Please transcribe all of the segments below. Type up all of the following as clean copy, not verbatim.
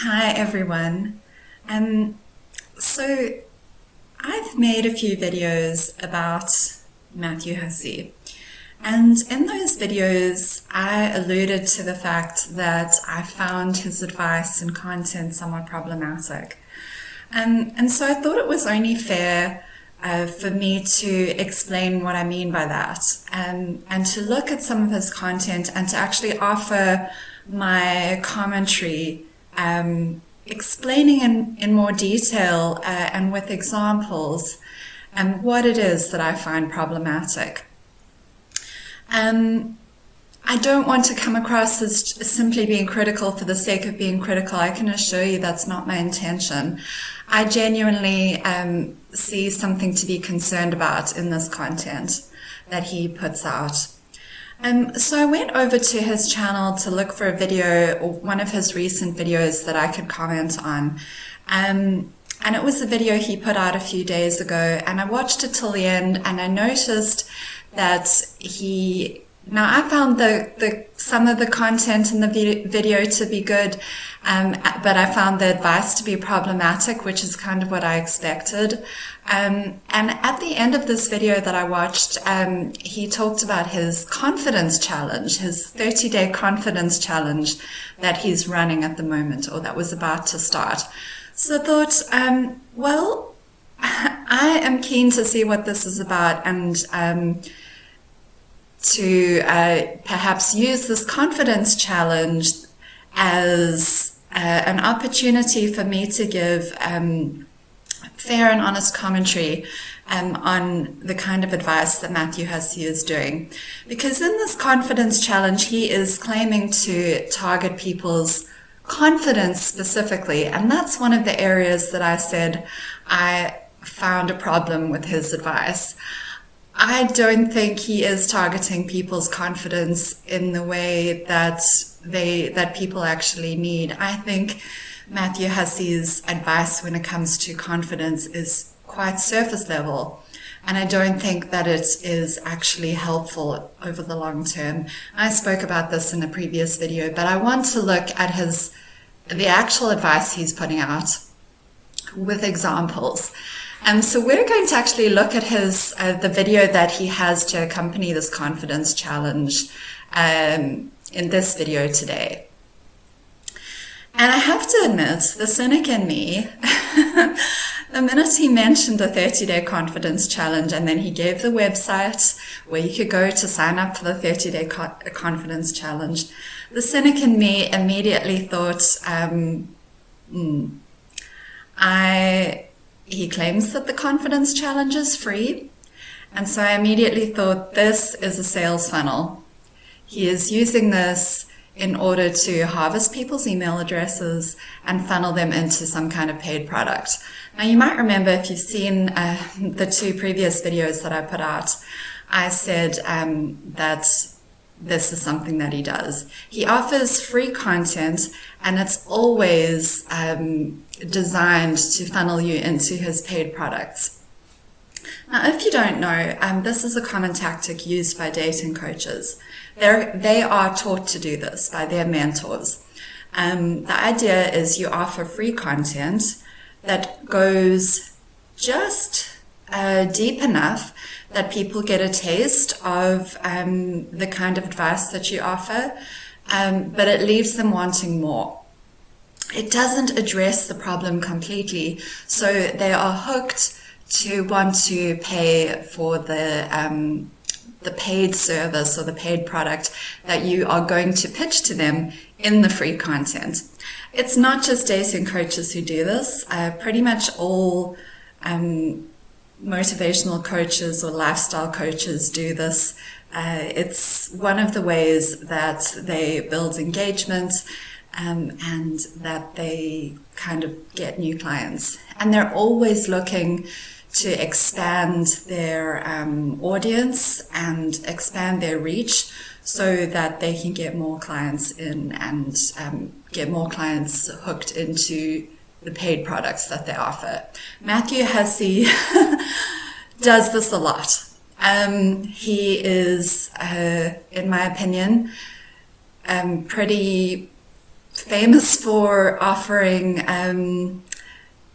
Hi everyone. So I've made a few videos about Matthew Hussey, and in those videos I alluded to the fact that I found his advice and content somewhat problematic. And so I thought it was only fair for me to explain what I mean by that, and to look at some of his content and to actually offer my commentary, explaining in more detail and with examples what it is that I find problematic. I don't want to come across as simply being critical for the sake of being critical. I can assure you that's not my intention. I genuinely see something to be concerned about in this content that he puts out. So I went over to his channel to look for a video, or one of his recent videos that I could comment on. And it was a video he put out a few days ago, and I watched it till the end, and I noticed that I found some of the content in the video to be good, but I found the advice to be problematic, which is kind of what I expected. And at the end of this video that I watched, he talked about his confidence challenge, his 30-day confidence challenge that he's running at the moment, or that was about to start. So I thought, I am keen to see what this is about, and to perhaps use this confidence challenge as an opportunity for me to give fair and honest commentary on the kind of advice that Matthew Hussey is doing. Because in this confidence challenge, he is claiming to target people's confidence specifically, and that's one of the areas that I said I found a problem with his advice. I don't think he is targeting people's confidence in the way that people actually need. I think Matthew Hussey's advice when it comes to confidence is quite surface level, and I don't think that it is actually helpful over the long term. I spoke about this in a previous video, but I want to look at the actual advice he's putting out with examples. So we're going to actually look at the video that he has to accompany this confidence challenge in this video today. And I have to admit, the cynic in me, the minute he mentioned a 30-day confidence challenge, and then he gave the website where you could go to sign up for the 30-day confidence challenge, the cynic in me immediately thought, he claims that the confidence challenge is free, and so I immediately thought this is a sales funnel. He is using this in order to harvest people's email addresses and funnel them into some kind of paid product. Now, you might remember, if you've seen the two previous videos that I put out, I said that this is something that he does. He offers free content, and it's always designed to funnel you into his paid products. Now, if you don't know, this is a common tactic used by dating coaches. They are taught to do this by their mentors. The idea is you offer free content that goes just deep enough that people get a taste of the kind of advice that you offer, but it leaves them wanting more. It doesn't address the problem completely, so they are hooked to want to pay for the paid service or the paid product that you are going to pitch to them in the free content. It's not just dating coaches who do this. Pretty much all motivational coaches or lifestyle coaches do this. It's one of the ways that they build engagement, and that they kind of get new clients. And they're always looking to expand their audience and expand their reach so that they can get more clients in and get more clients hooked into the paid products that they offer. Matthew Hussey does this a lot. He is, in my opinion, pretty famous for offering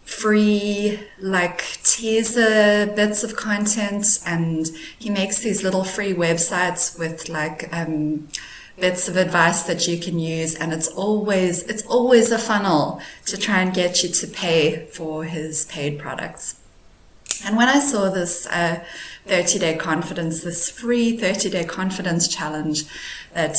free like teaser bits of content, and he makes these little free websites with like bits of advice that you can use, and it's always a funnel to try and get you to pay for his paid products. And when I saw this 30-day confidence, this free 30-day confidence challenge that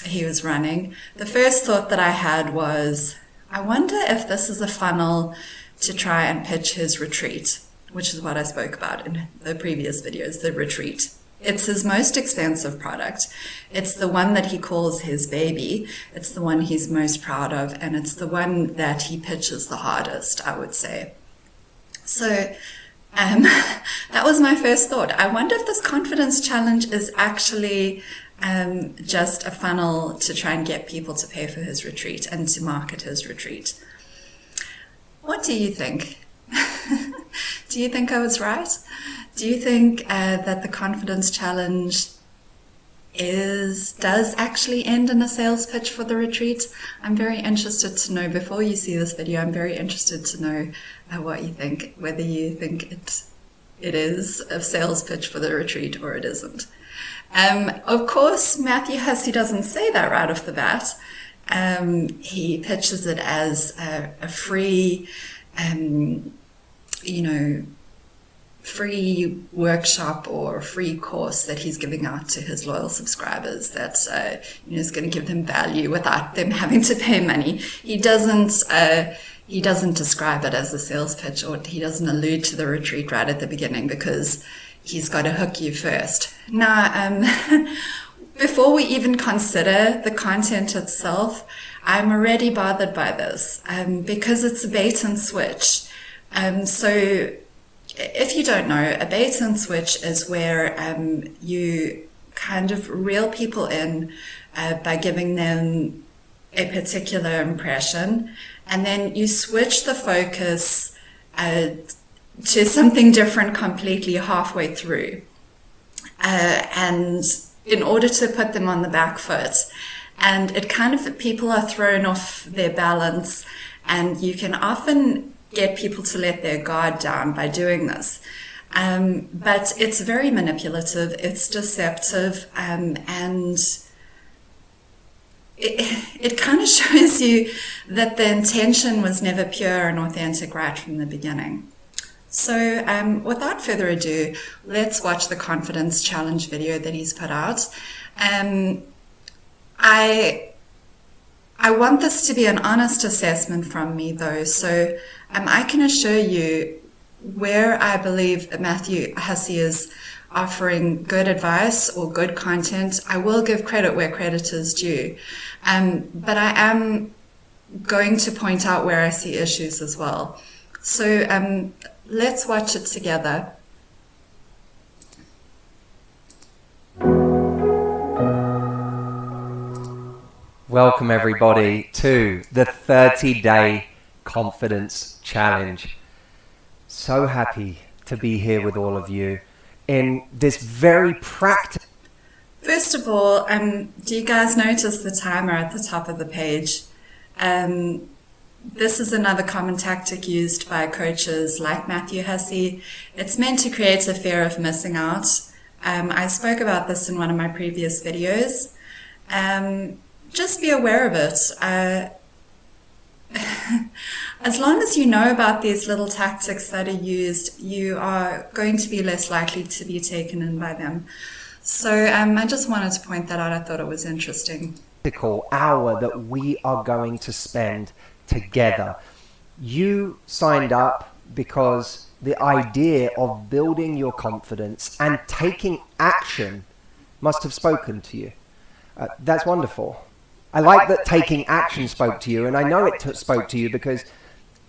he was running, the first thought that I had was, I wonder if this is a funnel to try and pitch his retreat, which is what I spoke about in the previous videos, the retreat. It's his most expensive product. It's the one that he calls his baby. It's the one he's most proud of, and it's the one that he pitches the hardest, I would say. So that was my first thought. I wonder if this confidence challenge is actually just a funnel to try and get people to pay for his retreat and to market his retreat. What do you think? Do you think I was right? Do you think that the confidence challenge does actually end in a sales pitch for the retreat? I'm very interested to know, before you see this video, I'm very interested to know what you think, whether you think it is a sales pitch for the retreat or it isn't. Of course, Matthew Hussey doesn't say that right off the bat. He pitches it as a free, free workshop or free course that he's giving out to his loyal subscribers that is going to give them value without them having to pay money. He doesn't describe it as a sales pitch, or he doesn't allude to the retreat right at the beginning, because he's got to hook you first. Now, before we even consider the content itself, I'm already bothered by this because it's a bait and switch. So if you don't know, a bait and switch is where you kind of reel people in by giving them a particular impression, and then you switch the focus to something different completely halfway through. And in order to put them on the back foot, and it kind of, people are thrown off their balance, and you can often get people to let their guard down by doing this. But it's very manipulative, it's deceptive, and it kind of shows you that the intention was never pure and authentic right from the beginning. So without further ado, let's watch the confidence challenge video that he's put out. I want this to be an honest assessment from me, though, so I can assure you where I believe Matthew Hussey is offering good advice or good content. I will give credit where credit is due, but I am going to point out where I see issues as well. So let's watch it together. Welcome everybody to the 30-day confidence challenge. So happy to be here with all of you in this very practical. First of all, do you guys notice the timer at the top of the page? This is another common tactic used by coaches like Matthew Hussey. It's meant to create a fear of missing out. I spoke about this in one of my previous videos. Just be aware of it. As long as you know about these little tactics that are used, you are going to be less likely to be taken in by them. So I just wanted to point that out. I thought it was interesting. Hour that we are going to spend together. You signed up because the idea of building your confidence and taking action must have spoken to you. That's wonderful. I like that taking action spoke to you, and I know it spoke to you because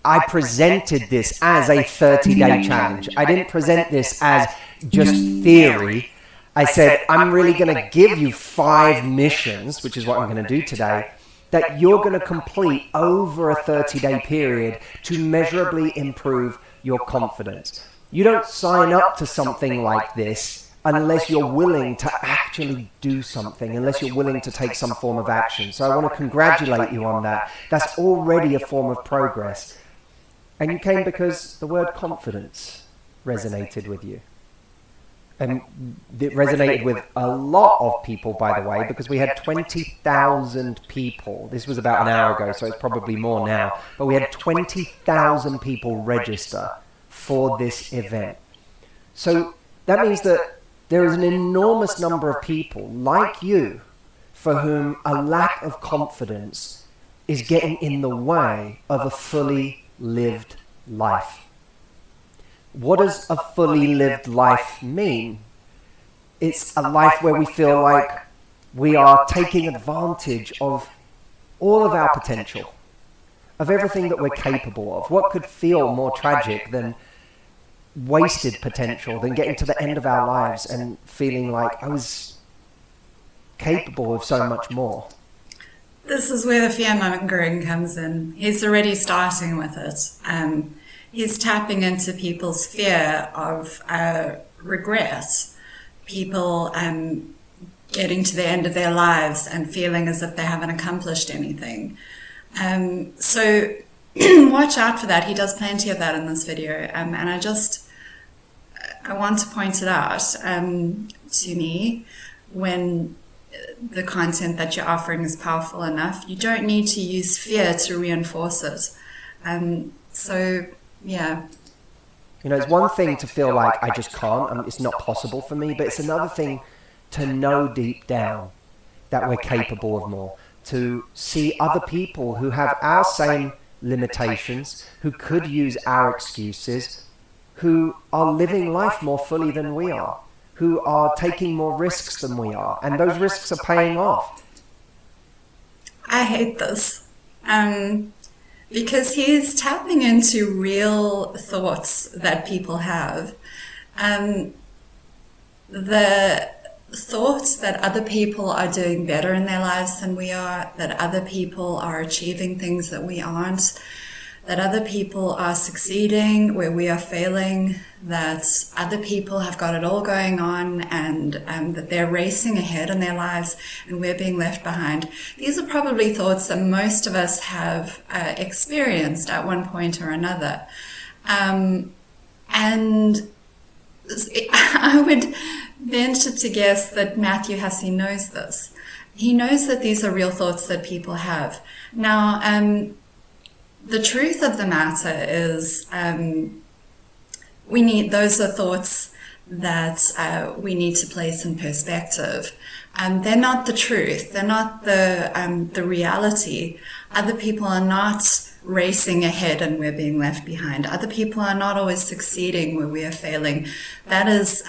I presented this as a 30-day challenge. I didn't present this as just theory. I said, I'm really going to give you 5 missions, which is what I'm going to do today, that you're going to complete over a 30-day period to measurably improve your confidence. You don't sign up to something like this unless you're willing to actually do something, unless you're willing to take some form of action. So I want to congratulate you on that. That's already a form of progress. And you came because the word confidence resonated with you. And it resonated with a lot of people, by the way, because we had 20,000 people. This was about an hour ago, so it's probably more now. But we had 20,000 people register for this event. So that means that there is an enormous number of people like you for whom a lack of confidence is getting in the way of a fully lived life. What does a fully lived life mean? It's a life where we feel like we are taking advantage of all of our potential, of everything that we're capable of. What could feel more tragic than wasted potential, than getting to the end of our lives and feeling like I was capable of so much more? This is where the fear-mongering comes in. He's already starting with it. He's tapping into people's fear of regress, people getting to the end of their lives and feeling as if they haven't accomplished anything. So watch out for that. He does plenty of that in this video. And I want to point it out to me when the content that you're offering is powerful enough. You don't need to use fear to reinforce it. Yeah. You know, it's one thing to feel like I just can't, it's not possible for me, but it's another thing to know deep down that we're capable of more, to see other people who have our same limitations, who could use our excuses, who are living life more fully than we are, who are taking more risks than we are, and those risks are paying off. I hate this. Because he's tapping into real thoughts that people have. The thoughts that other people are doing better in their lives than we are, that other people are achieving things that we aren't, that other people are succeeding where we are failing, that other people have got it all going on, and that they're racing ahead in their lives and we're being left behind. These are probably thoughts that most of us have experienced at one point or another. And I would venture to guess that Matthew Hussey knows this. He knows that these are real thoughts that people have. Now, the truth of the matter is those are thoughts that we need to place in perspective. They're not the truth. They're not the reality. Other people are not racing ahead and we're being left behind. Other people are not always succeeding where we are failing. That is,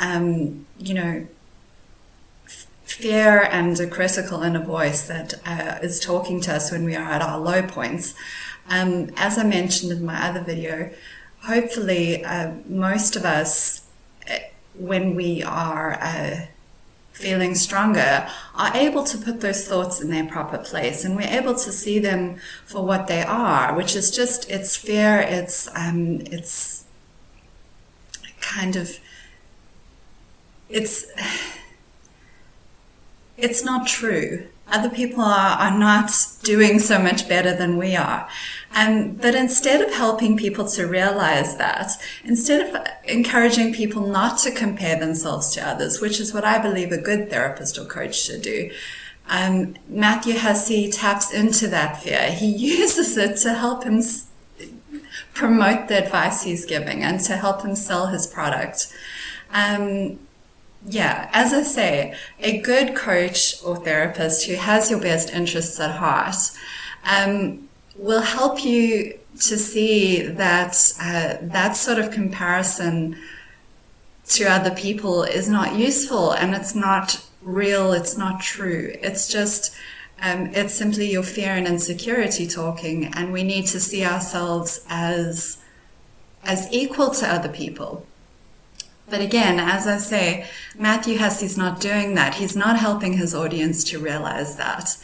fear and a critical inner voice that is talking to us when we are at our low points. As I mentioned in my other video, hopefully most of us, when we are feeling stronger, are able to put those thoughts in their proper place, and we're able to see them for what they are, which is just, it's fear, it's kind of, it's not true. Other people are not doing so much better than we are. But instead of helping people to realize that, instead of encouraging people not to compare themselves to others, which is what I believe a good therapist or coach should do, Matthew Hussey taps into that fear. He uses it to help him promote the advice he's giving and to help him sell his product. Yeah, as I say, a good coach or therapist who has your best interests at heart will help you to see that that sort of comparison to other people is not useful, and it's not real, it's not true. It's just, it's simply your fear and insecurity talking, and we need to see ourselves as equal to other people. But again, as I say, Matthew Hussey's not doing that. He's not helping his audience to realize that.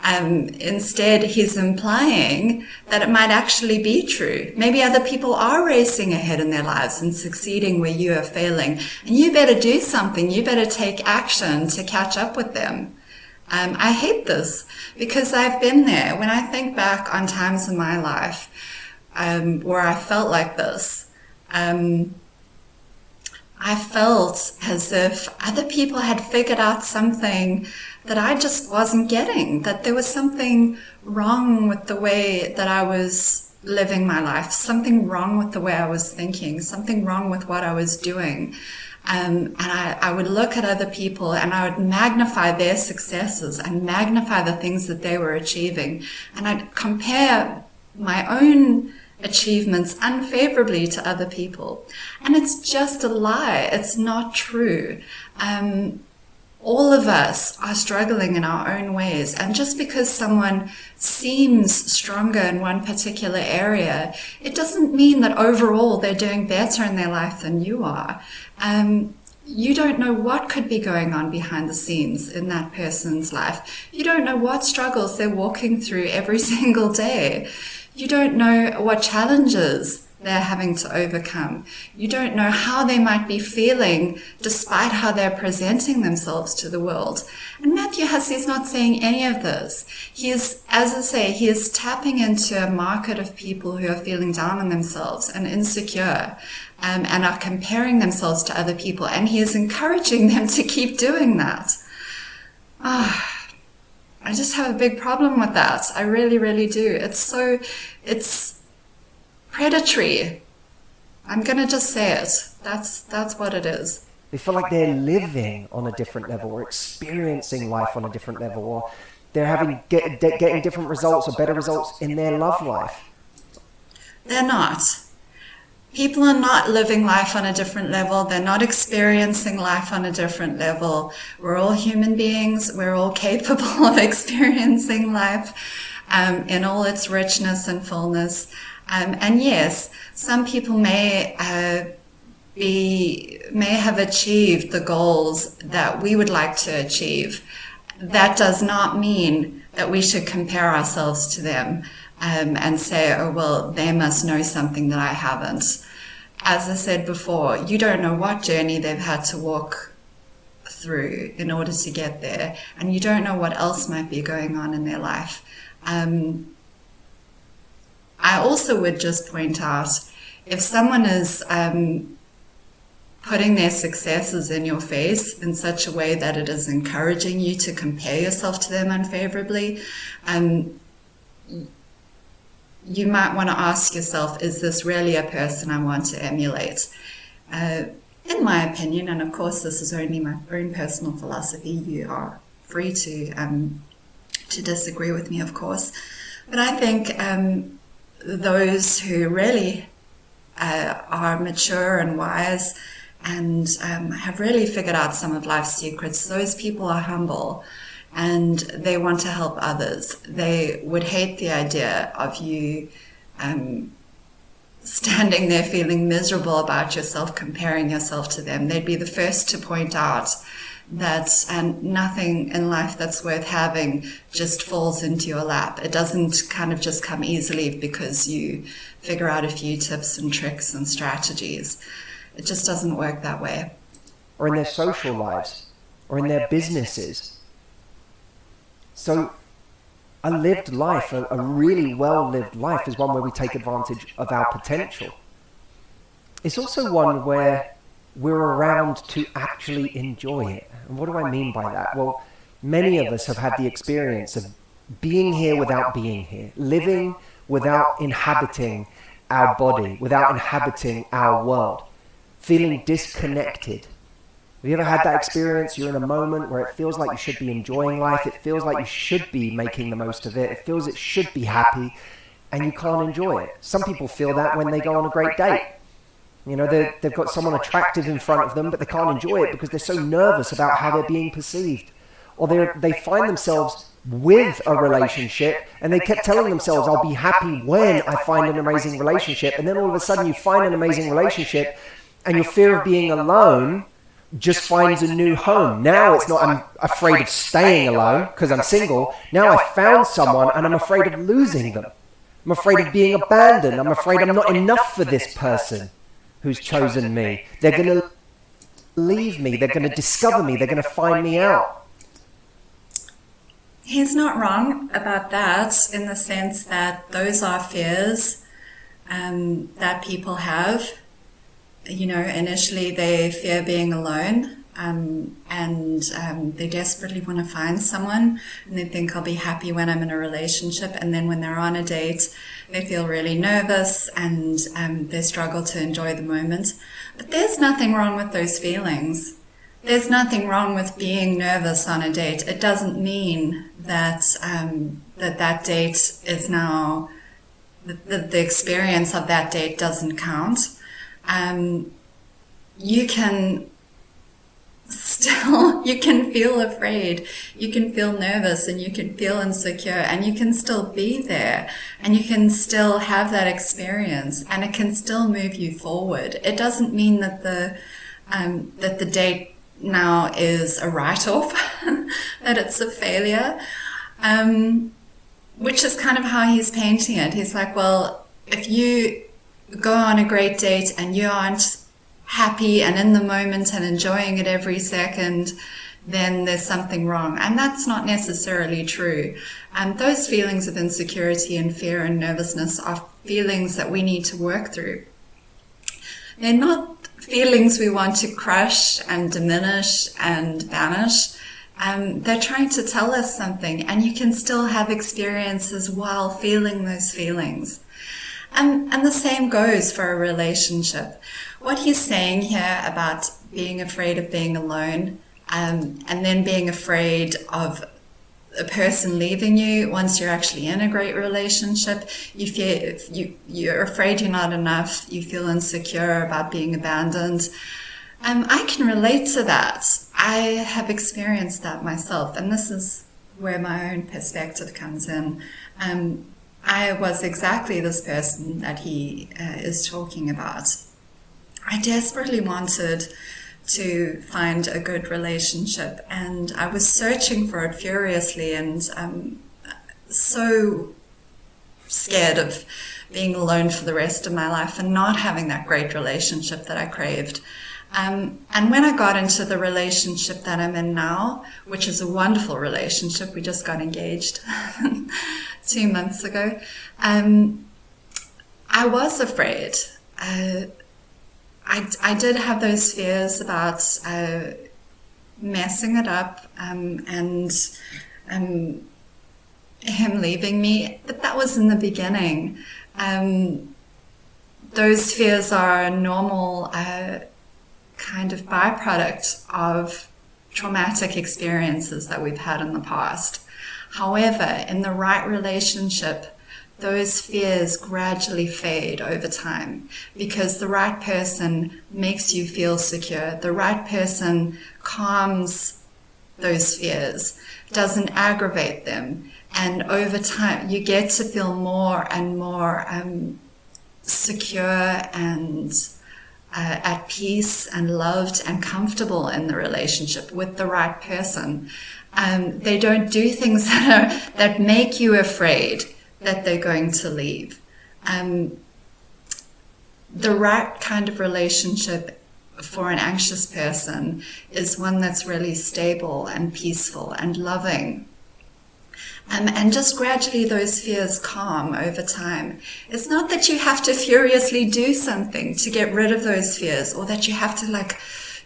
Instead, he's implying that it might actually be true. Maybe other people are racing ahead in their lives and succeeding where you are failing. And you better do something. You better take action to catch up with them. I hate this because I've been there. When I think back on times in my life where I felt like this, I felt as if other people had figured out something that I just wasn't getting, that there was something wrong with the way that I was living my life, something wrong with the way I was thinking, something wrong with what I was doing. And I would look at other people and I would magnify their successes and magnify the things that they were achieving. And I'd compare my own achievements unfavorably to other people. And it's just a lie. It's not true. All of us are struggling in our own ways. And just because someone seems stronger in one particular area, it doesn't mean that overall they're doing better in their life than you are. You don't know what could be going on behind the scenes in that person's life. You don't know what struggles they're walking through every single day. You don't know what challenges they're having to overcome. You don't know how they might be feeling despite how they're presenting themselves to the world. And Matthew Hussey is not saying any of this. He is, as I say, he is tapping into a market of people who are feeling down on themselves and insecure and are comparing themselves to other people. And he is encouraging them to keep doing that. I just have a big problem with that. I really, really do. It's predatory. I'm going to just say it. That's what it is. They feel like they're living on a different level or experiencing life on a different level, or they're getting different results or better results in their love life. They're not. People are not living life on a different level. They're not experiencing life on a different level. We're all human beings. We're all capable of experiencing life in all its richness and fullness. And yes, some people may have achieved the goals that we would like to achieve. That does not mean that we should compare ourselves to them and say, oh, well, they must know something that I haven't. As I said before, you don't know what journey they've had to walk through in order to get there, and you don't know what else might be going on in their life. I also would just point out, if someone is putting their successes in your face in such a way that it is encouraging you to compare yourself to them unfavorably, you might want to ask yourself, is this really a person I want to emulate? In my opinion, and of course this is only my own personal philosophy, you are free to disagree with me, of course, but I think those who really are mature and wise and have really figured out some of life's secrets, those people are humble and they want to help others. They would hate the idea of you standing there feeling miserable about yourself, comparing yourself to them. They'd be the first to point out that nothing in life that's worth having just falls into your lap. It doesn't kind of just come easily because you figure out a few tips and tricks and strategies. It just doesn't work that way. Or in their social lives, or in their businesses. So a lived life, a really well-lived life, is one where we take advantage of our potential. It's also one where we're around to actually enjoy it. And what do I mean by that? Well, many of us have had the experience of being here without being here, living without inhabiting our body, without inhabiting our world, feeling disconnected. Have you ever had that experience? You're in a moment where it feels like you should be enjoying life, it feels like you should be making the most of it, it feels it should be happy, and you can't enjoy it. Some people feel that when they go on a great date. You know, they've got someone attractive in front of them, but they can't enjoy it because they're so nervous about how they're being perceived. Or they find themselves with a relationship and they kept telling themselves, I'll be happy when I find an amazing relationship. And then all of a sudden you find an amazing relationship And your fear of being alone just finds a new home. Now it's not, I'm afraid of staying alone because I'm single. Now I found someone and I'm afraid of losing them. I'm afraid of being abandoned. I'm afraid I'm not enough for this person who's chosen me. They're going to leave me. They're going to discover me. They're going to find me out. He's not wrong about that, in the sense that those are fears that people have. You know, initially they fear being alone, and they desperately want to find someone, and they think I'll be happy when I'm in a relationship, and then when they're on a date they feel really nervous and they struggle to enjoy the moment. But there's nothing wrong with those feelings. There's nothing wrong with being nervous on a date. It doesn't mean that that date is now, the experience of that date doesn't count. You can feel afraid, you can feel nervous, and you can feel insecure, and you can still be there, and you can still have that experience, and it can still move you forward. It doesn't mean that the date now is a write-off, that it's a failure, which is kind of how he's painting it. He's like, well, if you go on a great date and you aren't happy and in the moment and enjoying it every second, then there's something wrong. And that's not necessarily true. Those feelings of insecurity and fear and nervousness are feelings that we need to work through. They're not feelings we want to crush and diminish and banish. They're trying to tell us something, and you can still have experiences while feeling those feelings. And the same goes for a relationship. What he's saying here about being afraid of being alone, and then being afraid of a person leaving you once you're actually in a great relationship, you're afraid you're not enough, you feel insecure about being abandoned. I can relate to that. I have experienced that myself, and this is where my own perspective comes in. I was exactly this person that he is talking about. I desperately wanted to find a good relationship, and I was searching for it furiously, and so scared of being alone for the rest of my life and not having that great relationship that I craved. And when I got into the relationship that I'm in now, which is a wonderful relationship, we just got engaged 2 months ago, I was afraid. I did have those fears about messing it up and him leaving me, but that was in the beginning. Those fears are a normal kind of byproduct of traumatic experiences that we've had in the past. However, in the right relationship, those fears gradually fade over time, because the right person makes you feel secure. The right person calms those fears, doesn't aggravate them. And over time, you get to feel more and more secure and at peace and loved and comfortable in the relationship with the right person. They don't do things that make you afraid that they're going to leave. The right kind of relationship for an anxious person is one that's really stable and peaceful and loving. And just gradually those fears calm over time. It's not that you have to furiously do something to get rid of those fears, or that you have to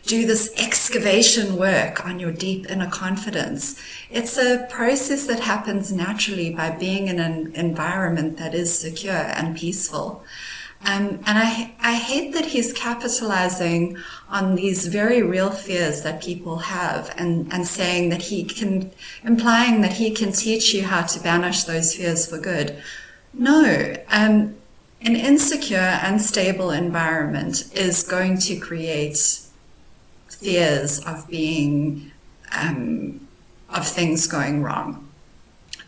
do this excavation work on your deep inner confidence. It's a process that happens naturally by being in an environment that is secure and peaceful. And I hate that he's capitalizing on these very real fears that people have and saying that implying that he can teach you how to banish those fears for good. No, an insecure, unstable environment is going to create fears of being, of things going wrong.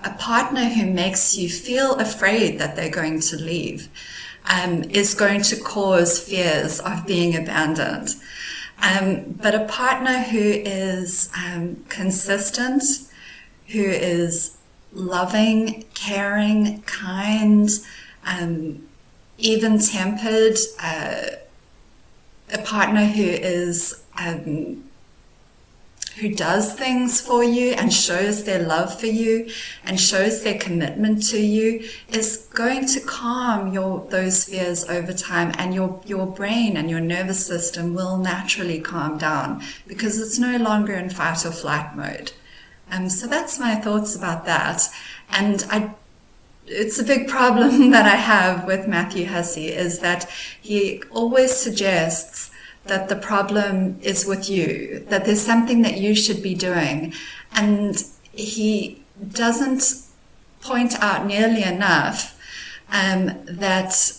A partner who makes you feel afraid that they're going to leave, is going to cause fears of being abandoned. But a partner who is consistent, who is loving, caring, kind, even-tempered, a partner who is who does things for you and shows their love for you and shows their commitment to you, is going to calm those fears over time, and your brain and your nervous system will naturally calm down because it's no longer in fight or flight mode. So that's my thoughts about that. And it's a big problem that I have with Matthew Hussey, is that he always suggests that the problem is with you, that there's something that you should be doing. And he doesn't point out nearly enough that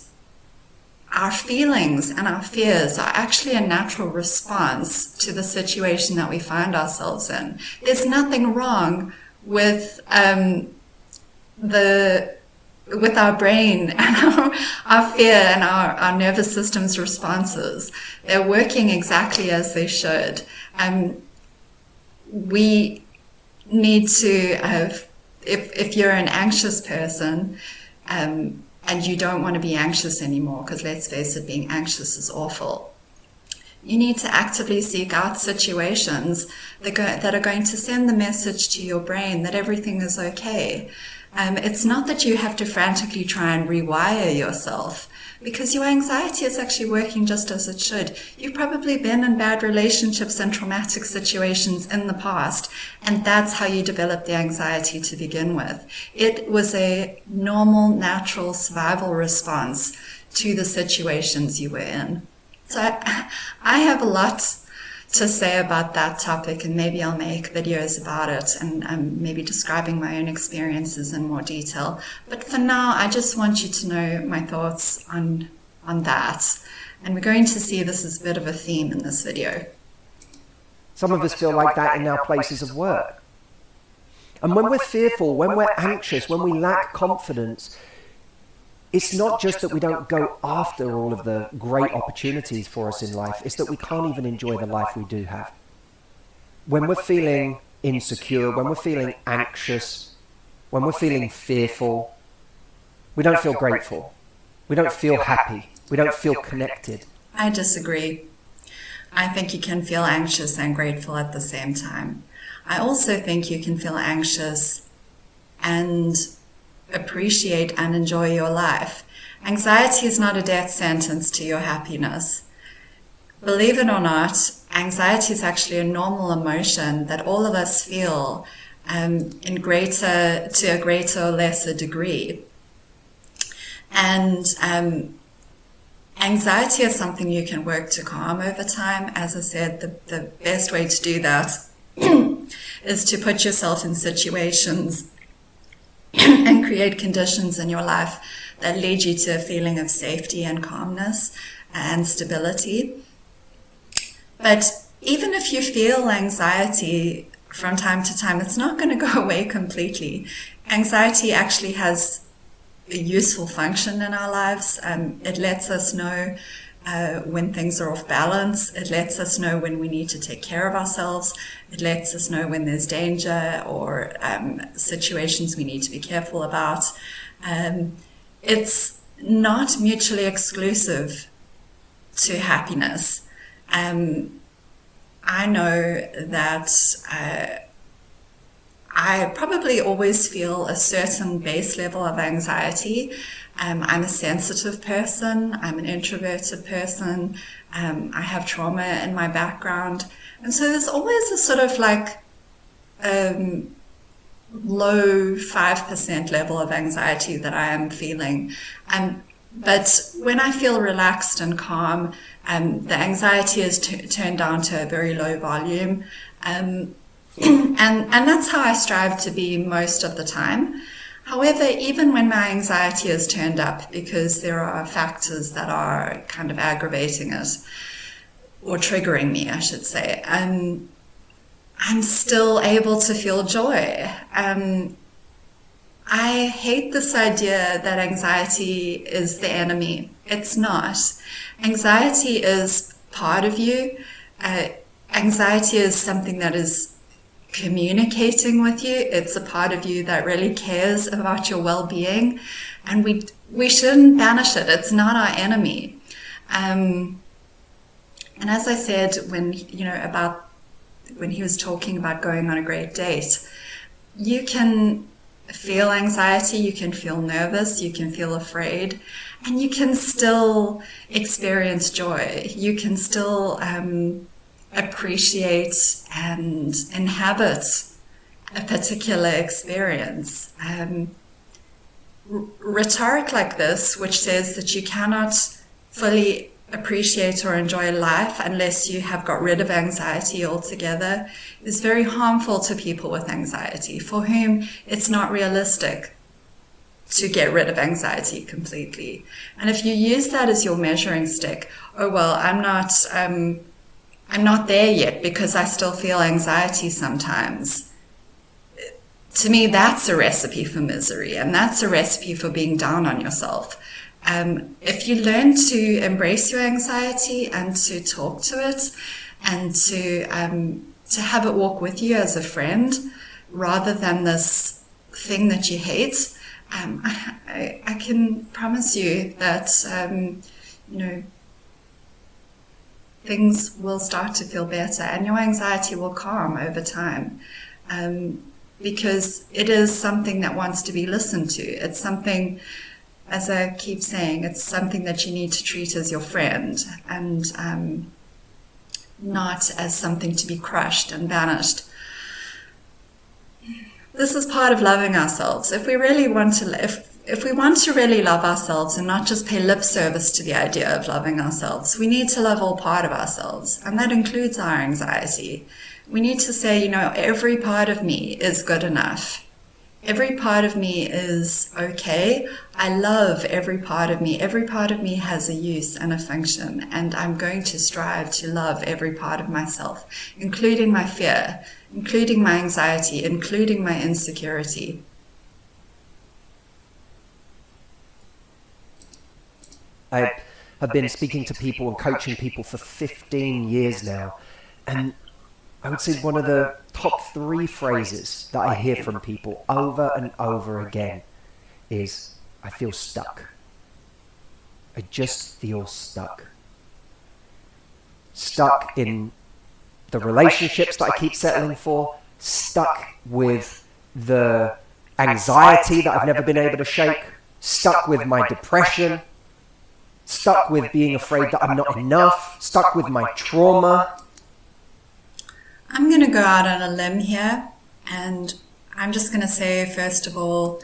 our feelings and our fears are actually a natural response to the situation that we find ourselves in. There's nothing wrong with our brain and our fear and our nervous system's responses. They're working exactly as they should. We need to, if you're an anxious person, and you don't want to be anxious anymore, because let's face it, being anxious is awful, you need to actively seek out situations that are going to send the message to your brain that everything is okay. It's not that you have to frantically try and rewire yourself, because your anxiety is actually working just as it should. You've probably been in bad relationships and traumatic situations in the past, and that's how you developed the anxiety to begin with. It was a normal, natural survival response to the situations you were in. So I have a lot to say about that topic, and maybe I'll make videos about it and maybe describing my own experiences in more detail. But for now, I just want you to know my thoughts on that. And we're going to see this as a bit of a theme in this video. Some of us feel like that in our places of work. And when we're fearful, when we're anxious, when we lack confidence, it's not just that we don't go after all of the great opportunities for us in life, it's that we can't even enjoy the life we do have. When we're feeling insecure, when we're feeling anxious, when we're feeling fearful, we don't feel grateful. We don't feel happy. We don't feel connected. I disagree. I think you can feel anxious and grateful at the same time. I also think you can feel anxious and appreciate and enjoy your life. Anxiety is not a death sentence to your happiness. Believe it or not, anxiety is actually a normal emotion that all of us feel to a greater or lesser degree. And anxiety is something you can work to calm over time. As I said, the best way to do that is to put yourself in situations and create conditions in your life that lead you to a feeling of safety and calmness and stability. But even if you feel anxiety from time to time, it's not going to go away completely. Anxiety actually has a useful function in our lives. It lets us know when things are off balance. It lets us know when we need to take care of ourselves. It lets us know when there's danger or situations we need to be careful about. It's not mutually exclusive to happiness. I know that I probably always feel a certain base level of anxiety. I'm a sensitive person. I'm an introverted person. I have trauma in my background. And so there's always a sort of like low 5% level of anxiety that I am feeling. But when I feel relaxed and calm, the anxiety is turned down to a very low volume. And that's how I strive to be most of the time. However, even when my anxiety is turned up because there are factors that are kind of aggravating it, or triggering me, I should say, I'm still able to feel joy. I hate this idea that anxiety is the enemy. It's not. Anxiety is part of you. Anxiety is something that is communicating with you. It's a part of you that really cares about your well-being, and we shouldn't banish it. It's not our enemy. And as I said, when he was talking about going on a great date, you can feel anxiety, you can feel nervous, you can feel afraid, and you can still experience joy. You can still appreciate and inhabit a particular experience. Rhetoric like this, which says that you cannot fully appreciate or enjoy life unless you have got rid of anxiety altogether, is very harmful to people with anxiety, for whom it's not realistic to get rid of anxiety completely. And if you use that as your measuring stick, oh well, I'm not there yet because I still feel anxiety sometimes. To me, that's a recipe for misery, and that's a recipe for being down on yourself. If you learn to embrace your anxiety and to talk to it and to have it walk with you as a friend rather than this thing that you hate, I can promise you that things will start to feel better and your anxiety will calm over time, because it is something that wants to be listened to. It's something, as I keep saying, it's something that you need to treat as your friend and not as something to be crushed and banished. This is part of loving ourselves. If we really want to if we want to really love ourselves and not just pay lip service to the idea of loving ourselves, we need to love all part of ourselves, and that includes our anxiety. We need to say, every part of me is good enough. Every part of me is okay. I love every part of me. Every part of me has a use and a function, and I'm going to strive to love every part of myself, including my fear, including my anxiety, including my insecurity. I have been speaking to people and coaching people for 15 years now, and I would say one of the top 3 phrases that I hear from people over and over again is, I feel stuck. I just feel stuck. Stuck in the relationships that I keep settling for, stuck with the anxiety that I've never been able to shake, stuck with my depression, stuck with being afraid that I'm not enough, stuck with my trauma. I'm going to go out on a limb here, and I'm just going to say, first of all,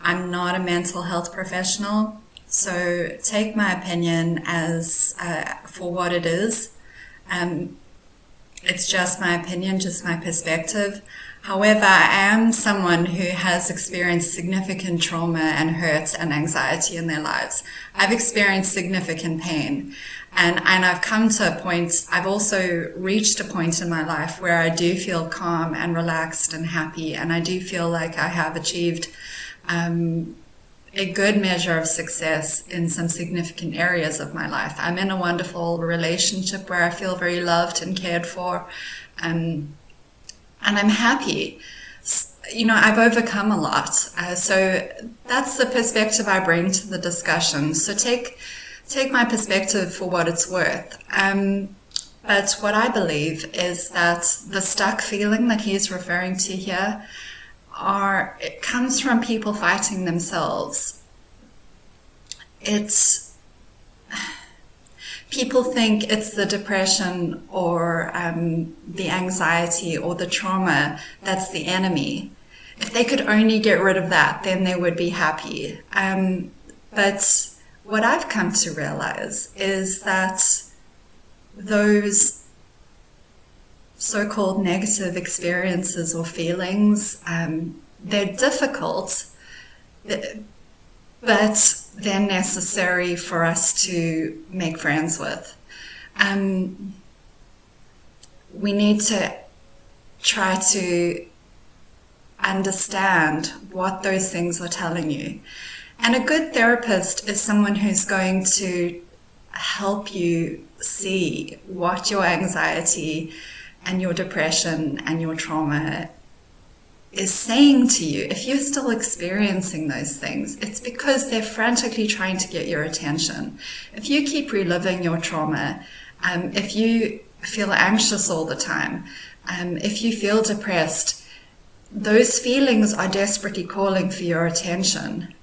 I'm not a mental health professional, so take my opinion as for what it is. It's just my opinion, just my perspective. However, I am someone who has experienced significant trauma and hurt and anxiety in their lives. I've experienced significant pain. And I've come to a point, I've also reached a point in my life where I do feel calm and relaxed and happy. And I do feel like I have achieved a good measure of success in some significant areas of my life. I'm in a wonderful relationship where I feel very loved and cared for. And I'm happy. I've overcome a lot. So that's the perspective I bring to the discussion. So take my perspective for what it's worth. But what I believe is that the stuck feeling that he's referring to here it comes from people fighting themselves. People think it's the depression or the anxiety or the trauma that's the enemy. If they could only get rid of that, then they would be happy. But what I've come to realize is that those so-called negative experiences or feelings, they're difficult, but they're necessary for us to make friends with. We need to try to understand what those things are telling you. And a good therapist is someone who's going to help you see what your anxiety and your depression and your trauma is saying to you. If you're still experiencing those things, it's because they're frantically trying to get your attention. If you keep reliving your trauma, if you feel anxious all the time, if you feel depressed, those feelings are desperately calling for your attention.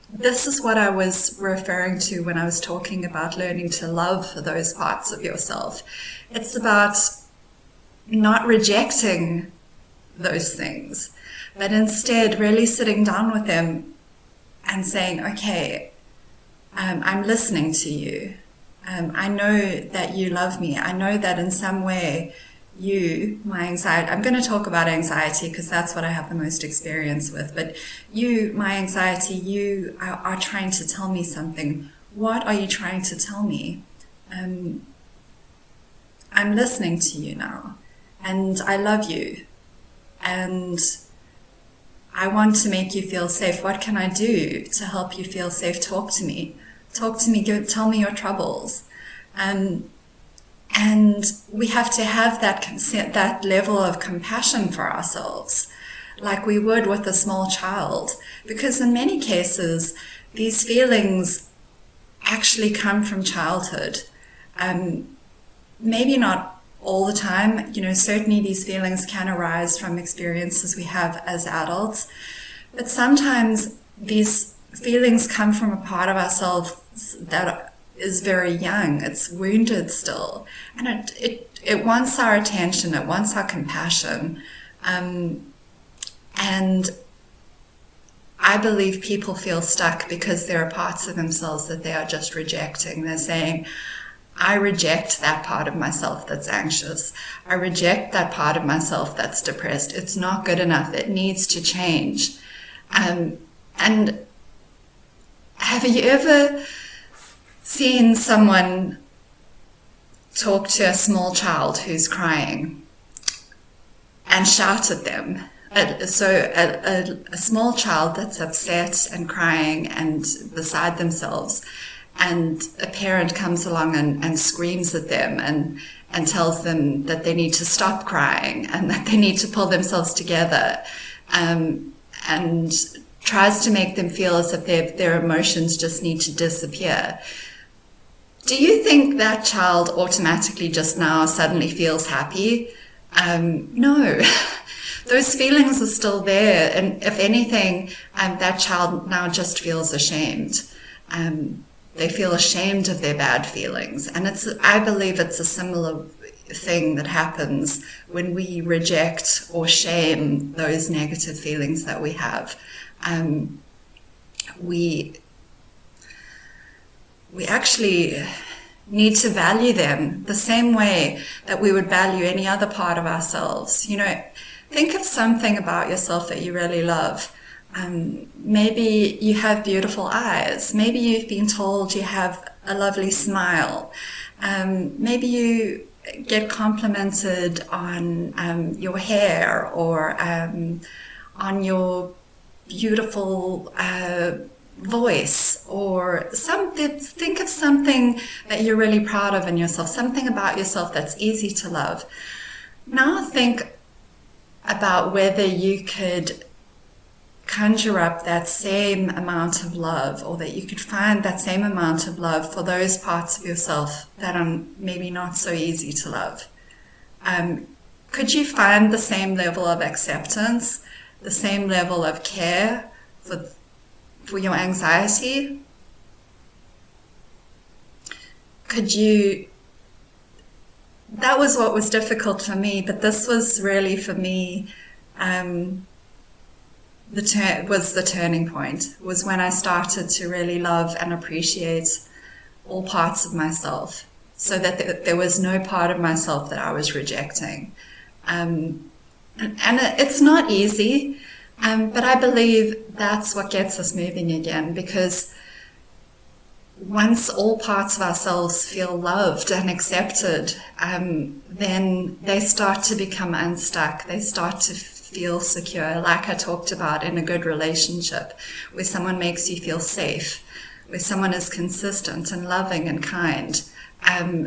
This is what I was referring to when I was talking about learning to love those parts of yourself. It's about not rejecting those things, but instead really sitting down with them and saying, okay, I'm listening to you. I know that you love me. I know that in some way you, my anxiety, I'm going to talk about anxiety because that's what I have the most experience with, but you, my anxiety, you are trying to tell me something. What are you trying to tell me? I'm listening to you now, and I love you, and I want to make you feel safe. What can I do to help you feel safe? Talk to me. Tell me your troubles. And we have to have that level of compassion for ourselves, like we would with a small child, because in many cases, these feelings actually come from childhood. Maybe not all the time, certainly these feelings can arise from experiences we have as adults, but sometimes these feelings come from a part of ourselves that is very young. It's wounded still, and it wants our attention. It wants our compassion, and I believe people feel stuck because there are parts of themselves that they are just rejecting. They're saying, I reject that part of myself that's anxious. I reject that part of myself that's depressed. It's not good enough. It needs to change. And have you ever seen someone talk to a small child who's crying and shout at them? So a small child that's upset and crying and beside themselves, and a parent comes along and screams at them and tells them that they need to stop crying and that they need to pull themselves together, and tries to make them feel as if their emotions just need to disappear. Do you think that child automatically just now suddenly feels happy? No. Those feelings are still there, and if anything, that child now just feels ashamed. They feel ashamed of their bad feelings, and I believe it's a similar thing that happens when we reject or shame those negative feelings that we have. We actually need to value them the same way that we would value any other part of ourselves. Think of something about yourself that you really love. Maybe you have beautiful eyes. Maybe you've been told you have a lovely smile. Maybe you get complimented on your hair or on your beautiful voice, or think of something that you're really proud of in yourself, something about yourself that's easy to love. Now think about whether you could conjure up that same amount of love, or that you could find that same amount of love for those parts of yourself that are maybe not so easy to love. Could you find the same level of acceptance, the same level of care for your anxiety? That was what was difficult for me, but this was really for me, the turning point, was when I started to really love and appreciate all parts of myself, so that there was no part of myself that I was rejecting. And it's not easy, but I believe that's what gets us moving again, because once all parts of ourselves feel loved and accepted, then they start to become unstuck. They start to feel secure, like I talked about in a good relationship, where someone makes you feel safe, where someone is consistent and loving and kind.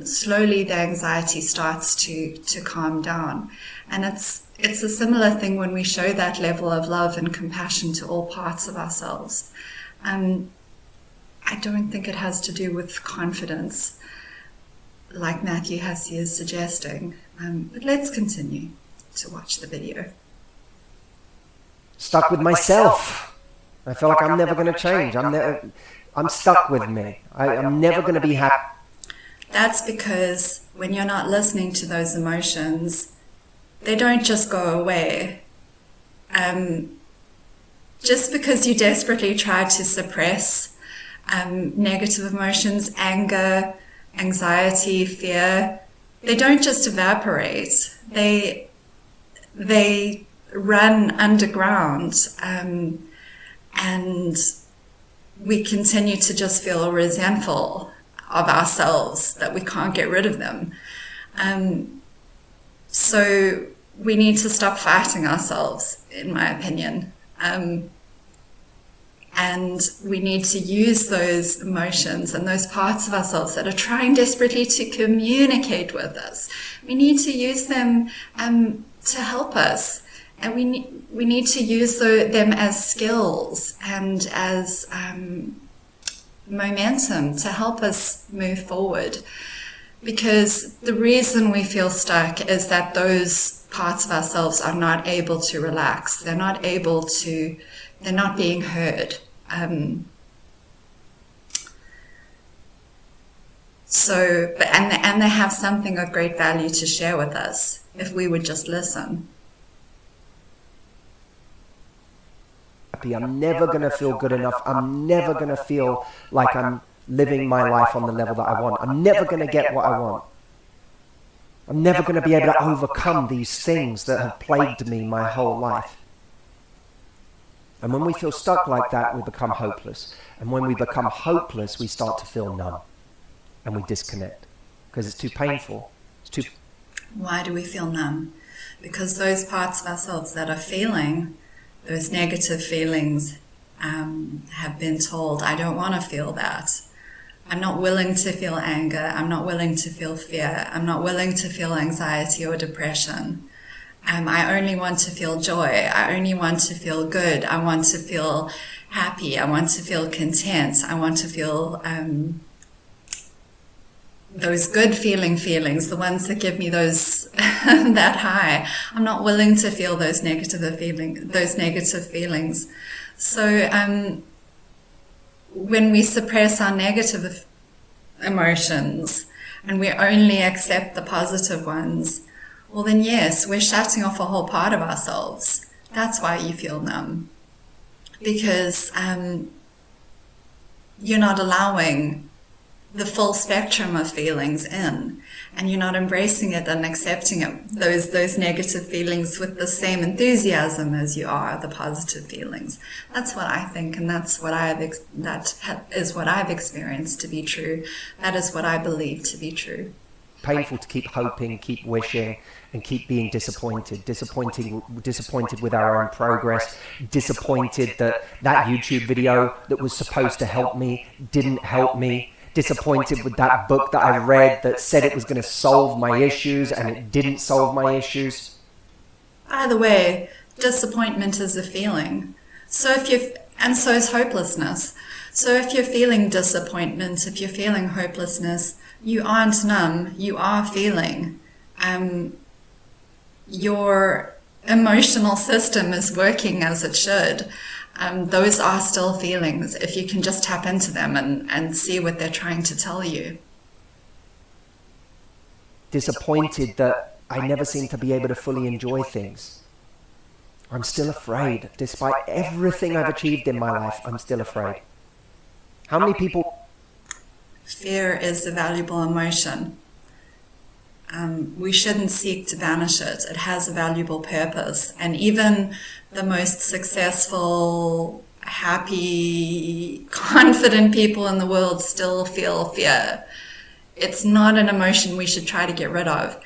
Slowly the anxiety starts to calm down. And it's a similar thing when we show that level of love and compassion to all parts of ourselves. I don't think it has to do with confidence, like Matthew Hussey is suggesting. But let's continue to watch the video. Stuck with myself. I feel like I'm never going to change. I'm stuck with me. I'm never going to be happy. That's because when you're not listening to those emotions, they don't just go away. Just because you desperately try to suppress negative emotions, anger, anxiety, fear, they don't just evaporate. They run underground, and we continue to just feel resentful of ourselves that we can't get rid of them. So we need to stop fighting ourselves, in my opinion. And we need to use those emotions and those parts of ourselves that are trying desperately to communicate with us. We need to use them to help us. And we need to use them as skills and as momentum to help us move forward. Because the reason we feel stuck is that those parts of ourselves are not able to relax. They're not being heard. And they have something of great value to share with us if we would just listen. I'm never going to feel good enough. I'm never going to feel like I'm living my life on the level that I want. I'm never going to get what I want. I'm never going to be able to overcome these things that have plagued me my whole life. And when we feel stuck like that, we become hopeless. And when we become hopeless, we start to feel numb. And we disconnect. Because it's too painful. Why do we feel numb? Because those parts of ourselves that are feeling those negative feelings have been told, I don't want to feel that. I'm not willing to feel anger. I'm not willing to feel fear. I'm not willing to feel anxiety or depression. I only want to feel joy. I only want to feel good. I want to feel happy. I want to feel content. I want to feel those good feelings, the ones that give me those that high. I'm not willing to feel those negative feelings. So when we suppress our negative emotions and we only accept the positive ones, well then yes, we're shutting off a whole part of ourselves. That's why you feel numb. Because you're not allowing the full spectrum of feelings in, and you're not embracing it and accepting it, those negative feelings with the same enthusiasm as you are the positive feelings. That's what I think, and that is what I've experienced to be true. That is what I believe to be true. Painful to keep hoping, keep wishing, and keep being disappointed with our own progress, disappointed that YouTube video that was supposed to help me didn't help me, disappointed with that book that I read that said it was going to solve my issues and it didn't solve my issues. By the way, disappointment is a feeling. So is hopelessness. So if you're feeling disappointment, if you're feeling hopelessness, you aren't numb, you are feeling. Your emotional system is working as it should. Those are still feelings if you can just tap into them and see what they're trying to tell you. Disappointed that I never seem to be able to fully enjoy things. I'm still afraid. Despite everything I've achieved in my life, I'm still afraid. How many people... Fear is a valuable emotion. We shouldn't seek to banish it. It has a valuable purpose. And even the most successful happy, confident people in the world still feel fear. It's not an emotion we should try to get rid of.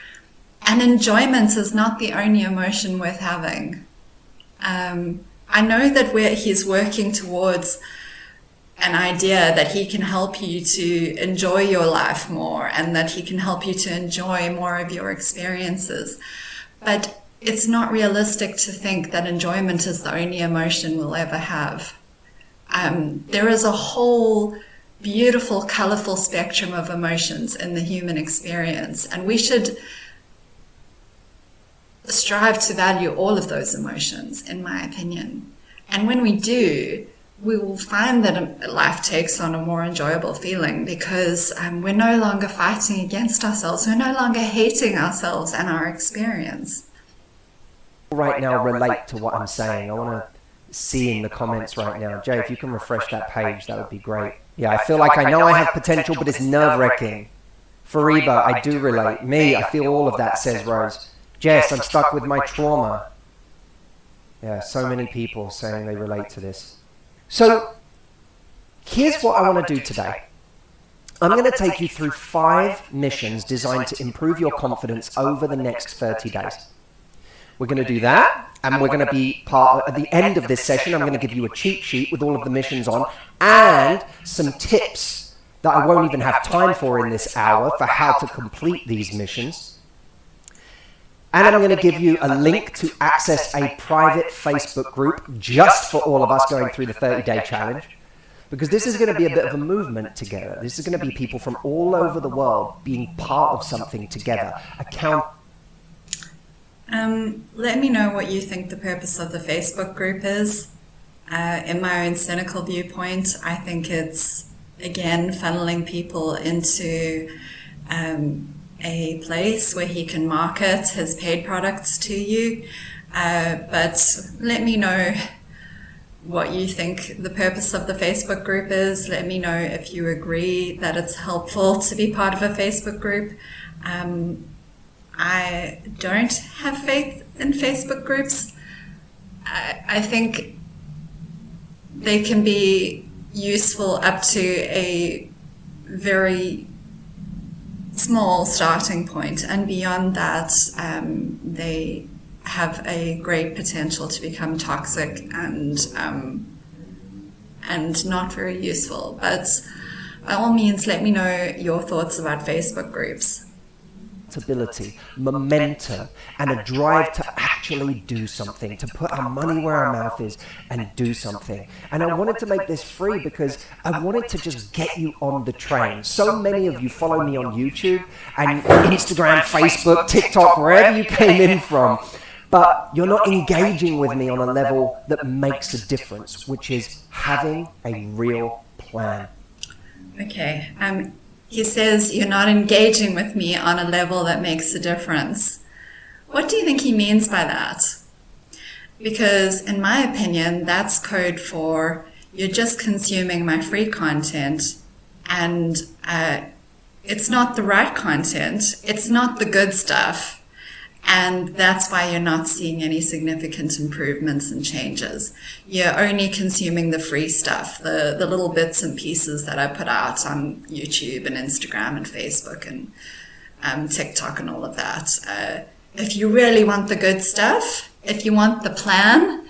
And enjoyment is not the only emotion worth having. I know that he's working towards an idea that he can help you to enjoy your life more and that he can help you to enjoy more of your experiences. But it's not realistic to think that enjoyment is the only emotion we'll ever have. There is a whole beautiful, colorful spectrum of emotions in the human experience, and we should strive to value all of those emotions, in my opinion. And when we do, we will find that life takes on a more enjoyable feeling because we're no longer fighting against ourselves. We're no longer hating ourselves and our experience. Right now relate to what I'm saying. I want to see in the comments right now. Jay, if you can refresh that page, that would be great. Yeah, I feel like I know I have potential, but it's nerve-wracking. Fariba, I do relate. Me, I feel all of that, says Rose. Jess, I'm stuck with my trauma. Yeah, so many people saying they relate to this. So, here's what I want to do today. I'm going to take you through 5 missions designed to improve your confidence over the next 30 days. We're going to do that, and we're going to be at the end of this session, I'm going to give you a cheat sheet with all of the missions on, and some tips that I won't even have time for in this hour for how to complete these missions. And I'm going to give you a link to access a private Facebook group just for all of us going through the 30-day challenge, because this is going to be a bit of a movement together. This is going to be people from all over the world being part of something together. Let me know what you think the purpose of the Facebook group is. In my own cynical viewpoint, I think it's, again, funneling people into a place where he can market his paid products to you. But let me know what you think the purpose of the Facebook group is. Let me know if you agree that it's helpful to be part of a Facebook group. I don't have faith in Facebook groups. I think they can be useful up to a very small starting point, and beyond that, they have a great potential to become toxic and not very useful. But by all means, let me know your thoughts about Facebook groups. Ability, momentum, and a drive to actually do something, to put our money where our mouth is and do something. And I wanted to make this free because I wanted to just get you on the train. So many of you follow me on YouTube and Instagram, Facebook, TikTok, wherever you came in from, but you're not engaging with me on a level that makes a difference, which is having a real plan. Okay. He says, you're not engaging with me on a level that makes a difference. What do you think he means by that? Because in my opinion, that's code for you're just consuming my free content, and it's not the right content. It's not the good stuff. And that's why you're not seeing any significant improvements and changes. You're only consuming the free stuff, the little bits and pieces that I put out on YouTube and Instagram and Facebook and TikTok and all of that. If you really want the good stuff, if you want the plan,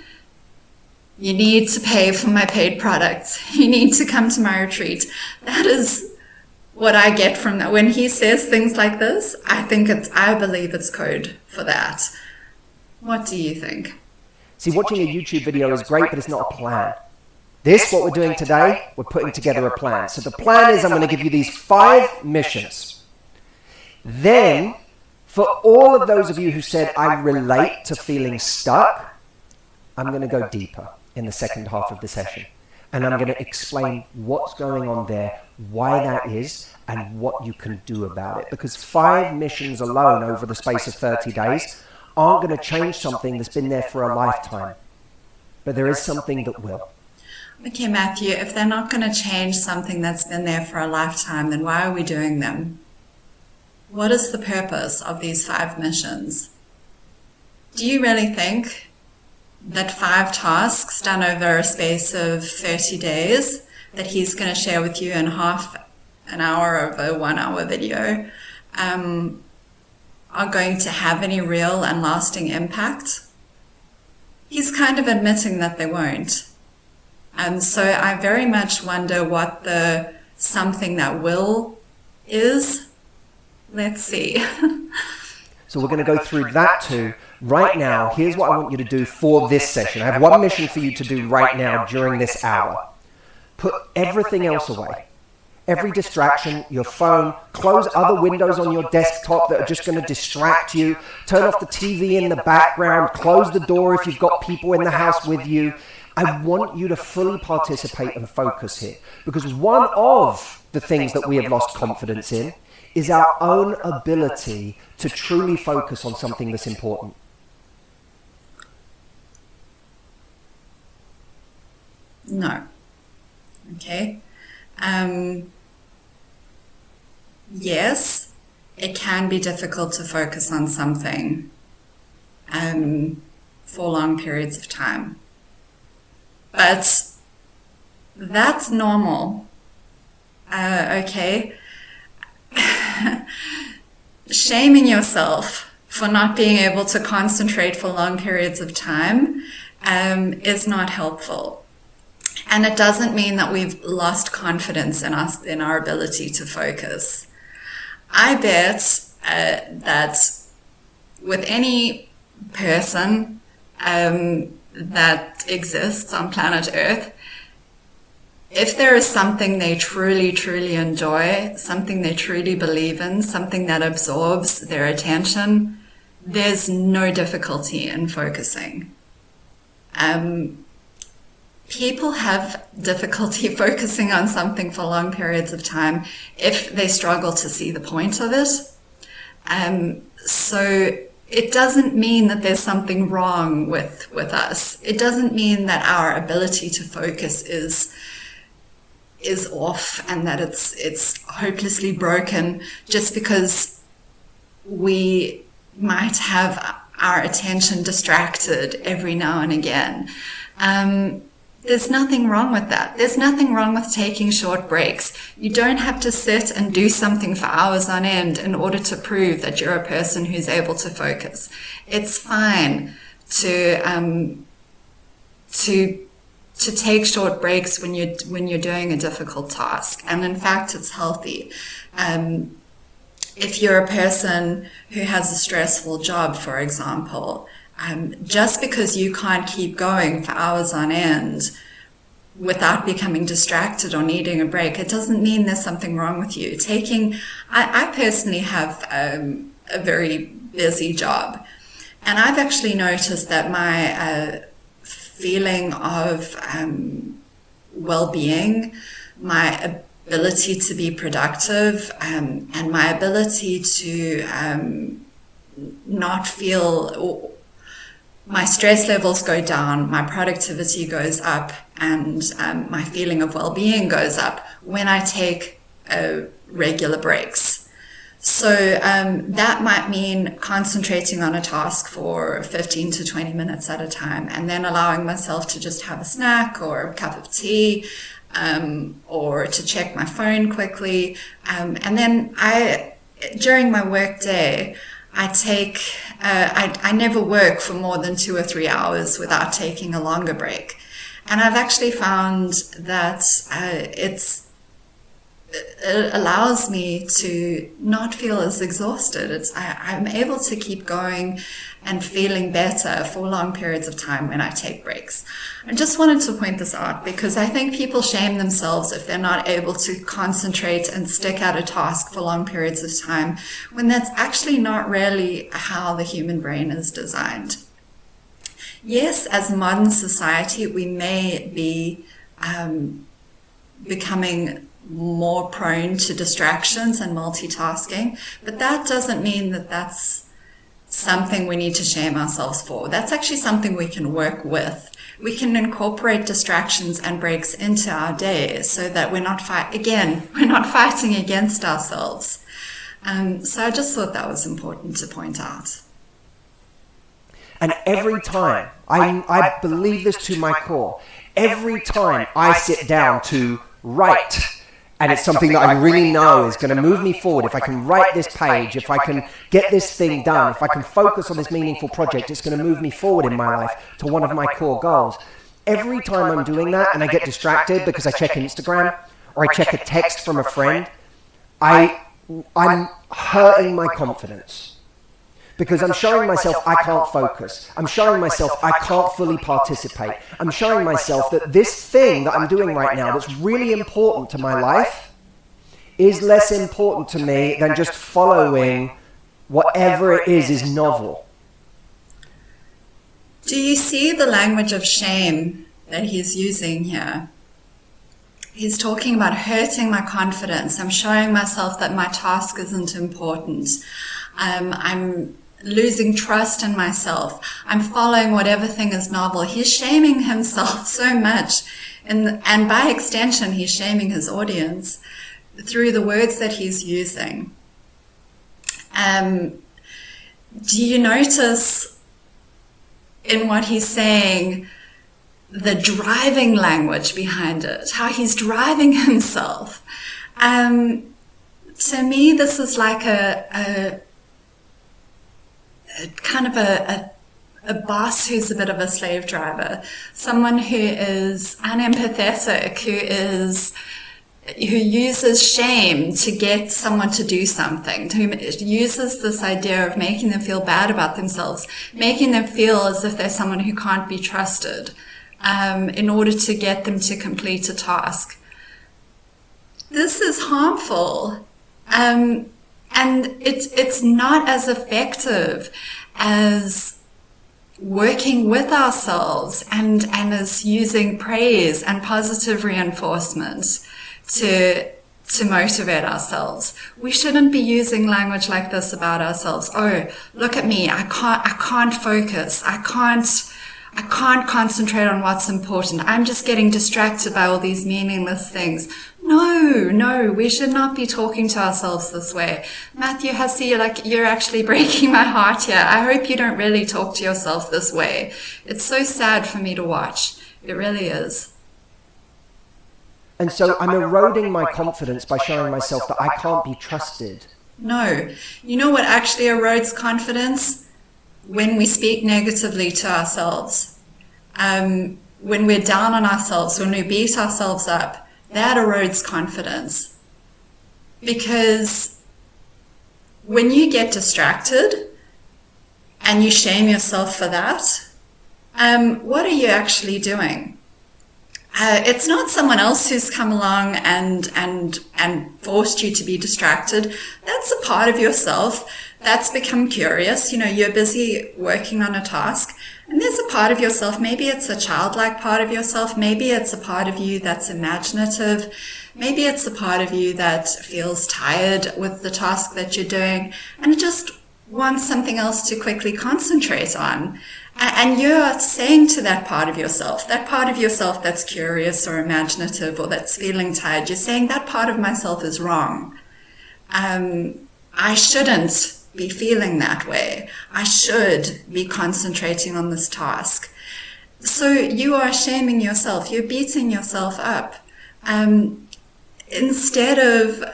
you need to pay for my paid products. You need to come to my retreat. That is what I get from that. When he says things like this, I believe it's code for that. What do you think? See, watching a YouTube video is great, but it's not a plan. What we're doing today, we're putting together a plan. So the plan is I'm going to give you these 5 missions. Then, for all of those of you who said, I relate to feeling stuck, I'm going to go deeper in the second half of the session. And I'm going to explain what's going on there, why that is, and what you can do about it. Because 5 missions alone over the space of 30 days aren't going to change something that's been there for a lifetime. But there is something that will. Okay, Matthew, if they're not going to change something that's been there for a lifetime, then why are we doing them? What is the purpose of these 5 missions? Do you really think that 5 tasks done over a space of 30 days that he's going to share with you in half an hour of a 1-hour video are going to have any real and lasting impact. He's kind of admitting that they won't. And so I very much wonder what the something that will is. Let's see. So we're going to go through that too. Right now, here's what I want you to do for this session. I have one mission for you to do right now during this hour. Put everything else away. Every distraction, your phone, close other windows on your desktop that are just going to distract you. Turn off the TV in the background. Close the door if you've got people in the house with you. I want you to fully participate and focus here. Because one of the things that we have lost confidence in is our own ability to truly focus on something that's important. No. Okay. Yes, it can be difficult to focus on something for long periods of time. But that's normal. Okay. Shaming yourself for not being able to concentrate for long periods of time is not helpful. And it doesn't mean that we've lost confidence in our ability to focus. I bet that with any person that exists on planet Earth, if there is something they truly, truly enjoy, something they truly believe in, something that absorbs their attention, there's no difficulty in focusing. People have difficulty focusing on something for long periods of time if they struggle to see the point of it. So it doesn't mean that there's something wrong with us. It doesn't mean that our ability to focus is off and that it's hopelessly broken just because we might have our attention distracted every now and again. There's nothing wrong with that. There's nothing wrong with taking short breaks. You don't have to sit and do something for hours on end in order to prove that you're a person who's able to focus. It's fine to take short breaks when you're doing a difficult task. And in fact, it's healthy. If you're a person who has a stressful job, for example, just because you can't keep going for hours on end without becoming distracted or needing a break, it doesn't mean there's something wrong with you. I personally have a very busy job, and I've actually noticed that my feeling of well-being, my ability to be productive, and my ability to not feel my stress levels go down, my productivity goes up, and my feeling of well-being goes up when I take regular breaks. So that might mean concentrating on a task for 15 to 20 minutes at a time, and then allowing myself to just have a snack or a cup of tea, or to check my phone quickly. And then during my work day, I never work for more than 2 or 3 hours without taking a longer break. And I've actually found that it allows me to not feel as exhausted. I'm able to keep going and feeling better for long periods of time when I take breaks. I just wanted to point this out because I think people shame themselves if they're not able to concentrate and stick at a task for long periods of time, when that's actually not really how the human brain is designed. Yes, as a modern society, we may be becoming more prone to distractions and multitasking, but that doesn't mean that that's something we need to shame ourselves for. That's actually something we can work with. We can incorporate distractions and breaks into our day so that we're not fighting against ourselves. So I just thought that was important to point out. And every time, I believe this to my core, every time I sit down to write, and it's something that I really know is going to move me forward, if I can write this page, if I can get this thing done, if I can focus on this meaningful project, it's going to move me forward in my life to one of my core goals. Every time I'm doing that and I get distracted because I check Instagram or I check a text from a friend, I'm hurting my confidence. Because I'm showing myself I can't focus. I'm showing myself I can't fully participate. I'm showing myself that this thing that I'm doing right now that's really important to my life is less important to me than just following whatever it is novel. Do you see the language of shame that he's using here? He's talking about hurting my confidence. I'm showing myself that my task isn't important. I'm losing trust in myself. I'm following whatever thing is novel. He's shaming himself so much. And by extension, he's shaming his audience through the words that he's using. Do you notice in what he's saying the driving language behind it, how he's driving himself? To me, this is like a kind of a boss who's a bit of a slave driver, someone who is unempathetic, who uses shame to get someone to do something, who uses this idea of making them feel bad about themselves, making them feel as if they're someone who can't be trusted, in order to get them to complete a task. This is harmful. And it's not as effective as working with ourselves and as using praise and positive reinforcement to motivate ourselves. We shouldn't be using language like this about ourselves. Oh, look at me. I can't focus. I can't concentrate on what's important. I'm just getting distracted by all these meaningless things. No, we should not be talking to ourselves this way. Matthew Hussey, you're actually breaking my heart here. I hope you don't really talk to yourself this way. It's so sad for me to watch. It really is. And so I'm eroding my confidence by showing myself that I can't be trusted. No. You know what actually erodes confidence? When we speak negatively to ourselves. When we're down on ourselves, when we beat ourselves up, that erodes confidence. Because when you get distracted and you shame yourself for that, what are you actually doing? It's not someone else who's come along and forced you to be distracted. That's a part of yourself that's become curious. You're busy working on a task, and there's a part of yourself, maybe it's a childlike part of yourself, maybe it's a part of you that's imaginative, maybe it's a part of you that feels tired with the task that you're doing and just wants something else to quickly concentrate on. And you're saying to that part of yourself that's curious or imaginative or that's feeling tired, you're saying that part of myself is wrong. I shouldn't be feeling that way. I should be concentrating on this task. So you are shaming yourself. You're beating yourself up. Instead of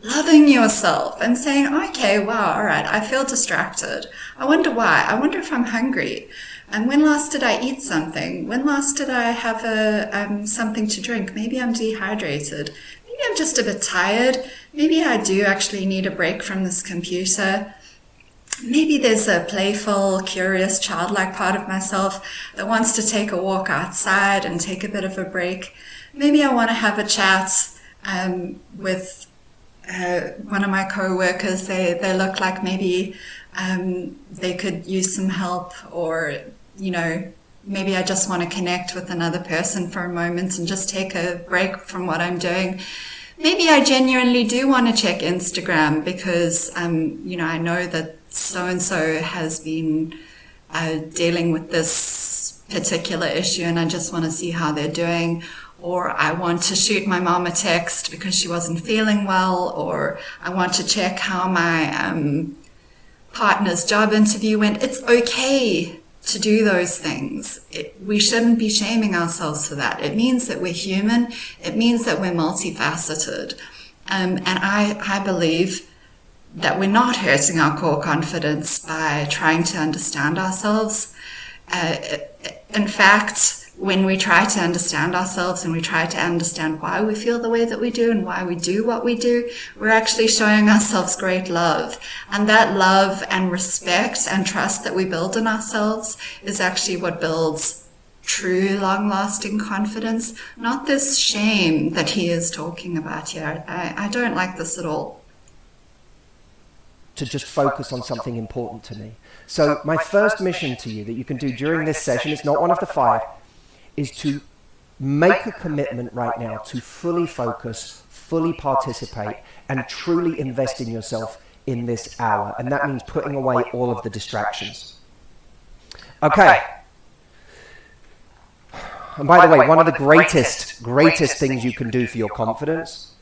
loving yourself and saying, okay, wow, all right, I feel distracted. I wonder why. I wonder if I'm hungry. And when last did I eat something? When last did I have something to drink? Maybe I'm dehydrated. Maybe I'm just a bit tired. Maybe I do actually need a break from this computer. Maybe there's a playful, curious, childlike part of myself that wants to take a walk outside and take a bit of a break. Maybe I want to have a chat with one of my co-workers. They look like maybe they could use some help, or maybe I just want to connect with another person for a moment and just take a break from what I'm doing. Maybe I genuinely do want to check Instagram because I know that so-and-so has been dealing with this particular issue and I just want to see how they're doing. Or I want to shoot my mom a text because she wasn't feeling well, or I want to check how my partner's job interview went. It's okay to do those things. We shouldn't be shaming ourselves for that. It means that we're human. It means that we're multifaceted. And I believe that we're not hurting our core confidence by trying to understand ourselves. In fact, when we try to understand ourselves and we try to understand why we feel the way that we do and why we do what we do, we're actually showing ourselves great love. And that love and respect and trust that we build in ourselves is actually what builds true, long-lasting confidence, not this shame that he is talking about here. I don't like this at all. To just focus on something important to me. So my first mission to you that you can do during this session, it's not one of the 5, is to make a commitment right now to fully focus, fully participate, and truly invest in yourself in this hour. And that means putting away all of the distractions. Okay. And by the way, one of the greatest things you can do for your confidence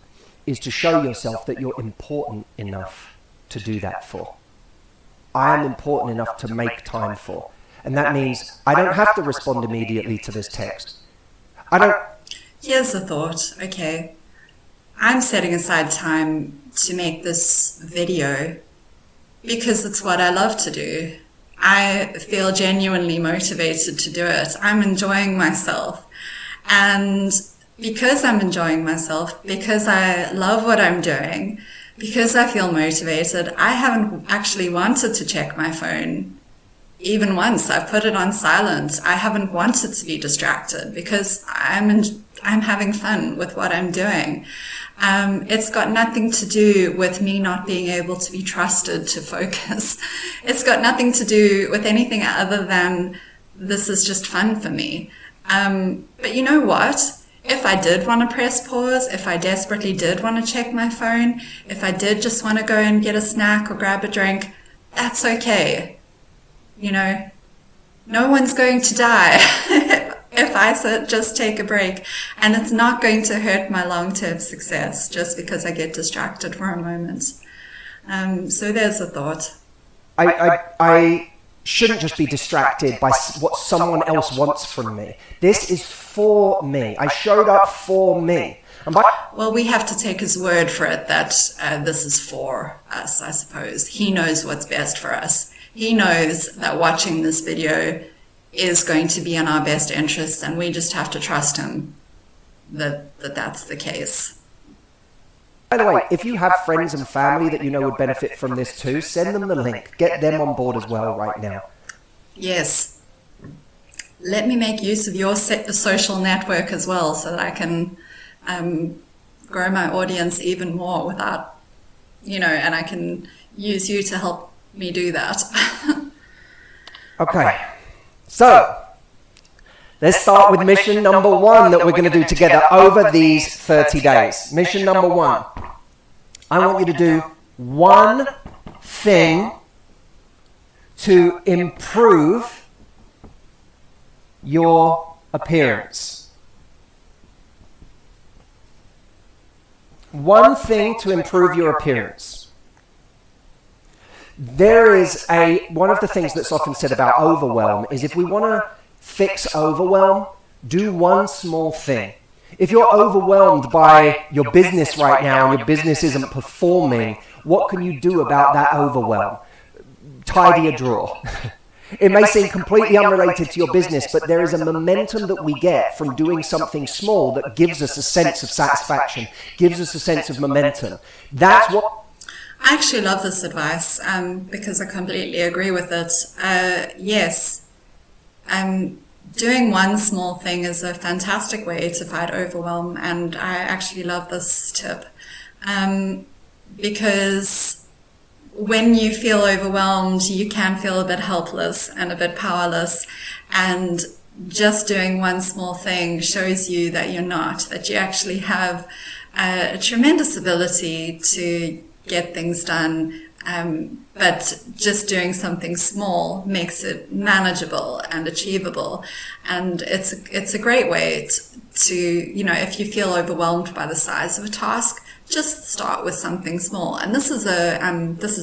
is to show yourself that you're important enough to do that for. I am important enough to make time for. And that means I don't have to respond immediately to this text. Here's the thought. Okay. I'm setting aside time to make this video because it's what I love to do. I feel genuinely motivated to do it. I'm enjoying myself. And because I'm enjoying myself, because I love what I'm doing, because I feel motivated, I haven't actually wanted to check my phone even once. I've put it on silent. I haven't wanted to be distracted because I'm having fun with what I'm doing. It's got nothing to do with me not being able to be trusted to focus. It's got nothing to do with anything other than this is just fun for me. But you know what? If I did want to press pause, if I desperately did want to check my phone, if I did just want to go and get a snack or grab a drink, that's okay. You know, no one's going to die if I just take a break. And it's not going to hurt my long-term success just because I get distracted for a moment. So there's a thought. I shouldn't just be distracted by what someone else wants from me. This is for me. I showed up for me. Well, we have to take his word for it that this is for us, I suppose. He knows what's best for us. He knows that watching this video is going to be in our best interest, and we just have to trust him that that's the case. By the way, if you have friends and family that you know would benefit from this too, send them the link. Get them on board as well right now. Yes. Let me make use of your social network as well so that I can grow my audience even more without, and I can use you to help me do that. Okay. So, let's start with mission number 1 that we're going to do together over these 30 days. Mission number 1. I want you to do one thing to improve your appearance. One thing to improve your appearance. There is one of the things that's often said about overwhelm is if we want to fix overwhelm, do one small thing. If you're overwhelmed by your business right now and your business isn't performing, what can you do about that overwhelm? Tidy a drawer. It may seem completely unrelated to your business, but there is a momentum that we get from doing something small that gives us a sense of satisfaction, gives us a sense of momentum. That's what... I actually love this advice because I completely agree with it. Yes, doing one small thing is a fantastic way to fight overwhelm, and I actually love this tip because when you feel overwhelmed, you can feel a bit helpless and a bit powerless, and just doing one small thing shows you that you're not, that you actually have a tremendous ability to get things done, but just doing something small makes it manageable and achievable. And it's a great way to if you feel overwhelmed by the size of a task, just start with something small. And this is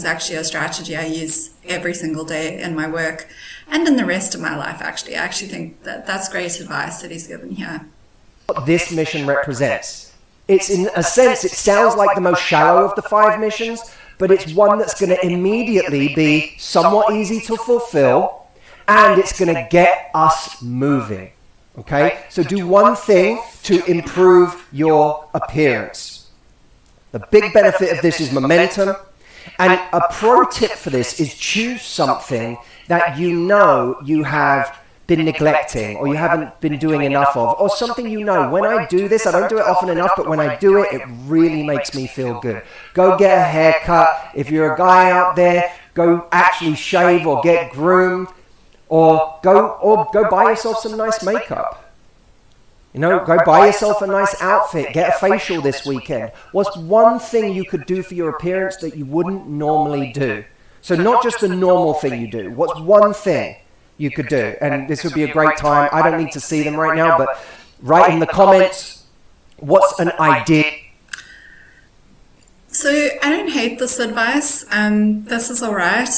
actually a strategy I use every single day in my work and in the rest of my life, actually. I actually think that that's great advice that he's given here. What this mission represents. It's, in a sense, it sounds like the most shallow of the 5 missions, but it's one that's going to immediately be somewhat easy to fulfill, and it's going to get us moving. Okay? So do one thing to improve your appearance. The big benefit of this is momentum. And a pro tip for this is choose something that you know you have been neglecting or you haven't been doing enough of, or something you know, when I do this, I don't do it often enough, but when I do it, it really makes me feel good. Go get a haircut. If you're a guy out there, go actually shave or get groomed, or go buy yourself some nice makeup. You know, go buy yourself a nice outfit, get a facial this weekend. What's one thing you could do for your appearance that you wouldn't normally do? So not just the normal thing you do. What's one thing you could do? And this would be a great time. I don't need to see them right now, but write in the comments, what's an idea? So I don't hate this advice. This is all right.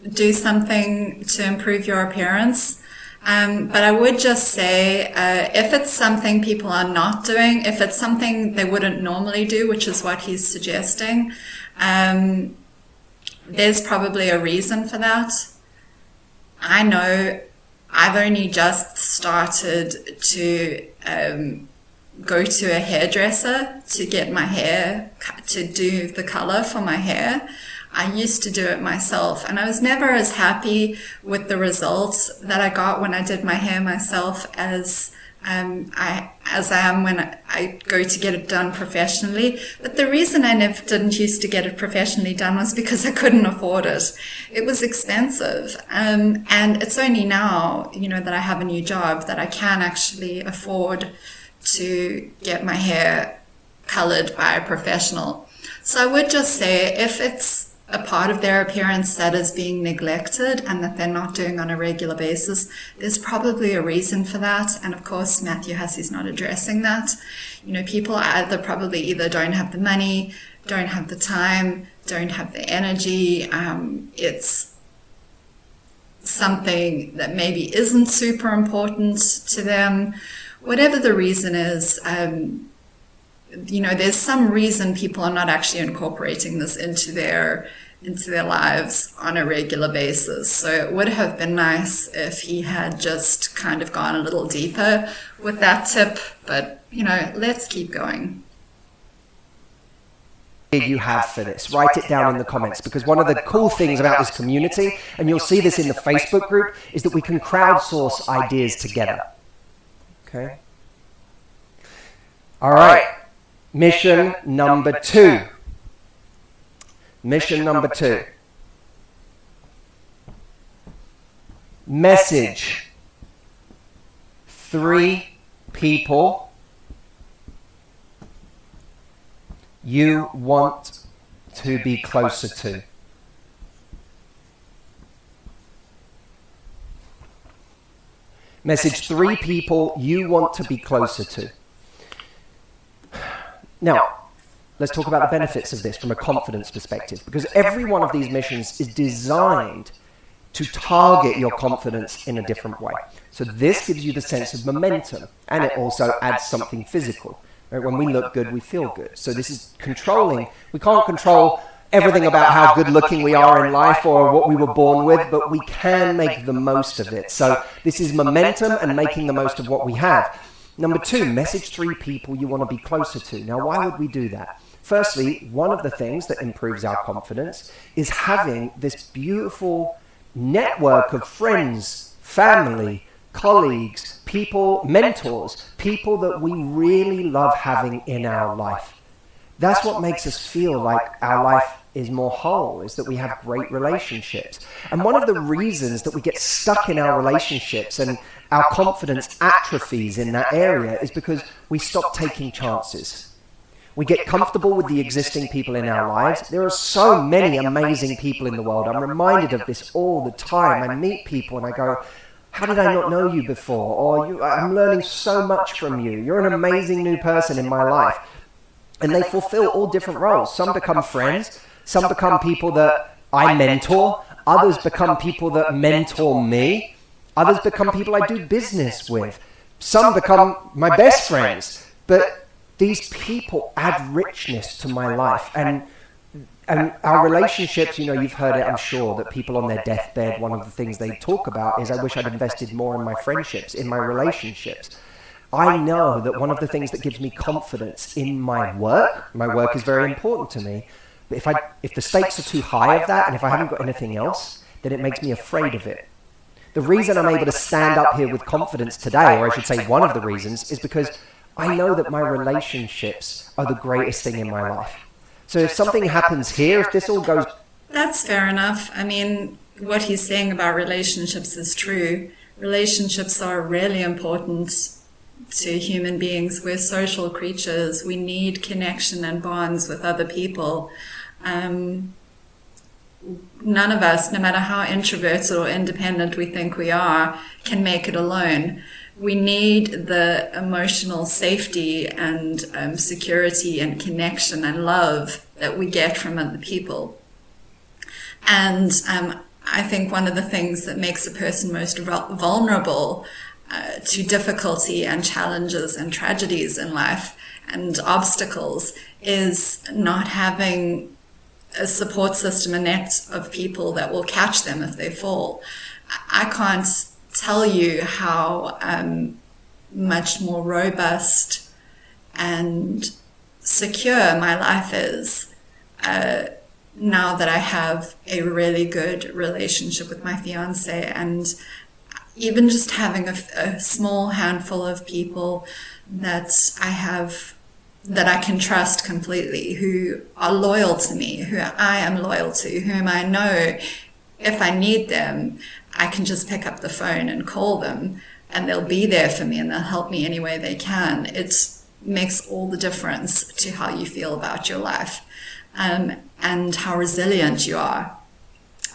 Do something to improve your appearance. But I would just say, if it's something people are not doing, if it's something they wouldn't normally do, which is what he's suggesting, there's probably a reason for that. I know I've only just started to go to a hairdresser to get my hair, to do the color for my hair. I used to do it myself, and I was never as happy with the results that I got when I did my hair myself as I am when I go to get it done professionally. But the reason I didn't used to get it professionally done was because I couldn't afford it. It was expensive. And it's only now, that I have a new job that I can actually afford to get my hair colored by a professional. So I would just say, if it's a part of their appearance that is being neglected and that they're not doing on a regular basis, there's probably a reason for that. And of course, Matthew Hussey's not addressing that. People either don't have the money, don't have the time, don't have the energy. It's something that maybe isn't super important to them. Whatever the reason is, there's some reason people are not actually incorporating this into their lives on a regular basis. So it would have been nice if he had just kind of gone a little deeper with that tip, but let's keep going. You have for this, write it down in the comments, because one of the cool things about this community, and you'll see this in the Facebook group, is that we can crowdsource ideas together. Okay? All right. Mission number 2. Mission number 2. Message 3 people you want to be closer to. Message 3 people you want to be closer to. Now, let's talk about the benefits of this from a confidence perspective, because every one of these missions is designed to target your confidence in a different way. So this gives you the sense of momentum, and it also adds something physical. Right? When we look good, we feel good. So this is controlling. We can't control everything about how good looking we are in life or what we were born with, but we can make the most of it. So this is momentum and making the most of what we have. Number 2, message 3 people you want to be closer to. Now, why would we do that? Firstly, one of the things that improves our confidence is having this beautiful network of friends, family, colleagues, people, mentors, people that we really love having in our life. That's what makes us feel like our life is more whole, is that we have great relationships. And one of the reasons that we get stuck in our relationships and our confidence atrophies in that area is because we stop taking chances. We get comfortable with the existing people in our lives. There are so many amazing people in the world. I'm reminded of this all the time. I meet people and I go, how did I not know you before? Or I'm learning so much from you. You're an amazing new person in my life. And they fulfill all different roles. Some become friends, some become people that I mentor, others become people that mentor me, others become people I do business with, some become my best friends. But these people add richness to my life. And our relationships, you know, you've heard it, I'm sure, that people on their deathbed, one of the things they talk about is, I wish I'd invested more in my friendships, in my relationships. I know that one of the things that gives me confidence in my work is very important to me, but if the stakes are too high of that, and if I haven't got anything else, then it makes me afraid of it. The reason I'm able to stand up here with confidence today, or I should say one of the reasons, is because I know that my relationships are the greatest thing in my life. So if something happens here, if this all goes... That's fair enough. I mean, what he's saying about relationships is true. Relationships are really important to human beings. We're social creatures. We need connection and bonds with other people. None of us, no matter how introverted or independent we think we are, can make it alone. We need the emotional safety and security and connection and love that we get from other people. And I think one of the things that makes a person most vulnerable to difficulty and challenges and tragedies in life and obstacles is not having a support system, a net of people that will catch them if they fall. I can't tell you how much more robust and secure my life is now that I have a really good relationship with my fiance, and even just having a small handful of people that I can trust completely, who are loyal to me, who I am loyal to, whom I know if I need them, I can just pick up the phone and call them, and they'll be there for me and they'll help me any way they can. It makes all the difference to how you feel about your life and how resilient you are.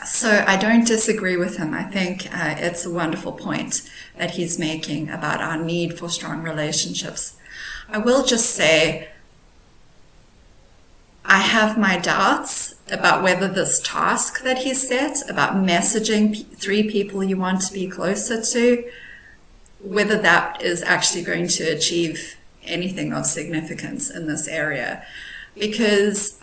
So I don't disagree with him. I think it's a wonderful point that he's making about our need for strong relationships. I will just say I have my doubts about whether this task that he set about messaging 3 people you want to be closer to, whether that is actually going to achieve anything of significance in this area. Because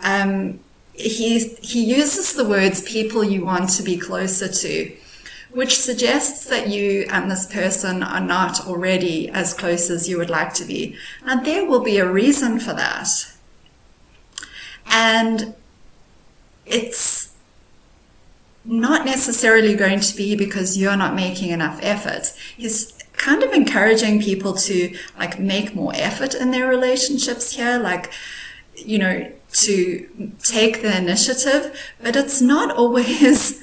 he uses the words people you want to be closer to, which suggests that you and this person are not already as close as you would like to be. Now, there will be a reason for that. And it's not necessarily going to be because you're not making enough effort. He's kind of encouraging people to make more effort in their relationships here, to take the initiative. But it's not always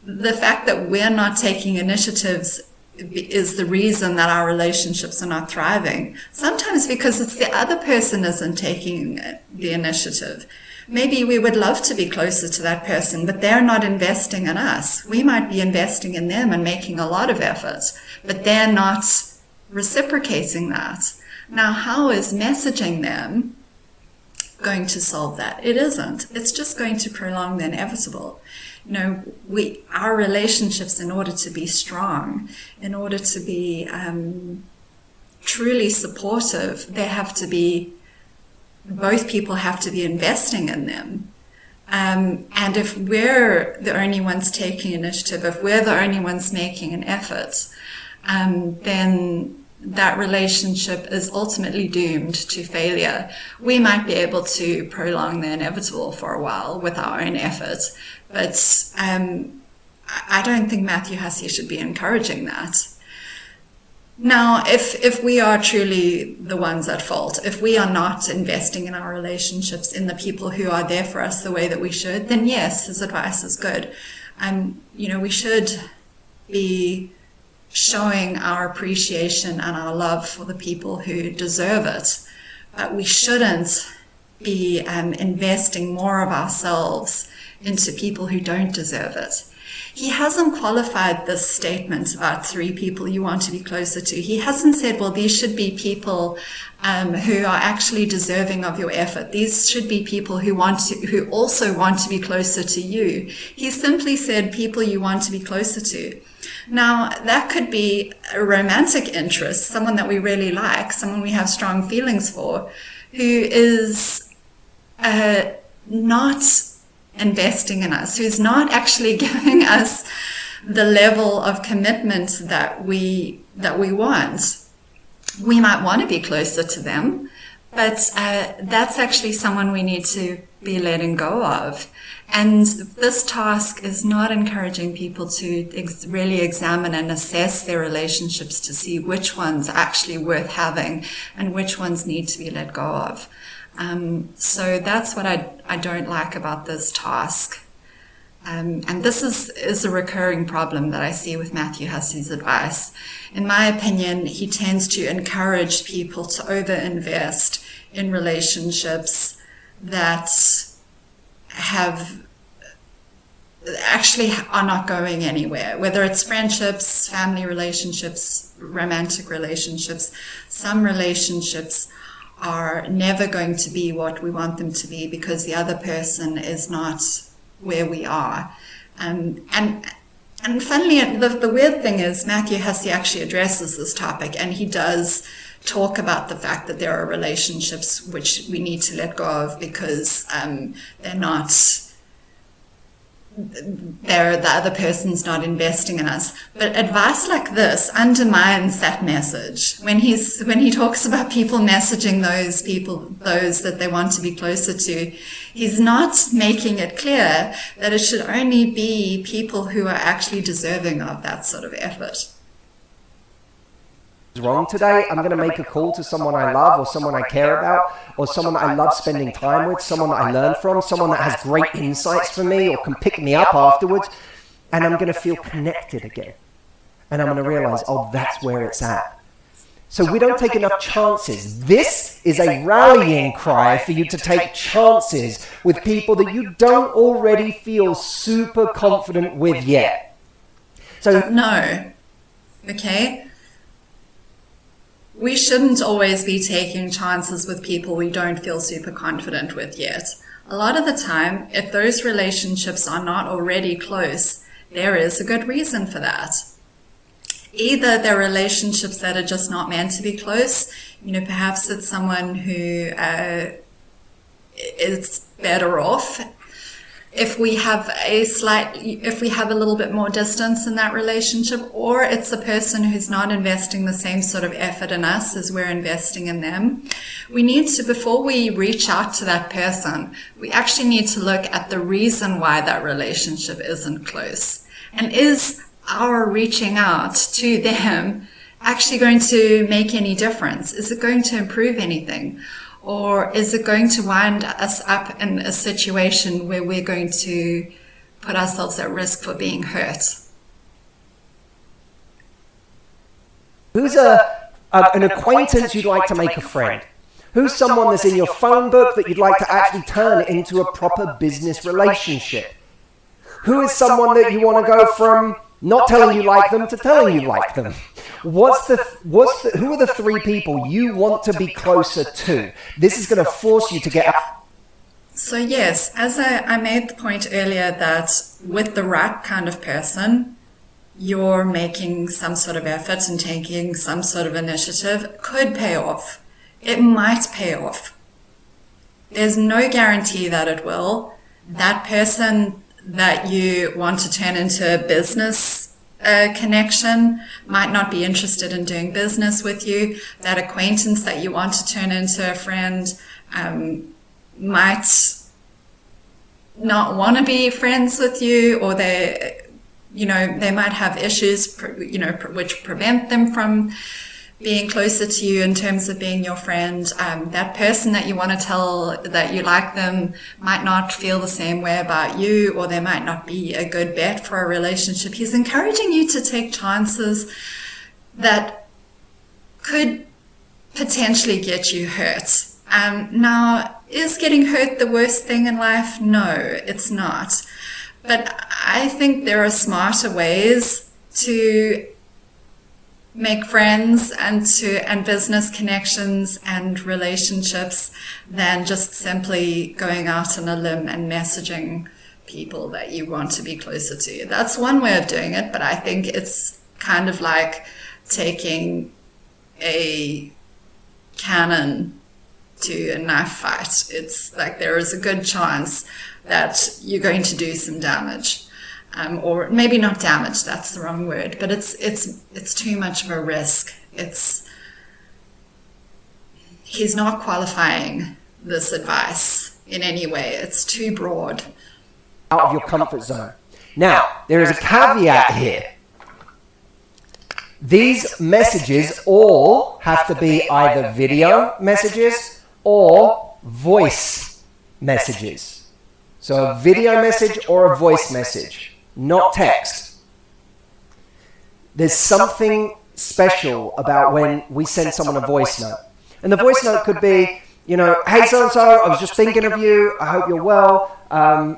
the fact that we're not taking initiatives is the reason that our relationships are not thriving. Sometimes because it's the other person isn't taking the initiative. Maybe we would love to be closer to that person, but they're not investing in us. We might be investing in them and making a lot of effort, but they're not reciprocating that. Now, how is messaging them going to solve that? It isn't. It's just going to prolong the inevitable. Our relationships, in order to be strong, in order to be truly supportive, both people have to be investing in them. And if we're the only ones taking initiative, if we're the only ones making an effort, then that relationship is ultimately doomed to failure. We might be able to prolong the inevitable for a while with our own effort, but I don't think Matthew Hussey should be encouraging that. Now, if we are truly the ones at fault, if we are not investing in our relationships, in the people who are there for us the way that we should, then yes, his advice is good. We should be showing our appreciation and our love for the people who deserve it. But we shouldn't be investing more of ourselves into people who don't deserve it. he hasn't qualified this statement about 3 people you want to be closer to. He hasn't said, well, these should be people who are actually deserving of your effort. These should be people who also want to be closer to you. He simply said people you want to be closer to. Now, that could be a romantic interest, someone that we really like, someone we have strong feelings for, who is not investing in us, who's not actually giving us the level of commitment that we want. We might want to be closer to them, but that's actually someone we need to be letting go of. And this task is not encouraging people to really examine and assess their relationships to see which ones are actually worth having and which ones need to be let go of. So that's what I don't like about this task. And this is a recurring problem that I see with Matthew Hussey's advice. In my opinion, he tends to encourage people to overinvest in relationships that actually are not going anywhere, whether it's friendships, family relationships, romantic relationships. Some relationships are never going to be what we want them to be because the other person is not where we are. And funnily, the weird thing is Matthew Hussey actually addresses this topic, and he does talk about the fact that there are relationships which we need to let go of because the other person's not investing in us. But advice like this undermines that message. When he talks about people messaging those that they want to be closer to, he's not making it clear that it should only be people who are actually deserving of that sort of effort. Wrong today, I'm going to make a call to someone I love or someone I care about or someone that I love spending time with, someone that I learn from, someone that has great insights for me or can pick me up afterwards, and I'm going to feel connected again. And I'm going to realize, oh, that's where it's at. So we don't take enough chances. This is a rallying cry for you to take chances with people that you don't already feel super confident with yet. So no. Okay? We shouldn't always be taking chances with people we don't feel super confident with yet. A lot of the time, if those relationships are not already close, there is a good reason for that. Either they're relationships that are just not meant to be close. Perhaps it's someone who is better off if we have a little bit more distance in that relationship, or it's a person who's not investing the same sort of effort in us as we're investing in them. We need to, before we reach out to that person, we actually need to look at the reason why that relationship isn't close. And is our reaching out to them actually going to make any difference? Is it going to improve anything? Or is it going to wind us up in a situation where we're going to put ourselves at risk for being hurt? Who's an acquaintance you'd like to make a friend? Who's someone that's in your phone book that you'd like to actually turn into a proper business relationship? Who is someone that you want to go from not telling you like them to telling you like them? Who are the 3 people you want to be closer to? This is going to force you to get out. So yes, as I made the point earlier that with the right kind of person, you're making some sort of effort and taking some sort of initiative could pay off. It might pay off. There's no guarantee that it will. That person that you want to turn into a business connection might not be interested in doing business with you. That acquaintance that you want to turn into a friend might not want to be friends with you, or they might have issues which prevent them from being closer to you in terms of being your friend. That person that you want to tell that you like them might not feel the same way about you, or they might not be a good bet for a relationship. He's encouraging you to take chances that could potentially get you hurt. Now, is getting hurt the worst thing in life? No, it's not. But I think there are smarter ways to make friends and business connections and relationships than just simply going out on a limb and messaging people that you want to be closer to. That's one way of doing it, but I think it's kind of like taking a cannon to a knife fight. It's like there is a good chance that you're going to do some damage. Or maybe not damage, that's the wrong word, but it's too much of a risk. He's not qualifying this advice in any way. It's too broad. Out of your comfort zone. Now, there is a caveat here. These messages all have to be either video messages or voice messages. So a video message or a voice message, not text. There's something special about when we send someone a voice note. And the voice note could be, you know, hey, so-and-so, I was just thinking of you. I hope you're well.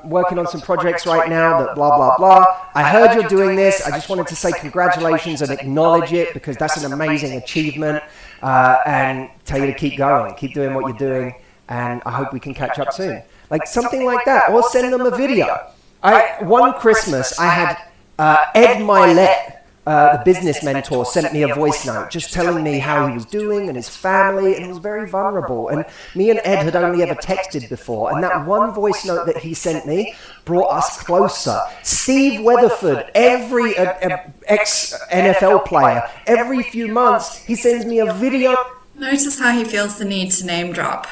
Working on some projects right now that blah, blah, blah. I heard you're doing this. I just wanted to say congratulations and acknowledge it because that's an amazing achievement. And tell you to keep going. Keep doing what you're doing. And I hope we can catch up soon. Like something like that. Or send them a video. One Christmas, I had Ed Milet, the business mentor, sent me a voice note just telling me how he was doing and his family, and it was very vulnerable. And me and Ed had only ever texted before, and that one voice note that he sent me brought us closer. Steve Weatherford, every ex-NFL player, every few months, he sends me a video. Notice how he feels the need to name drop.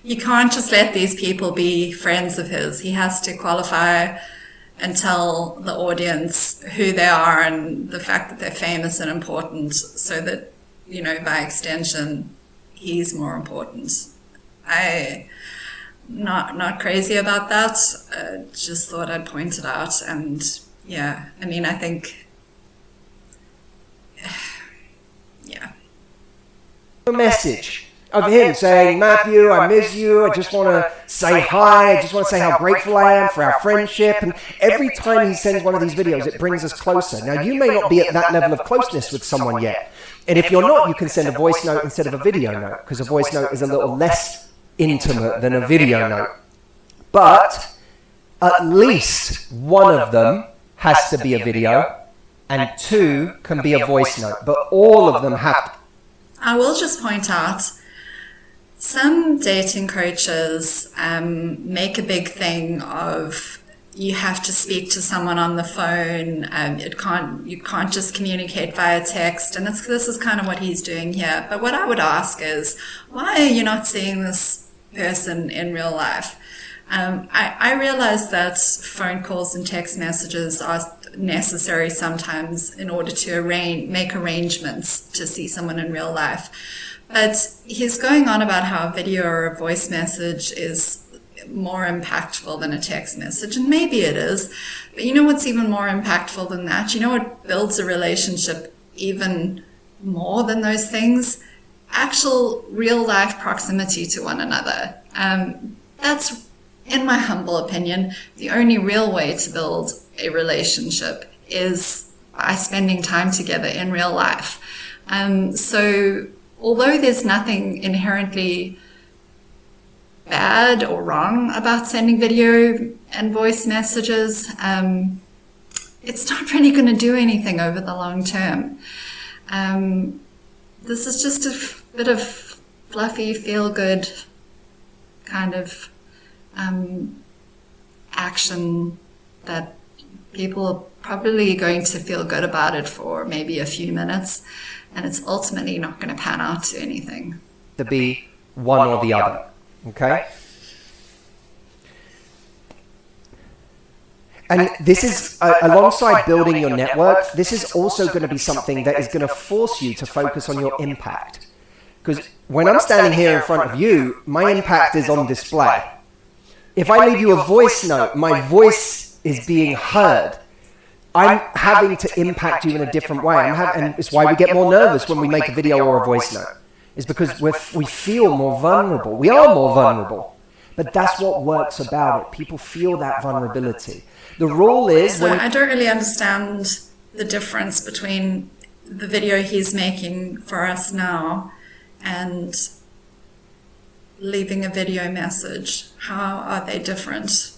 You can't just let these people be friends of his. He has to qualify and tell the audience who they are and the fact that they're famous and important so that, you know, by extension, he's more important. Not crazy about that. Just thought I'd point it out. And yeah, I mean, I think, yeah. A message of him saying, Matthew, I miss you. I just want to say hi. I just want to say how grateful I am for our friendship. And every time he sends one of these videos, it brings us closer. Now, you may not be at that level of closeness with someone yet. And if you're not, you can send a voice note instead of a video note, because a voice note is a little less intimate than a video note. But at least one of them has to be a video, and two can be a voice note. But all of them have to. I will just point out, some dating coaches make a big thing of you have to speak to someone on the phone. You can't just communicate via text, and this is kind of what he's doing here. But what I would ask is, why are you not seeing this person in real life? I realize that phone calls and text messages are necessary sometimes in order to make arrangements to see someone in real life. But he's going on about how a video or a voice message is more impactful than a text message, and maybe it is. But you know what's even more impactful than that? You know what builds a relationship even more than those things? Actual real-life proximity to one another. That's, in my humble opinion, the only real way to build a relationship is by spending time together in real life. So although there's nothing inherently bad or wrong about sending video and voice messages, it's not really going to do anything over the long term. This is just a bit of fluffy, feel-good kind of action that people are probably going to feel good about it for maybe a few minutes, and it's ultimately not going to pan out to anything. To be one or the other, okay? And this is, alongside building your network, this is also going to be something that is going to force you to focus on your impact. Because when I'm standing here in front of you, my impact is on display. If I leave you a voice note, my voice is being heard. I'm having to impact you in a different way. And it's why we get more nervous when we make a video or a voice note. It's because we feel more vulnerable. We are more vulnerable. But that's what works about it. People feel that vulnerability. The rule is so I don't really understand the difference between the video he's making for us now and leaving a video message. How are they different?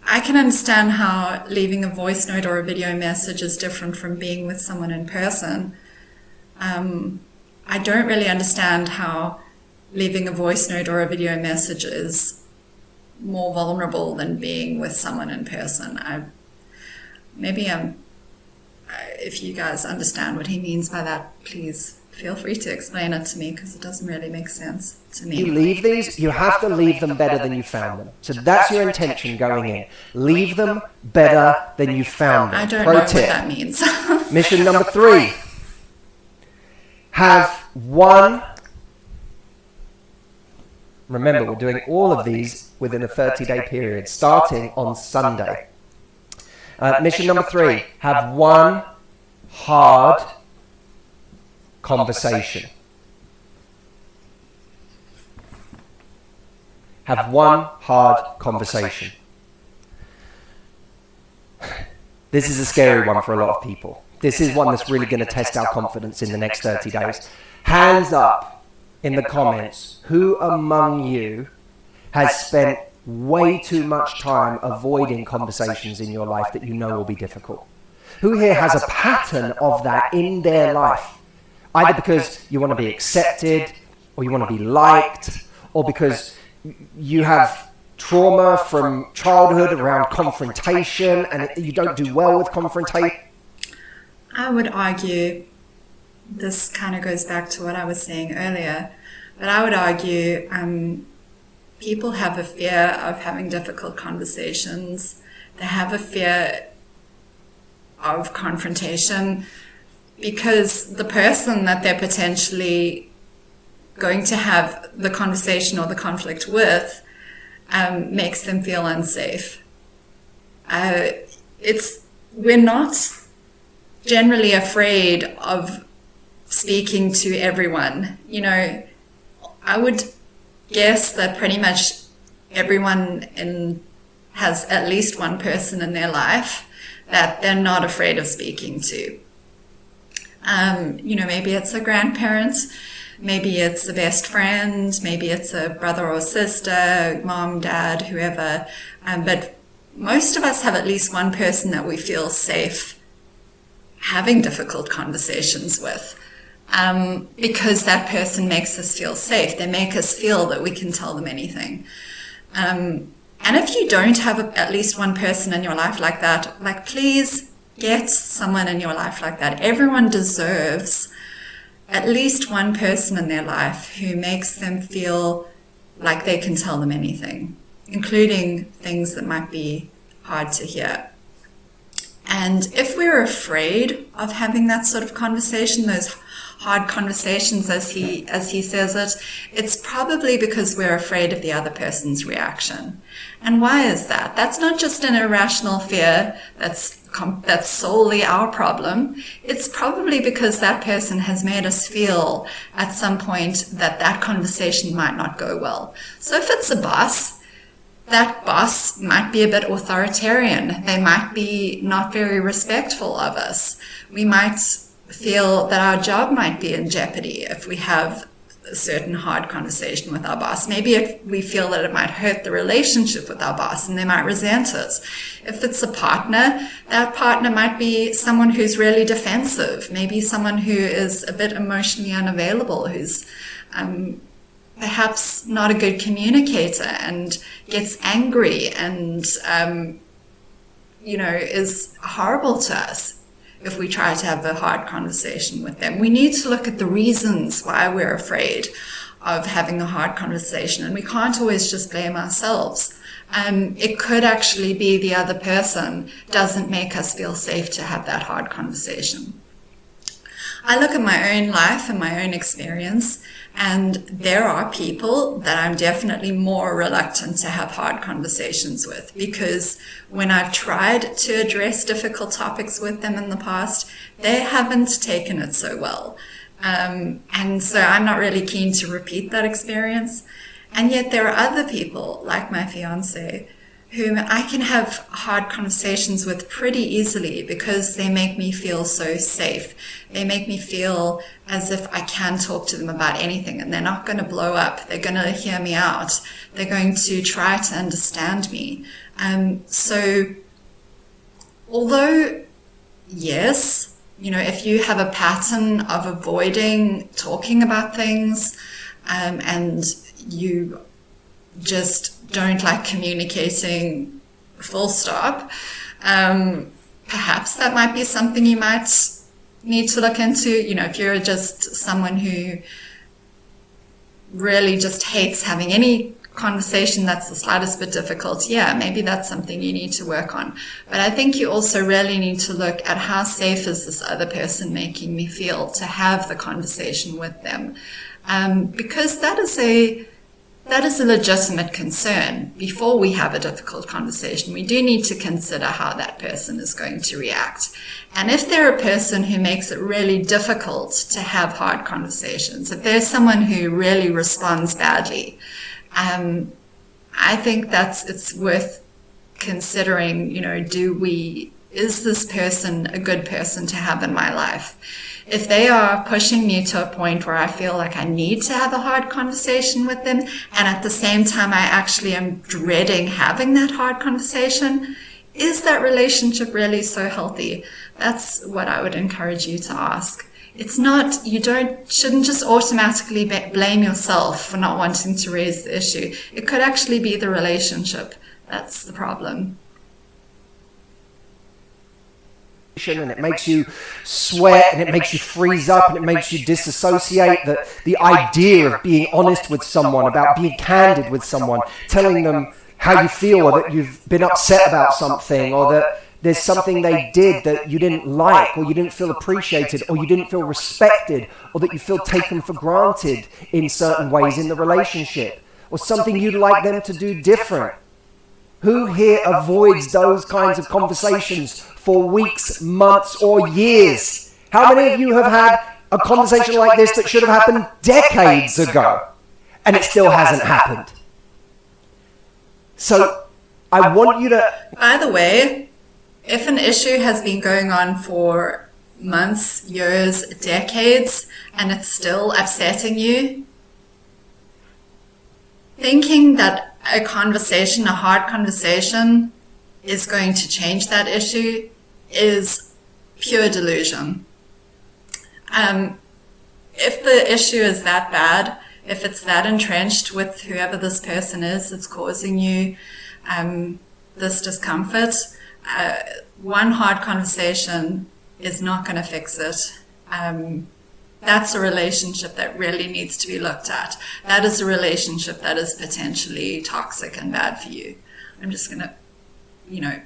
I can understand how leaving a voice note or a video message is different from being with someone in person. I don't really understand how leaving a voice note or a video message is more vulnerable than being with someone in person. If you guys understand what he means by that, please feel free to explain it to me, because it doesn't really make sense to me. You leave these, you have to leave them better than you found them. So that's your intention going in. Leave them better than you found them. I don't know what that means. Mission number 3. Have one... Remember, we're doing all of these within a 30-day period, starting on Sunday. Mission number 3, have one hard conversation. Have one hard conversation. This is a scary one for a lot of people. This is one that's really going to test our confidence in the next 30 days. Hands up in the comments, who among you has spent way too much time avoiding conversations in your life that you know will be difficult? Who here has a pattern of that in their life? Either because you want to be accepted, or you want to be liked, or because you have trauma from childhood around confrontation and you don't do well with confrontation. I would argue, this kind of goes back to what I was saying earlier, but I would argue people have a fear of having difficult conversations. They have a fear of confrontation because the person that they're potentially going to have the conversation or the conflict with makes them feel unsafe. We're not generally afraid of speaking to everyone. You know, I would guess that pretty much everyone has at least one person in their life that they're not afraid of speaking to. Maybe it's a grandparent, maybe it's a best friend, maybe it's a brother or sister, mom, dad, whoever. But most of us have at least one person that we feel safe having difficult conversations with, because that person makes us feel safe. They make us feel that we can tell them anything. And if you don't have at least one person in your life like that, please get someone in your life like that. Everyone deserves at least one person in their life who makes them feel like they can tell them anything, including things that might be hard to hear. And if we're afraid of having that sort of conversation, those hard conversations, as he says it, it's probably because we're afraid of the other person's reaction. And why is that? That's not just an irrational fear that's solely our problem. It's probably because that person has made us feel at some point that conversation might not go well. So if it's a boss, that boss might be a bit authoritarian. They might be not very respectful of us. We might feel that our job might be in jeopardy if we have a certain hard conversation with our boss. Maybe if we feel that it might hurt the relationship with our boss and they might resent us. If it's a partner, that partner might be someone who's really defensive, maybe someone who is a bit emotionally unavailable, who's perhaps not a good communicator and gets angry and, is horrible to us if we try to have a hard conversation with them. We need to look at the reasons why we're afraid of having a hard conversation, and we can't always just blame ourselves. It could actually be the other person doesn't make us feel safe to have that hard conversation. I look at my own life and my own experience, and there are people that I'm definitely more reluctant to have hard conversations with, because when I've tried to address difficult topics with them in the past, they haven't taken it so well. And so I'm not really keen to repeat that experience. And yet there are other people, like my fiance, whom I can have hard conversations with pretty easily because they make me feel so safe. They make me feel as if I can talk to them about anything and they're not going to blow up. They're going to hear me out. They're going to try to understand me. So although, yes, if you have a pattern of avoiding talking about things, and you just don't like communicating full stop, perhaps that might be something you might need to look into. If you're just someone who really just hates having any conversation that's the slightest bit difficult, maybe that's something you need to work on. But I think you also really need to look at how safe is this other person making me feel to have the conversation with them. Because that is a legitimate concern. Before we have a difficult conversation, we do need to consider how that person is going to react. And if they're a person who makes it really difficult to have hard conversations, if there's someone who really responds badly, I think it's worth considering, is this person a good person to have in my life? If they are pushing me to a point where I feel like I need to have a hard conversation with them, and at the same time I actually am dreading having that hard conversation, is that relationship really so healthy? That's what I would encourage you to ask. It's not, shouldn't just automatically blame yourself for not wanting to raise the issue. It could actually be the relationship that's the problem. And it makes you sweat and it makes you freeze up and it makes you disassociate. The idea of being honest with someone, about being candid with someone, telling them how you feel, or that you've been upset about something, or that there's something they did that you didn't like, or you didn't feel appreciated, or you didn't feel respected, or that you feel taken for granted in certain ways in the relationship, or something you'd like them to do different. Who here avoids those kinds of conversations for weeks, months, or years? How many of you have had a conversation like this that should have happened decades ago, and it still hasn't happened? So I want you to... By the way, if an issue has been going on for months, years, decades, and it's still upsetting you, thinking that a hard conversation is going to change that issue is pure delusion. If the issue is that bad, if it's that entrenched with whoever this person is that's causing you this discomfort, one hard conversation is not going to fix it. That's a relationship that really needs to be looked at. That is a relationship that is potentially toxic and bad for you. I'm just going to,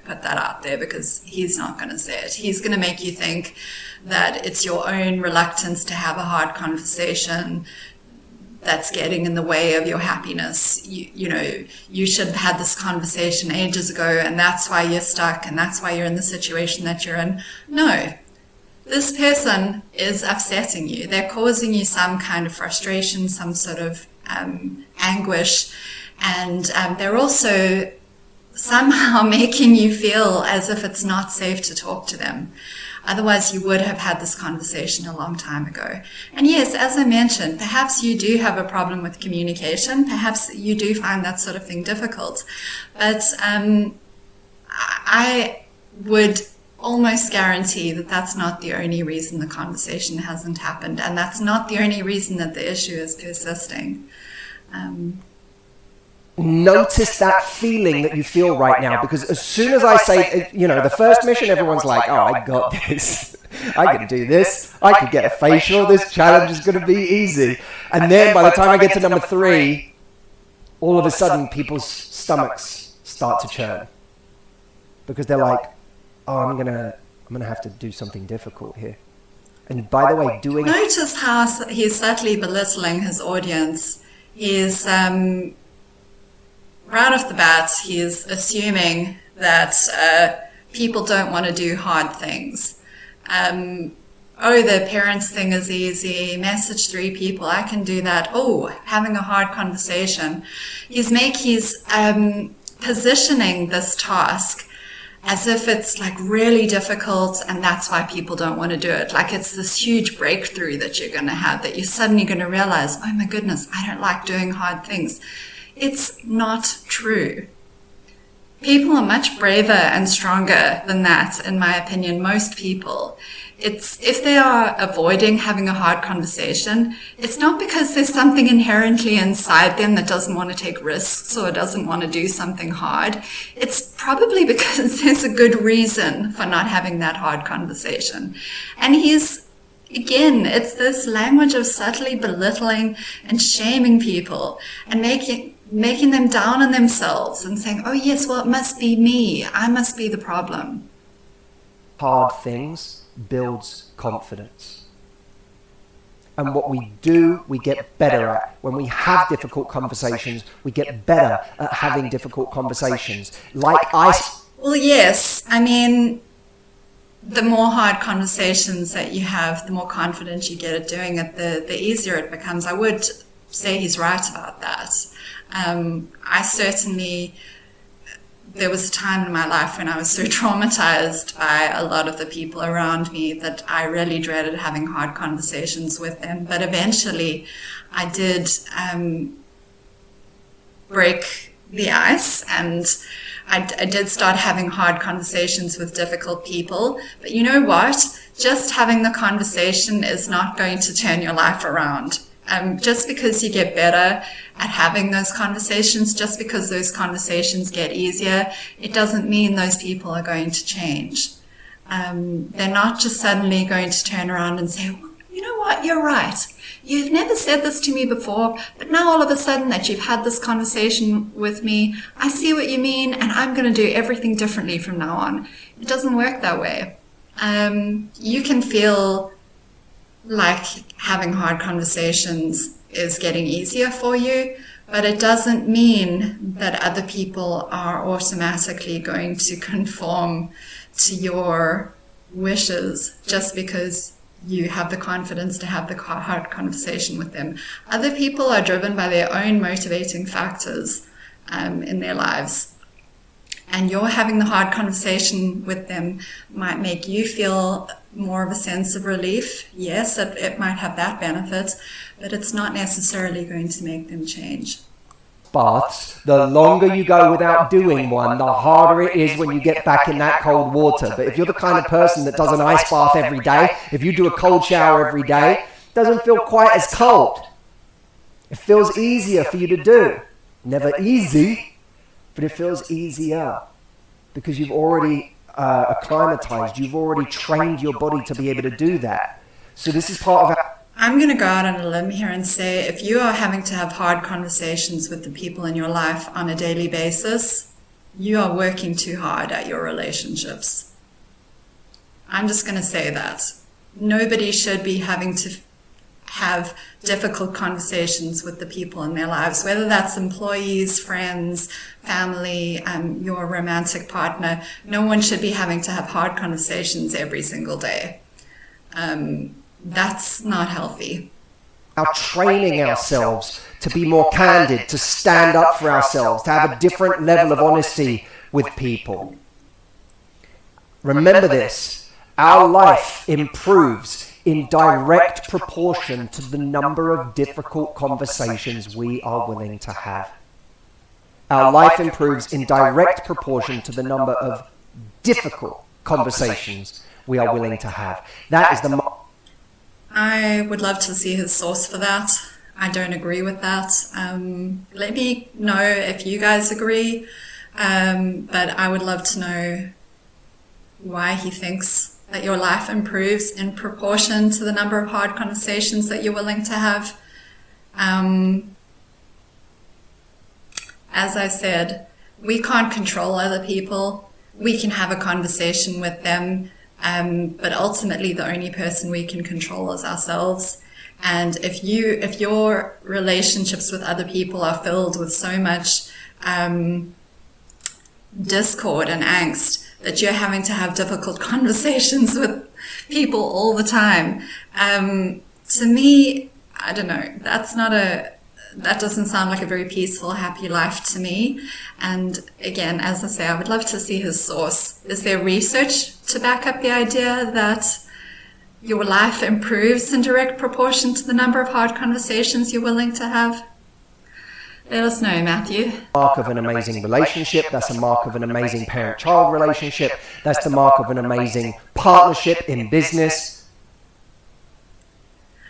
put that out there because he's not going to say it. He's going to make you think that it's your own reluctance to have a hard conversation that's getting in the way of your happiness. You should have had this conversation ages ago, and that's why you're stuck, and that's why you're in the situation that you're in. No. This person is upsetting you. They're causing you some kind of frustration, some sort of anguish, and they're also somehow making you feel as if it's not safe to talk to them. Otherwise, you would have had this conversation a long time ago. And yes, as I mentioned, perhaps you do have a problem with communication. Perhaps you do find that sort of thing difficult. But I would almost guarantee that that's not the only reason the conversation hasn't happened, and that's not the only reason that the issue is persisting. Notice that feeling that you feel right now, because as soon as I say, the first mission, everyone's like, oh, I got this. I can do this. I can get a facial. This challenge is going to be easy. And then by the time I get to number 3, all of a sudden people's stomachs start to churn, because they're like, oh, I'm gonna have to do something difficult here. And by the way, notice how he's subtly belittling his audience. He's right off the bat, he's assuming that people don't want to do hard things. oh, the parents thing is easy. Message 3 people. I can do that. Oh, having a hard conversation. He's positioning this task as if it's like really difficult, and that's why people don't want to do it. Like it's this huge breakthrough that you're going to have, that you're suddenly going to realize, oh my goodness, I don't like doing hard things. It's not true. People are much braver and stronger than that, in my opinion, most people. If they are avoiding having a hard conversation, it's not because there's something inherently inside them that doesn't want to take risks or doesn't want to do something hard. It's probably because there's a good reason for not having that hard conversation. And again, it's this language of subtly belittling and shaming people and making them down on themselves and saying, oh yes, well, it must be me. I must be the problem. Hard things builds confidence. And what we do, we get better at. When we have difficult conversations, we get better at having difficult conversations. Well, yes. I mean, the more hard conversations that you have, the more confidence you get at doing it, the easier it becomes. I would say he's right about that. There was a time in my life when I was so traumatized by a lot of the people around me that I really dreaded having hard conversations with them. But eventually I did break the ice, and I did start having hard conversations with difficult people. But you know what? Just having the conversation is not going to turn your life around. Just because you get better at having those conversations, just because those conversations get easier, it doesn't mean those people are going to change. They're not just suddenly going to turn around and say, well, you know what, you're right. You've never said this to me before, but now all of a sudden that you've had this conversation with me, I see what you mean, and I'm going to do everything differently from now on. It doesn't work that way. You can feel like having hard conversations is getting easier for you, but it doesn't mean that other people are automatically going to conform to your wishes just because you have the confidence to have the hard conversation with them. Other people are driven by their own motivating factors in their lives. And you're having the hard conversation with them might make you feel more of a sense of relief. Yes, it might have that benefit, but it's not necessarily going to make them change. Baths, the longer you go without doing one, the harder it is when you get back in that cold water. But if you're the kind of person that does an ice bath every day, if you do a cold shower every day, it doesn't feel quite as cold. It feels easier for you to do. Never easy, but it feels easier because you've already acclimatized, you've already trained your body to be able to do that. So this is part of I'm going to go out on a limb here and say, if you are having to have hard conversations with the people in your life on a daily basis, you are working too hard at your relationships. I'm just going to say that. Nobody should be having to have difficult conversations with the people in their lives, whether that's employees, friends, family, your romantic partner. No one should be having to have hard conversations every single day. That's not healthy. Our training ourselves to be more candid, to stand up for ourselves, to have a different level of honesty with people. Remember this, our life improves in direct proportion to the number of difficult conversations we are willing to have. Our life improves in direct proportion to the number of difficult conversations we are willing to have. That is the... I would love to see his source for that. I don't agree with that. Let me know if you guys agree, but I would love to know why he thinks that your life improves in proportion to the number of hard conversations that you're willing to have. As I said, we can't control other people. We can have a conversation with them, but ultimately the only person we can control is ourselves. And if your relationships with other people are filled with so much discord and angst that you're having to have difficult conversations people all the time. To me, I don't know, that doesn't sound like a very peaceful, happy life to me. And again, as I say, I would love to see his source. Is there research to back up the idea that your life improves in direct proportion to the number of hard conversations you're willing to have? Let us know, Matthew. Mark of an amazing relationship. That's a mark of an amazing parent-child relationship. That's the mark of an amazing partnership in business.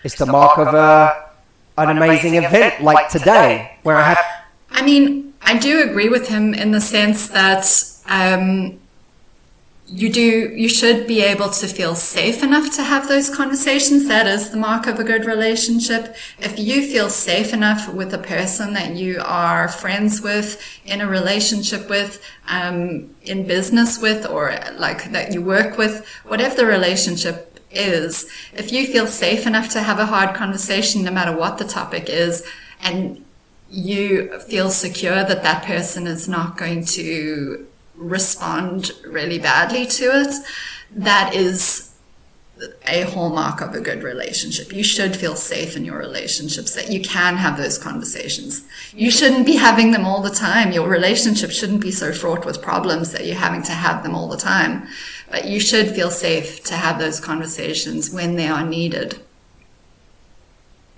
It's the mark of an amazing event like today, where I mean, I do agree with him in the sense that you should be able to feel safe enough to have those conversations. That is the mark of a good relationship. If you feel safe enough with a person that you are friends with, in a relationship with, in business with, or like that you work with, whatever the relationship is, if you feel safe enough to have a hard conversation, no matter what the topic is, and you feel secure that that person is not going to respond really badly to it, that is a hallmark of a good relationship. You should feel safe in your relationships, that you can have those conversations. You shouldn't be having them all the time. Your relationship shouldn't be so fraught with problems that you're having to have them all the time. But you should feel safe to have those conversations when they are needed.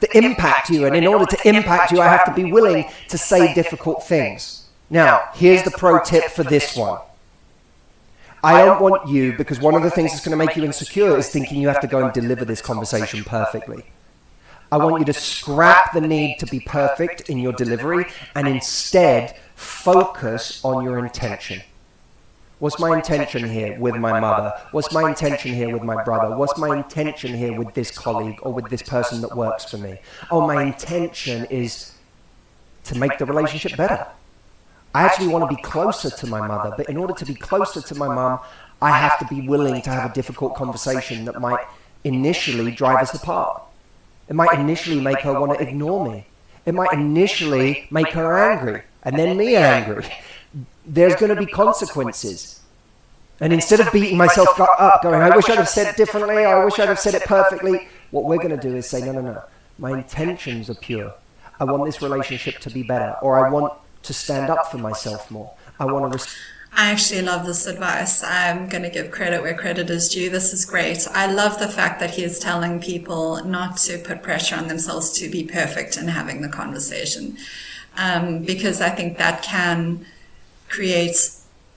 To impact you, and in order to impact you, I have to be willing to say difficult things. Now, here's the pro tip for this one. I don't want you, because one of the things that's going to make you insecure is thinking you have to go and deliver this conversation perfectly. I want you to scrap the need to be perfect in your delivery and instead focus on your intention. What's my intention here with my mother? What's my intention here with my brother? What's my intention here with this colleague or with this person that works for me? Oh, my intention is to make the relationship better. I actually want to be closer to my mother, but in order to be closer to my mum, I have to be willing to have a difficult conversation that might initially drive us apart. It might initially make her want to ignore me. It might initially make her angry, and then me angry. There's going to be consequences. And instead of beating myself up, going, I wish I'd have said it differently, I wish I'd have said it perfectly, what we're going to do is say, no. My intentions are pure. I want this relationship to be better, or I want to stand up for myself more. I want to... I actually love this advice. I'm going to give credit where credit is due. This is great. I love the fact that he is telling people not to put pressure on themselves to be perfect in having the conversation. Because I think that can create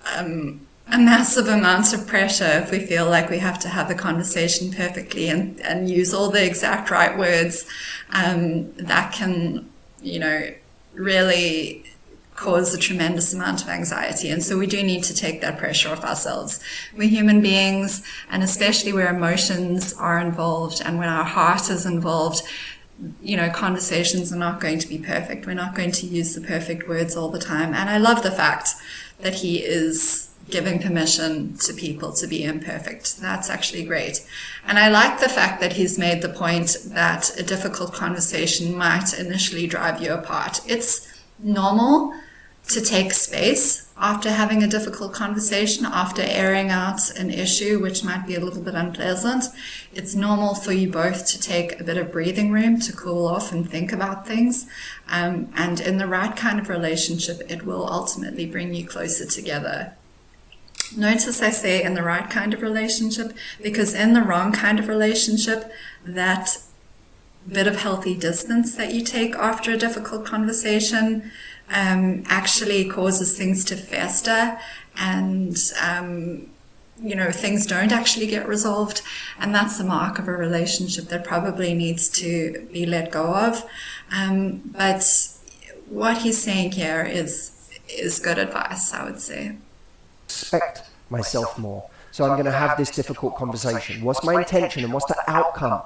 a massive amount of pressure if we feel like we have to have the conversation perfectly and use all the exact right words. That can, really cause a tremendous amount of anxiety. And so we do need to take that pressure off ourselves. We're human beings, and especially where emotions are involved and when our heart is involved, conversations are not going to be perfect. We're not going to use the perfect words all the time. And I love the fact that he is giving permission to people to be imperfect. That's actually great. And I like the fact that he's made the point that a difficult conversation might initially drive you apart. It's normal to take space after having a difficult conversation, after airing out an issue which might be a little bit unpleasant. It's normal for you both to take a bit of breathing room to cool off and think about things. And in the right kind of relationship, it will ultimately bring you closer together. Notice I say in the right kind of relationship, because in the wrong kind of relationship, that bit of healthy distance that you take after a difficult conversation actually causes things to fester, and things don't actually get resolved, and that's the mark of a relationship that probably needs to be let go of. But what he's saying here is good advice, I would say. Respect myself more. So I'm going to have this difficult conversation. What's my intention and what's the outcome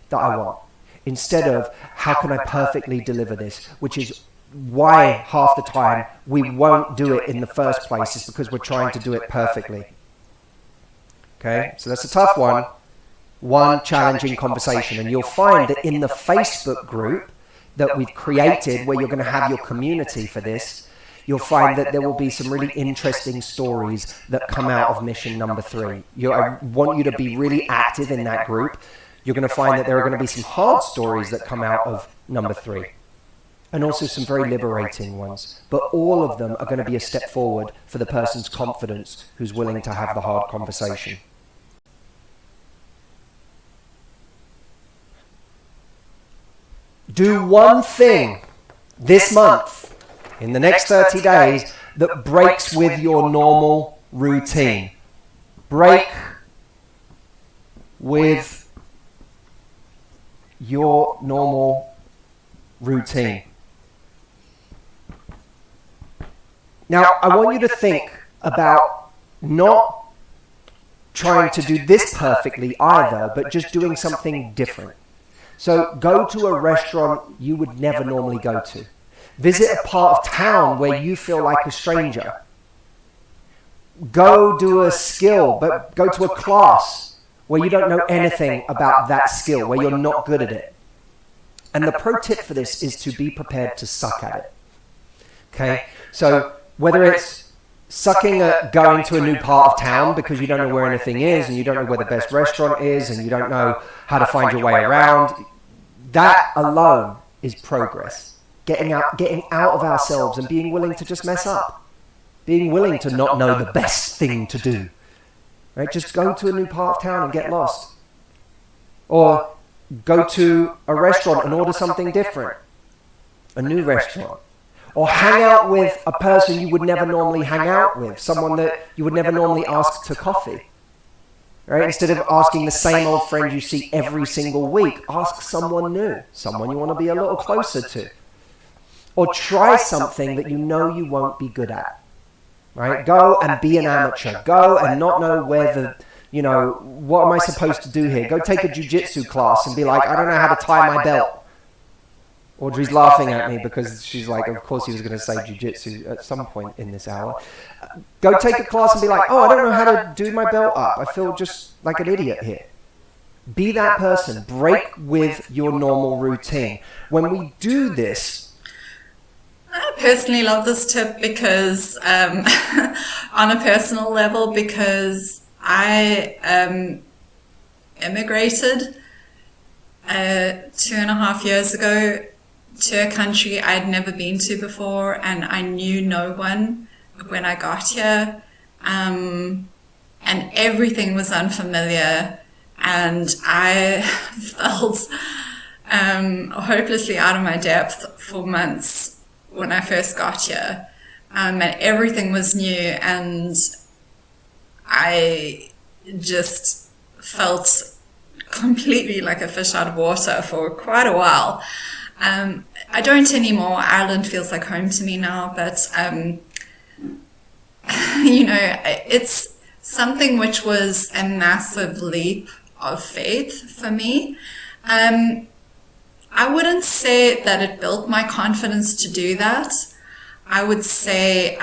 that I want? Instead of how can I perfectly deliver this, which is why half the time we won't do it in the first place, is because we're trying to do it perfectly. Okay, so that's a tough one. One challenging conversation. And you'll find that in the Facebook group that we've created, where you're going to have your community for this, you'll find that there will be some really interesting stories that come out of mission number 3. I want you to be really active in that group. You're going to find that there are going to be some hard stories that come out of number 3. And also some very liberating ones. But all of them are going to be a step forward for the person's confidence who's willing to have the hard conversation. Do one thing this month, in the next 30 days, that breaks with your normal routine. Break with your normal routine. Now, I want you to think about not trying to do this perfectly either, but just doing something different. So go to a restaurant you would never normally go to. Visit a part of town where you feel like a stranger. Go do a skill, but go to a class where you don't know anything about that skill, where you're not good at it. And the pro tip for this is to be prepared to suck at it. Okay? So whether it's sucking at going to a new part of town because you don't know where anything is and you don't know where the best restaurant is and you don't know how to find your way around, that alone is progress. Getting out of ourselves and being willing to just mess up. Being willing to not know the best thing to do. Right? Just go to a new part of town and get lost. Or go to a restaurant and order something different. A new restaurant. Or hang out with a person you would never normally hang out with. Someone that you would never normally ask to coffee. Right? Instead of asking the same old friend you see every single week, ask someone new. Someone you want to be a little closer to. Or try something that you know you won't be good at. Right? Go and be an amateur. Go and not know where what am I supposed to do here? Go take a jiu-jitsu class and be like, I don't know how to tie my belt. Audrey's laughing at me because she's like, of course he was going to say jiu-jitsu at some point in this hour. Go take a class and be like, oh, I don't know how to do my belt up. I feel just like an idiot here. Be that person. Break with your normal routine. When we do this... I personally love this tip because, on a personal level, because I immigrated 2.5 years ago to a country I'd never been to before, and I knew no one when I got here, and everything was unfamiliar, and I felt hopelessly out of my depth for months when I first got here, and everything was new, and I just felt completely like a fish out of water for quite a while. I don't anymore. Ireland feels like home to me now, but it's something which was a massive leap of faith for me. I wouldn't say that it built my confidence to do that. I would say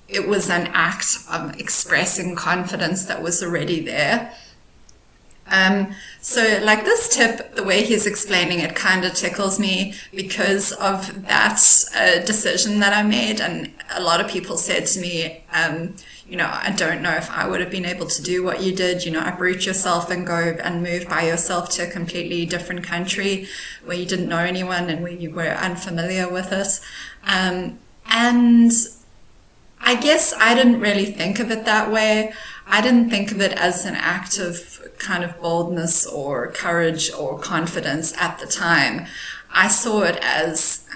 it was an act of expressing confidence that was already there. So like this tip, the way he's explaining it kind of tickles me because of that decision that I made. And a lot of people said to me, I don't know if I would have been able to do what you did, uproot yourself and go and move by yourself to a completely different country where you didn't know anyone and where you were unfamiliar with it. And I guess I didn't really think of it that way. I didn't think of it as an act of kind of boldness or courage or confidence at the time. I saw it as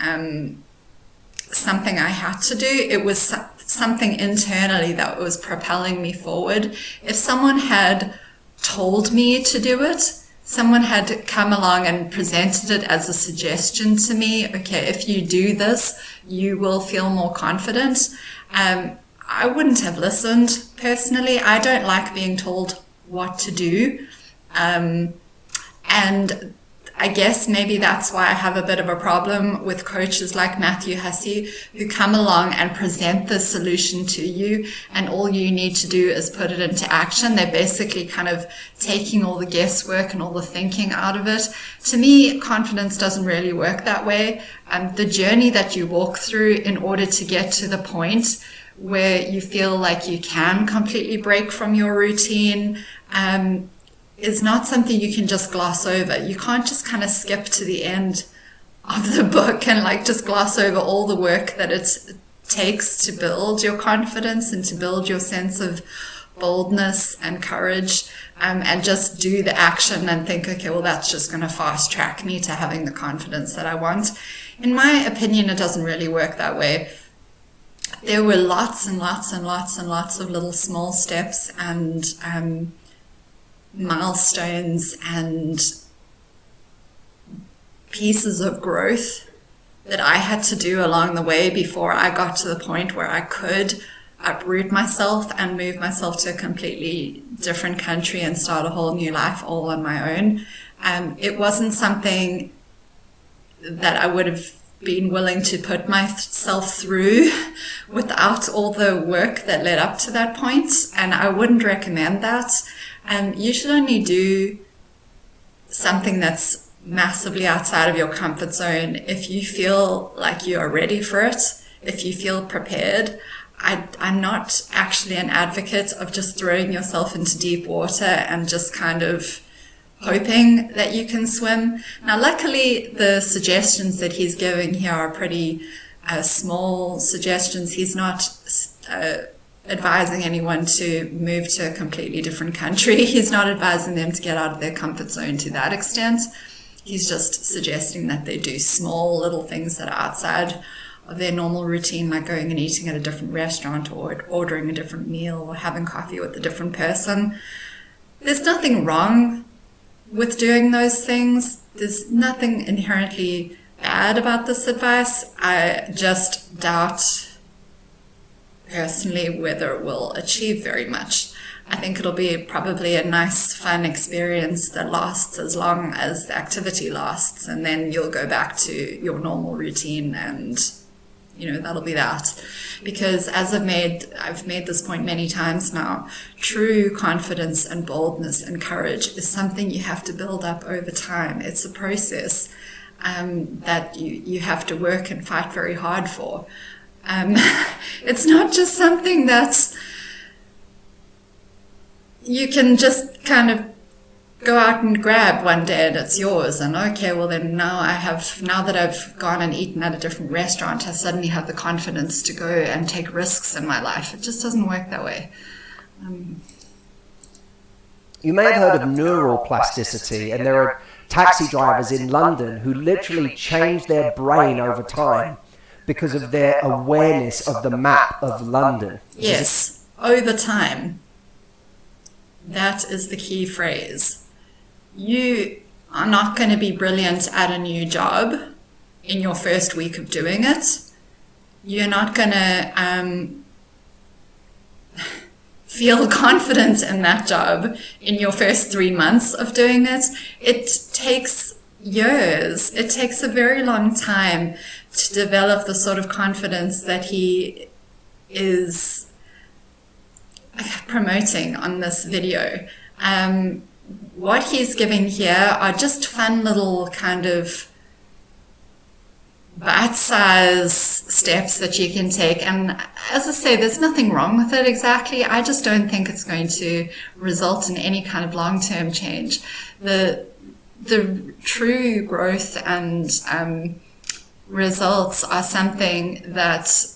something I had to do. It was something internally that was propelling me forward. If someone had told me to do it, someone had come along and presented it as a suggestion to me, okay, if you do this, you will feel more confident. I wouldn't have listened personally. I don't like being told what to do. And I guess maybe that's why I have a bit of a problem with coaches like Matthew Hussey, who come along and present the solution to you, and all you need to do is put it into action. They're basically kind of taking all the guesswork and all the thinking out of it. To me, confidence doesn't really work that way. The journey that you walk through in order to get to the point where you feel like you can completely break from your routine, is not something you can just gloss over. You can't just kind of skip to the end of the book and like just gloss over all the work that it takes to build your confidence and to build your sense of boldness and courage, and just do the action and think, okay, well, that's just going to fast track me to having the confidence that I want. In my opinion, it doesn't really work that way. There were lots and lots and lots and lots of little small steps and milestones and pieces of growth that I had to do along the way before I got to the point where I could uproot myself and move myself to a completely different country and start a whole new life all on my own. It wasn't something that I would have been willing to put myself through without all the work that led up to that point, and I wouldn't recommend that. You should only do something that's massively outside of your comfort zone if you feel like you are ready for it, if you feel prepared. I'm not actually an advocate of just throwing yourself into deep water and just kind of hoping that you can swim. Now, luckily, the suggestions that he's giving here are pretty small suggestions. He's not advising anyone to move to a completely different country. He's not advising them to get out of their comfort zone to that extent. He's just suggesting that they do small little things that are outside of their normal routine, like going and eating at a different restaurant or ordering a different meal or having coffee with a different person. There's nothing wrong with doing those things. There's nothing inherently bad about this advice. I just doubt personally whether it will achieve very much. I think it'll be probably a nice, fun experience that lasts as long as the activity lasts, and then you'll go back to your normal routine, and that'll be that. Because as I've made this point many times now, true confidence and boldness and courage is something you have to build up over time. It's a process that you have to work and fight very hard for. It's not just something that you can just kind of go out and grab one day and it's yours, and okay, well then now that I've gone and eaten at a different restaurant, I suddenly have the confidence to go and take risks in my life. It just doesn't work that way. You may have heard of neuroplasticity, and there are taxi drivers in London who literally change their brain over time because of their awareness of the map of London. Yes, over time. That is the key phrase. You are not going to be brilliant at a new job in your first week of doing it. You're not going to feel confident in that job in your first 3 months of doing it. It takes years. It takes a very long time to develop the sort of confidence that he is promoting on this video. What he's giving here are just fun little kind of bite-sized steps that you can take, and as I say, there's nothing wrong with it exactly. I just don't think it's going to result in any kind of long-term change. The true growth and results are something that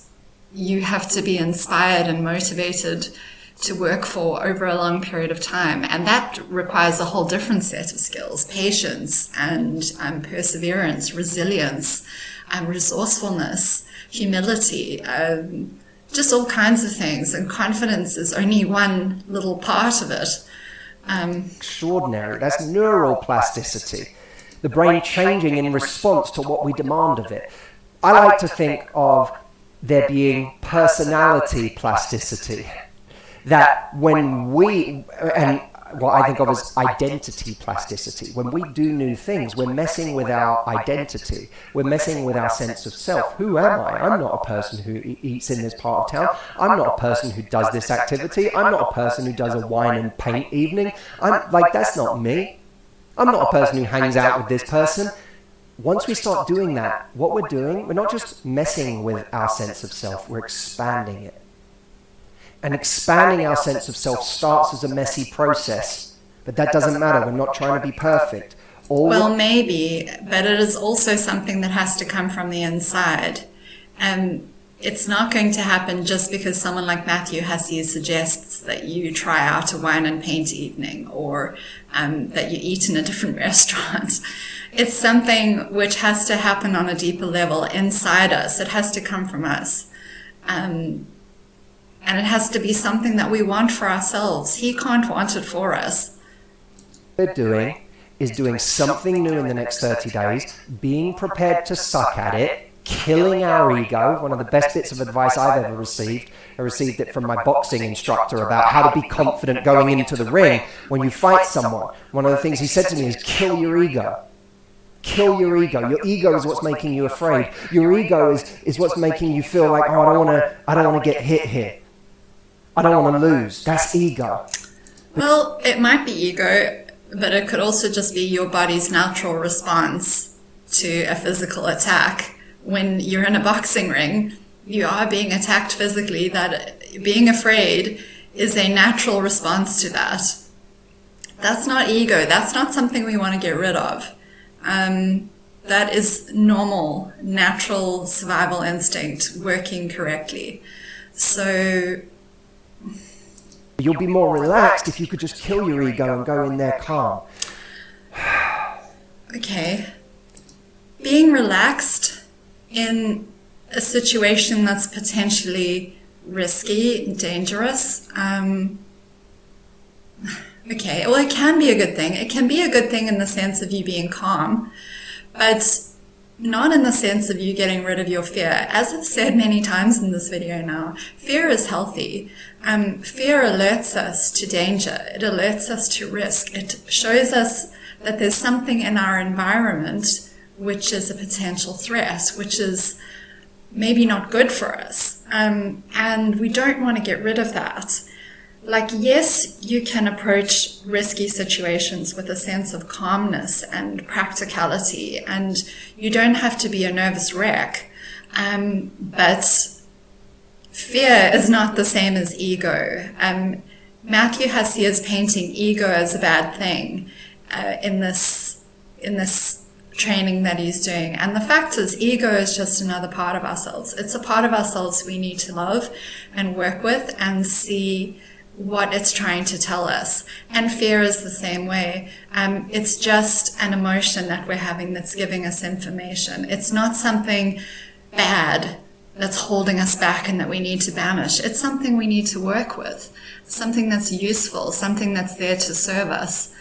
you have to be inspired and motivated to work for over a long period of time. And that requires a whole different set of skills: patience and perseverance, resilience, resourcefulness, humility, just all kinds of things. And confidence is only one little part of it. Extraordinary. That's neuroplasticity. The brain changing in response to what we demand of it. I like to think of there being personality plasticity. That when we, and what I think of as identity plasticity. When we do new things, we're messing with our identity. We're messing with our sense of self. Who am I? I'm not a person who eats in this part of town. I'm not a person who does this activity. I'm not a person who does a wine and paint evening. I'm like, that's not me. I'm not a person who hangs out with this person. Once we start doing that, what we're doing, we're not just messing with our sense of self, we're expanding it. And expanding our sense of self starts as a messy process. But that doesn't matter. We're not trying to be perfect. Well, maybe, but it is also something that has to come from the inside. And it's not going to happen just because someone like Matthew Hussey suggests that you try out a wine and paint evening, or that you eat in a different restaurant. It's something which has to happen on a deeper level inside us. It has to come from us. And it has to be something that we want for ourselves. He can't want it for us. What we're doing is doing something new in the next 30 days, being prepared to suck at it, killing our ego. One of the best bits of advice I've ever received. I received it from my boxing instructor about how to be confident going into the ring when you fight someone. One of the things he said to me is, kill your ego. Kill your ego. Your ego is what's making you afraid. Your ego is what's making you feel like, oh, I don't want to get hit here. I don't want to lose. That's ego. Well, it might be ego, but it could also just be your body's natural response to a physical attack. When you're in a boxing ring, you are being attacked physically. That being afraid is a natural response to that. That's not ego. That's not something we want to get rid of. That is normal, natural survival instinct working correctly. So you'll be more relaxed if you could just kill your ego and go in there calm. Okay. Being relaxed in a situation that's potentially risky, dangerous, okay, well, it can be a good thing. It can be a good thing in the sense of you being calm, but not in the sense of you getting rid of your fear. As I've said many times in this video now, fear is healthy. Fear alerts us to danger. It alerts us to risk. It shows us that there's something in our environment which is a potential threat, which is maybe not good for us. And we don't want to get rid of that. Like, yes, you can approach risky situations with a sense of calmness and practicality, and you don't have to be a nervous wreck. But fear is not the same as ego. Matthew Hussey is painting ego as a bad thing in this training that he's doing. And the fact is, ego is just another part of ourselves. It's a part of ourselves we need to love and work with and see what it's trying to tell us. And fear is the same way. It's just an emotion that we're having that's giving us information. It's not something bad that's holding us back and that we need to banish. It's something we need to work with, something that's useful, something that's there to serve us.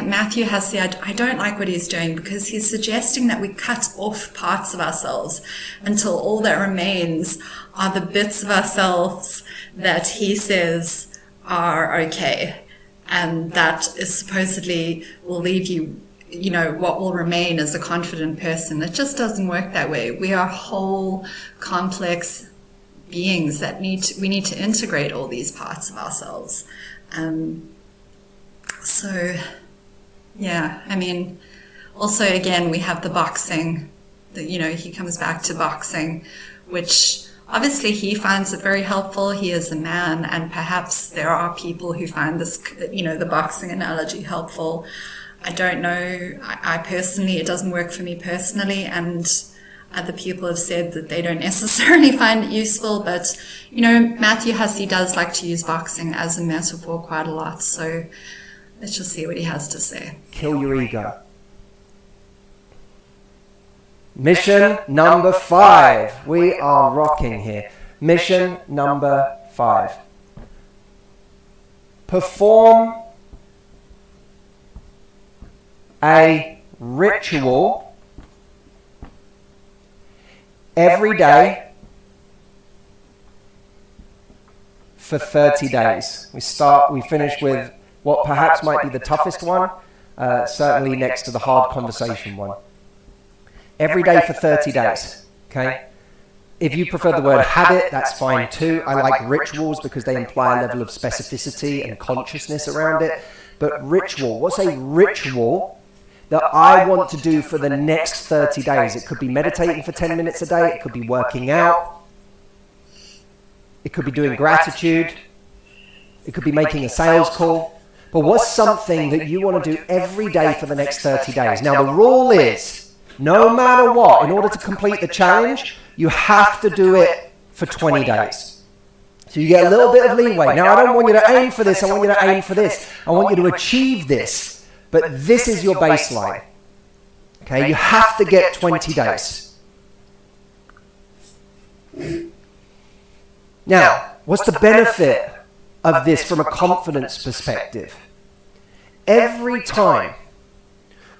Matthew Hussey, I don't like what he's doing, because he's suggesting that we cut off parts of ourselves until all that remains are the bits of ourselves that he says are okay. And that is supposedly will leave you, what will remain as a confident person. It just doesn't work that way. We are whole, complex beings that we need to integrate all these parts of ourselves. So, yeah, also again, we have the boxing, he comes back to boxing, which obviously he finds it very helpful. He is a man, and perhaps there are people who find this, the boxing analogy helpful. I don't know. I personally, it doesn't work for me personally, and other people have said that they don't necessarily find it useful, but, Matthew Hussey does like to use boxing as a metaphor quite a lot, so let's just see what he has to say. Kill your ego. Mission number 5. We are rocking here. Mission number 5. Perform a ritual every day for 30 days. We finish with what perhaps might be the toughest one, certainly next to the hard conversation one. Every day for 30 days, okay? If you prefer the word habit, that's fine too. I like rituals because they imply a level of specificity and consciousness around it. But ritual, what's a ritual that I want to do for the next 30 days? It could be meditating for 10 minutes a day. It could be working out. It could be doing gratitude. It could be making a sales call. But what's something that you want to do every day for the next 30 days? Now, the rule is, no matter what, in order to complete the challenge, you have to do it for 20 days. So you get a little bit of leeway. Now, I don't want you to aim for this. I want you to aim for this. I want you to achieve this. But this is your baseline. Okay, you have to get 20 days. Now, what's the benefit of this from a confidence perspective? Every time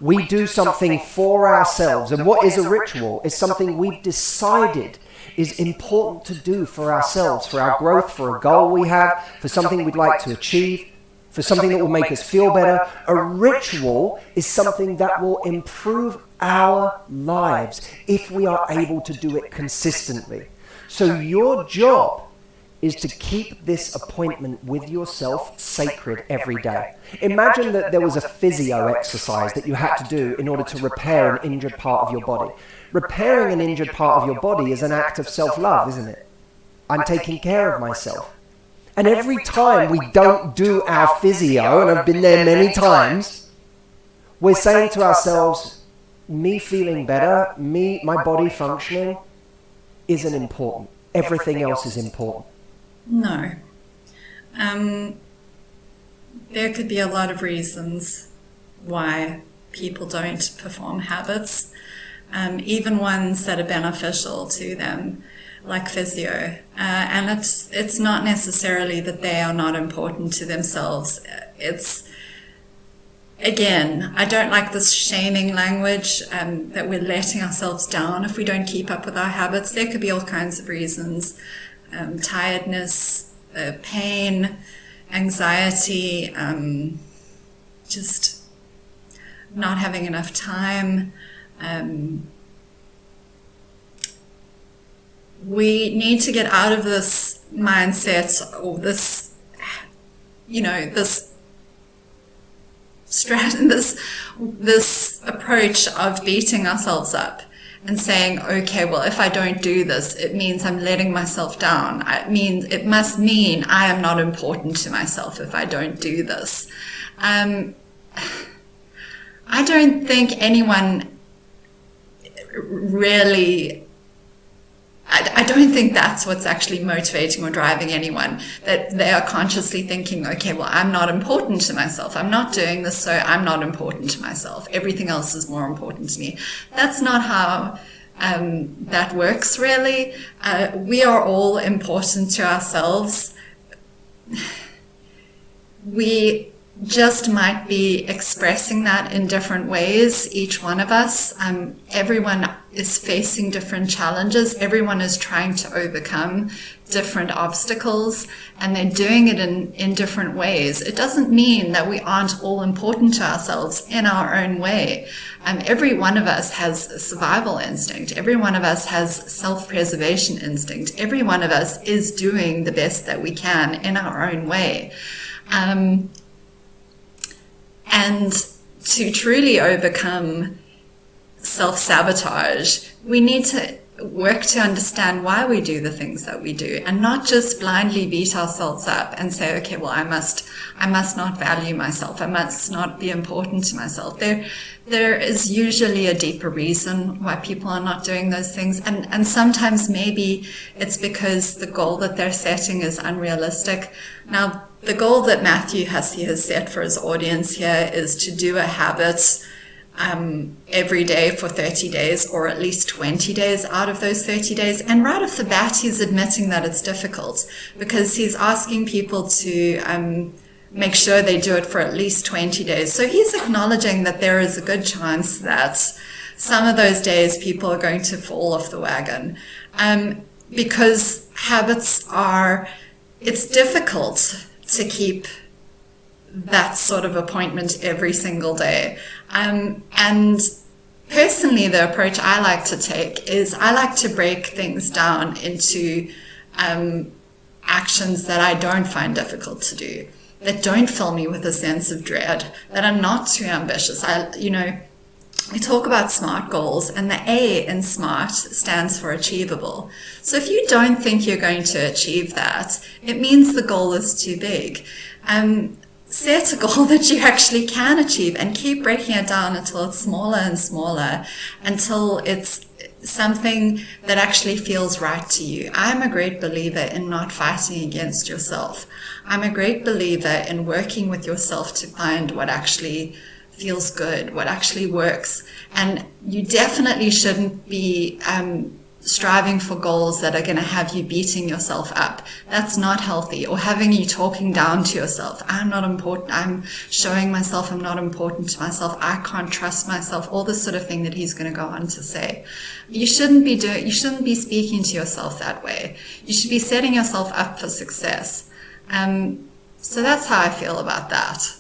we do something for ourselves, and what is a ritual? Is something we've decided is important to do for ourselves, for our growth, for a goal we have, for something we'd like to achieve, for something that will make us feel better. A ritual is something that will improve our lives if we are able to do it consistently. So your job is to keep this appointment with yourself sacred every day. Imagine that there was a physio exercise that you had to do in order to repair an injured part of your body. Repairing an injured part of your body is an act of self-love, isn't it? I'm taking care of myself. And every time we don't do our physio, and I've been there many times, we're saying to ourselves, me feeling better, my body functioning isn't important. Everything else is important. No. There could be a lot of reasons why people don't perform habits, even ones that are beneficial to them, like physio. And it's not necessarily that they are not important to themselves. It's, again, I don't like this shaming language, that we're letting ourselves down if we don't keep up with our habits. There could be all kinds of reasons. Tiredness, pain, anxiety, just not having enough time. We need to get out of this mindset, or this, this approach of beating ourselves up and saying, okay, well, if I don't do this, it means I'm letting myself down. It must mean I am not important to myself if I don't do this. I don't think anyone really, I don't think that's what's actually motivating or driving anyone, that they are consciously thinking, okay, well, I'm not important to myself. I'm not doing this, so I'm not important to myself. Everything else is more important to me. That's not how that works, really. We are all important to ourselves. We just might be expressing that in different ways, each one of us. Everyone is facing different challenges. Everyone is trying to overcome different obstacles, and they're doing it in different ways. It doesn't mean that we aren't all important to ourselves in our own way. Every one of us has a survival instinct. Every one of us has self-preservation instinct. Every one of us is doing the best that we can in our own way. And to truly overcome self-sabotage, we need to work to understand why we do the things that we do, and not just blindly beat ourselves up and say, okay, well, I must not value myself. I must not be important to myself. There is usually a deeper reason why people are not doing those things. And sometimes maybe it's because the goal that they're setting is unrealistic. Now, the goal that Matthew Hussey has set for his audience here is to do a habit every day for 30 days, or at least 20 days out of those 30 days. And right off the bat, he's admitting that it's difficult, because he's asking people to make sure they do it for at least 20 days. So he's acknowledging that there is a good chance that some of those days people are going to fall off the wagon, because habits are it's difficult to keep that sort of appointment every single day. And personally, the approach I like to take is I like to break things down into actions that I don't find difficult to do, that don't fill me with a sense of dread, that are not too ambitious. We talk about SMART goals, and the A in SMART stands for achievable. So if you don't think you're going to achieve that, it means the goal is too big. Set a goal that you actually can achieve and keep breaking it down until it's smaller and smaller, until it's something that actually feels right to you. I'm a great believer in not fighting against yourself. I'm a great believer in working with yourself to find what actually feels good, what actually works. And you definitely shouldn't be striving for goals that are going to have you beating yourself up. That's not healthy. Or having you talking down to yourself. I'm not important. I'm showing myself I'm not important to myself. I can't trust myself. All this sort of thing that he's going to go on to say. You shouldn't be speaking to yourself that way. You should be setting yourself up for success. So that's how I feel about that.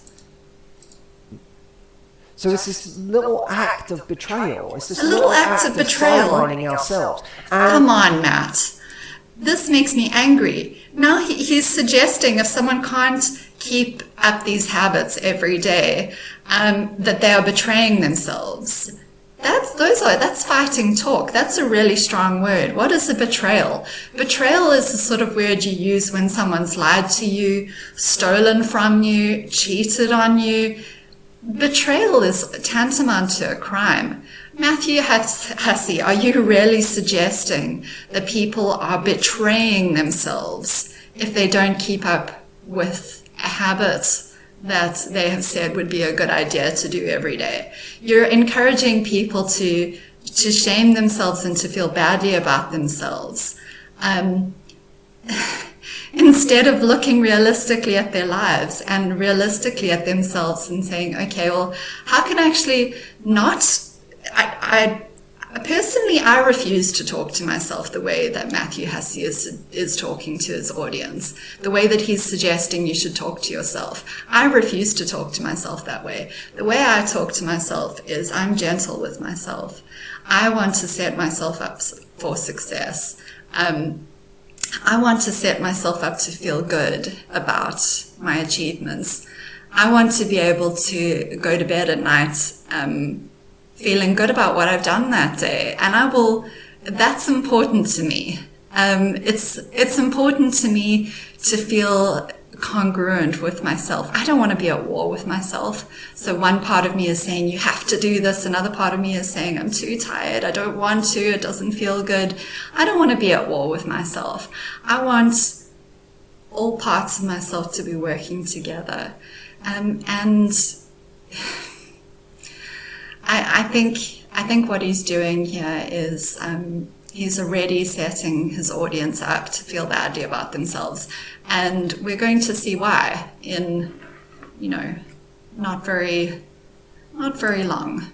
So it's this little act of betrayal. It's this a little act of betrayal. Ourselves. Come on, Matt. This makes me angry. Now he's suggesting if someone can't keep up these habits every day, that they are betraying themselves. That's fighting talk. That's a really strong word. What is a betrayal? Betrayal is the sort of word you use when someone's lied to you, stolen from you, cheated on you. Betrayal is tantamount to a crime. Matthew Hussey, are you really suggesting that people are betraying themselves if they don't keep up with a habit that they have said would be a good idea to do every day? You're encouraging people to shame themselves and to feel badly about themselves. Instead of looking realistically at their lives and realistically at themselves and saying, okay, well, how can I actually not... I refuse to talk to myself the way that Matthew Hussey is talking to his audience, the way that he's suggesting you should talk to yourself. I refuse to talk to myself that way. The way I talk to myself is I'm gentle with myself. I want to set myself up for success. I want to set myself up to feel good about my achievements. I want to be able to go to bed at night feeling good about what I've done that day. And that's important to me. It's important to me to feel congruent with myself. I don't want to be at war with myself. So one part of me is saying, you have to do this. Another part of me is saying, I'm too tired. I don't want to. It doesn't feel good. I don't want to be at war with myself. I want all parts of myself to be working together. And I think what he's doing here is he's already setting his audience up to feel badly about themselves. And we're going to see why in, not very long.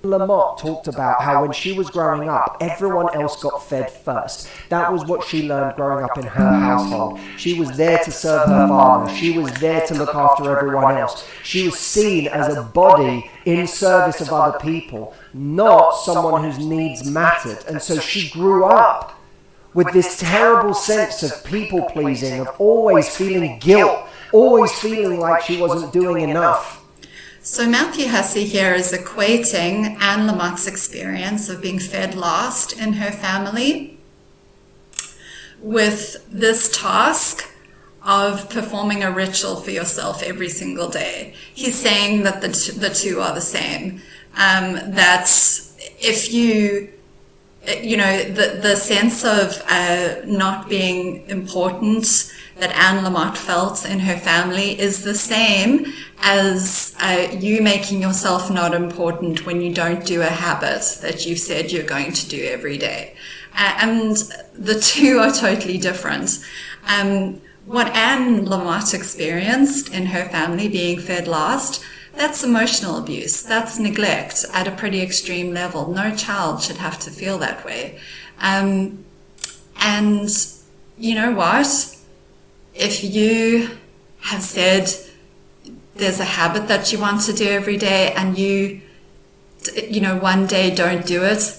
Lamott talked about how when she was growing up, everyone else got fed first. That was what she learned growing up in her household. She was there to serve her father. She was there to look after everyone else. She was seen as a body in service of other people, not someone whose needs mattered. And so she grew up with this terrible sense of people-pleasing, of always feeling guilt, always feeling like she wasn't doing enough. So Matthew Hussey here is equating Anne Lamott's experience of being fed last in her family with this task of performing a ritual for yourself every single day. He's saying that the two are the same. That if the sense of not being important that Anne Lamott felt in her family is the same as you making yourself not important when you don't do a habit that you've said you're going to do every day. And the two are totally different. What Anne Lamott experienced in her family, being fed last, that's emotional abuse. That's neglect at a pretty extreme level. No child should have to feel that way. And you know what? if you have said there's a habit that you want to do every day and you one day don't do it,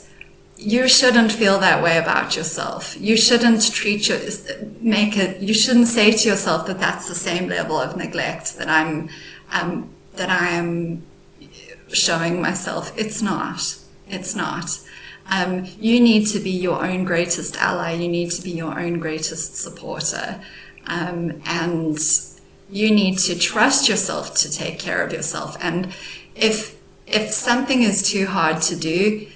you shouldn't feel that way about yourself. You shouldn't you shouldn't say to yourself that that's the same level of neglect that I am showing myself. It's not. It's not. You need to be your own greatest ally. You need to be your own greatest supporter. And you need to trust yourself to take care of yourself. And if something is too hard to do,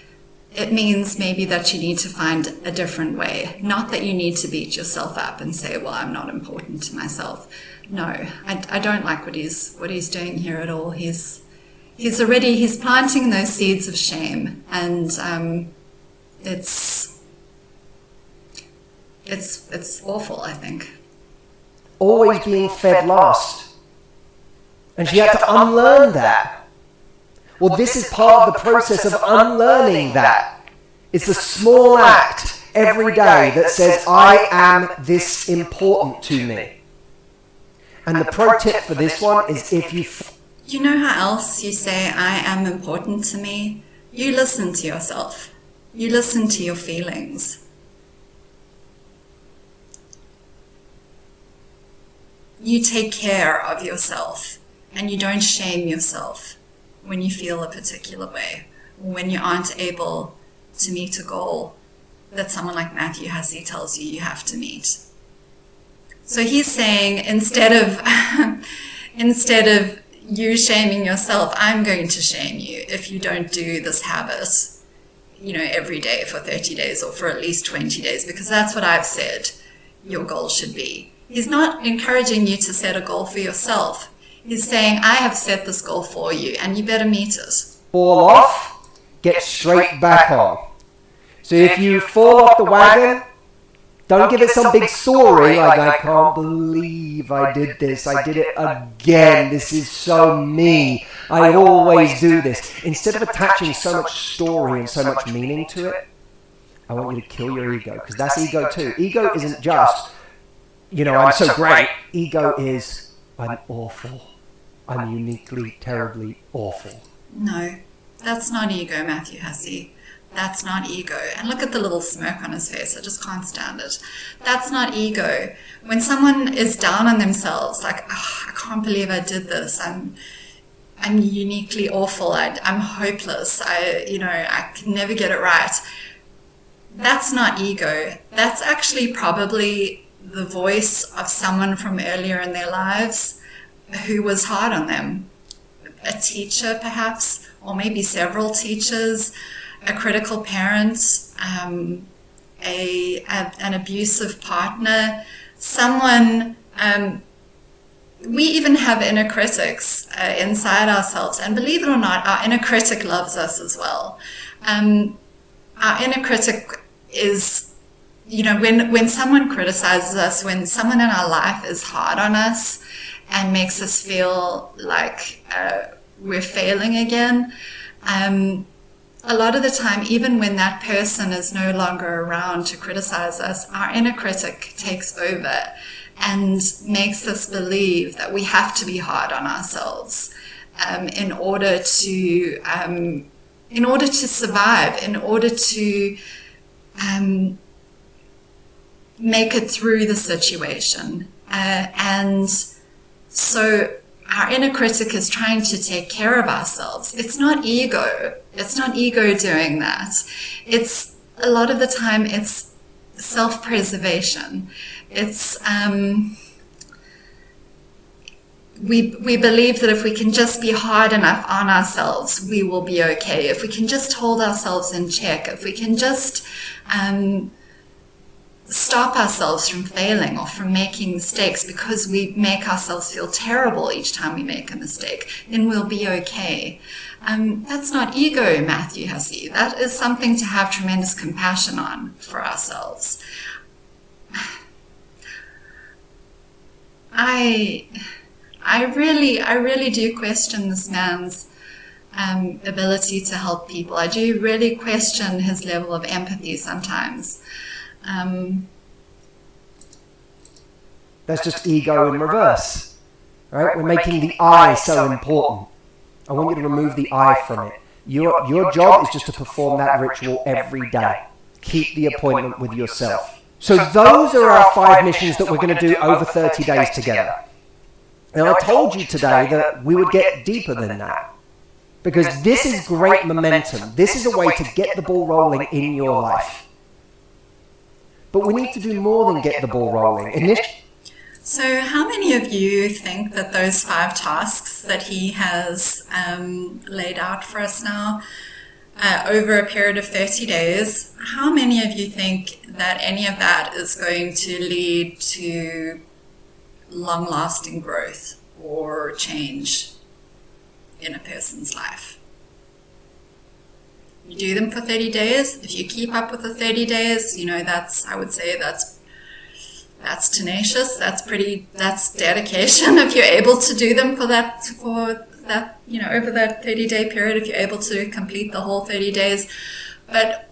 it means maybe that you need to find a different way. Not that you need to beat yourself up and say, well, I'm not important to myself. No, I don't like what he's doing here at all. He's planting those seeds of shame, and it's awful, I think. Always being fed last. And she had to unlearn that. Well, this is part of the process of unlearning that. It's the small act every day that says, I am this important to me. And the pro tip for this one is if you... You know how else you say, I am important to me? You listen to yourself. You listen to your feelings. You take care of yourself and you don't shame yourself when you feel a particular way, or when you aren't able to meet a goal that someone like Matthew Hussey tells you have to meet. So he's saying, instead of you shaming yourself, I'm going to shame you if you don't do this habit, every day for 30 days or for at least 20 days, because that's what I've said your goal should be. He's not encouraging you to set a goal for yourself. He's saying, I have set this goal for you and you better meet it. Fall off, get straight back on. So if you fall off the wagon, don't give it some big story like, I can't believe I did this. I did it again. This is so me. I always do this. Instead of attaching so much story and so much meaning to it, I want you to kill your ego, because that's ego too. Ego isn't just, I'm so great. Ego is, I'm awful. I'm uniquely, terribly awful. No, that's not ego, Matthew Hussey. That's not ego. And look at the little smirk on his face. I just can't stand it. That's not ego. When someone is down on themselves, like, I can't believe I did this. I'm uniquely awful. I'm hopeless. I can never get it right. That's not ego. That's actually probably the voice of someone from earlier in their lives who was hard on them. A teacher, perhaps, or maybe several teachers, a critical parent, an abusive partner, someone. We even have inner critics inside ourselves, and believe it or not, our inner critic loves us as well. Our inner critic is, when someone criticizes us, when someone in our life is hard on us and makes us feel like we're failing again, a lot of the time, even when that person is no longer around to criticize us, our inner critic takes over and makes us believe that we have to be hard on ourselves in order to survive, in order to make it through the situation. And so our inner critic is trying to take care of ourselves. It's not ego. It's not ego doing that. It's, a lot of the time, it's self-preservation. It's, we believe that if we can just be hard enough on ourselves, we will be okay. If we can just hold ourselves in check, if we can just stop ourselves from failing or from making mistakes, because we make ourselves feel terrible each time we make a mistake, then we'll be okay. That's not ego, Matthew Hussey. That is something to have tremendous compassion on for ourselves. I really do question this man's ability to help people. I do really question his level of empathy sometimes. That's just ego in reverse, right? We're making the I so important. I want you to remove the I from it. Your job is just to perform that ritual every day. Keep the appointment with yourself. So those are our 5 missions that we're going to do over 30 days together. And I told you today that we would get deeper than that. Because this is great momentum. This is a way to get the ball rolling in your life. But we need to do more than get the ball rolling. So how many of you think that those 5 tasks that he has laid out for us now over a period of 30 days, how many of you think that any of that is going to lead to long-lasting growth or change in a person's life? You do them for 30 days. If you keep up with the 30 days, I would say that's tenacious. That's dedication. If you're able to do them for that, over that 30-day period, if you're able to complete the whole 30 days. But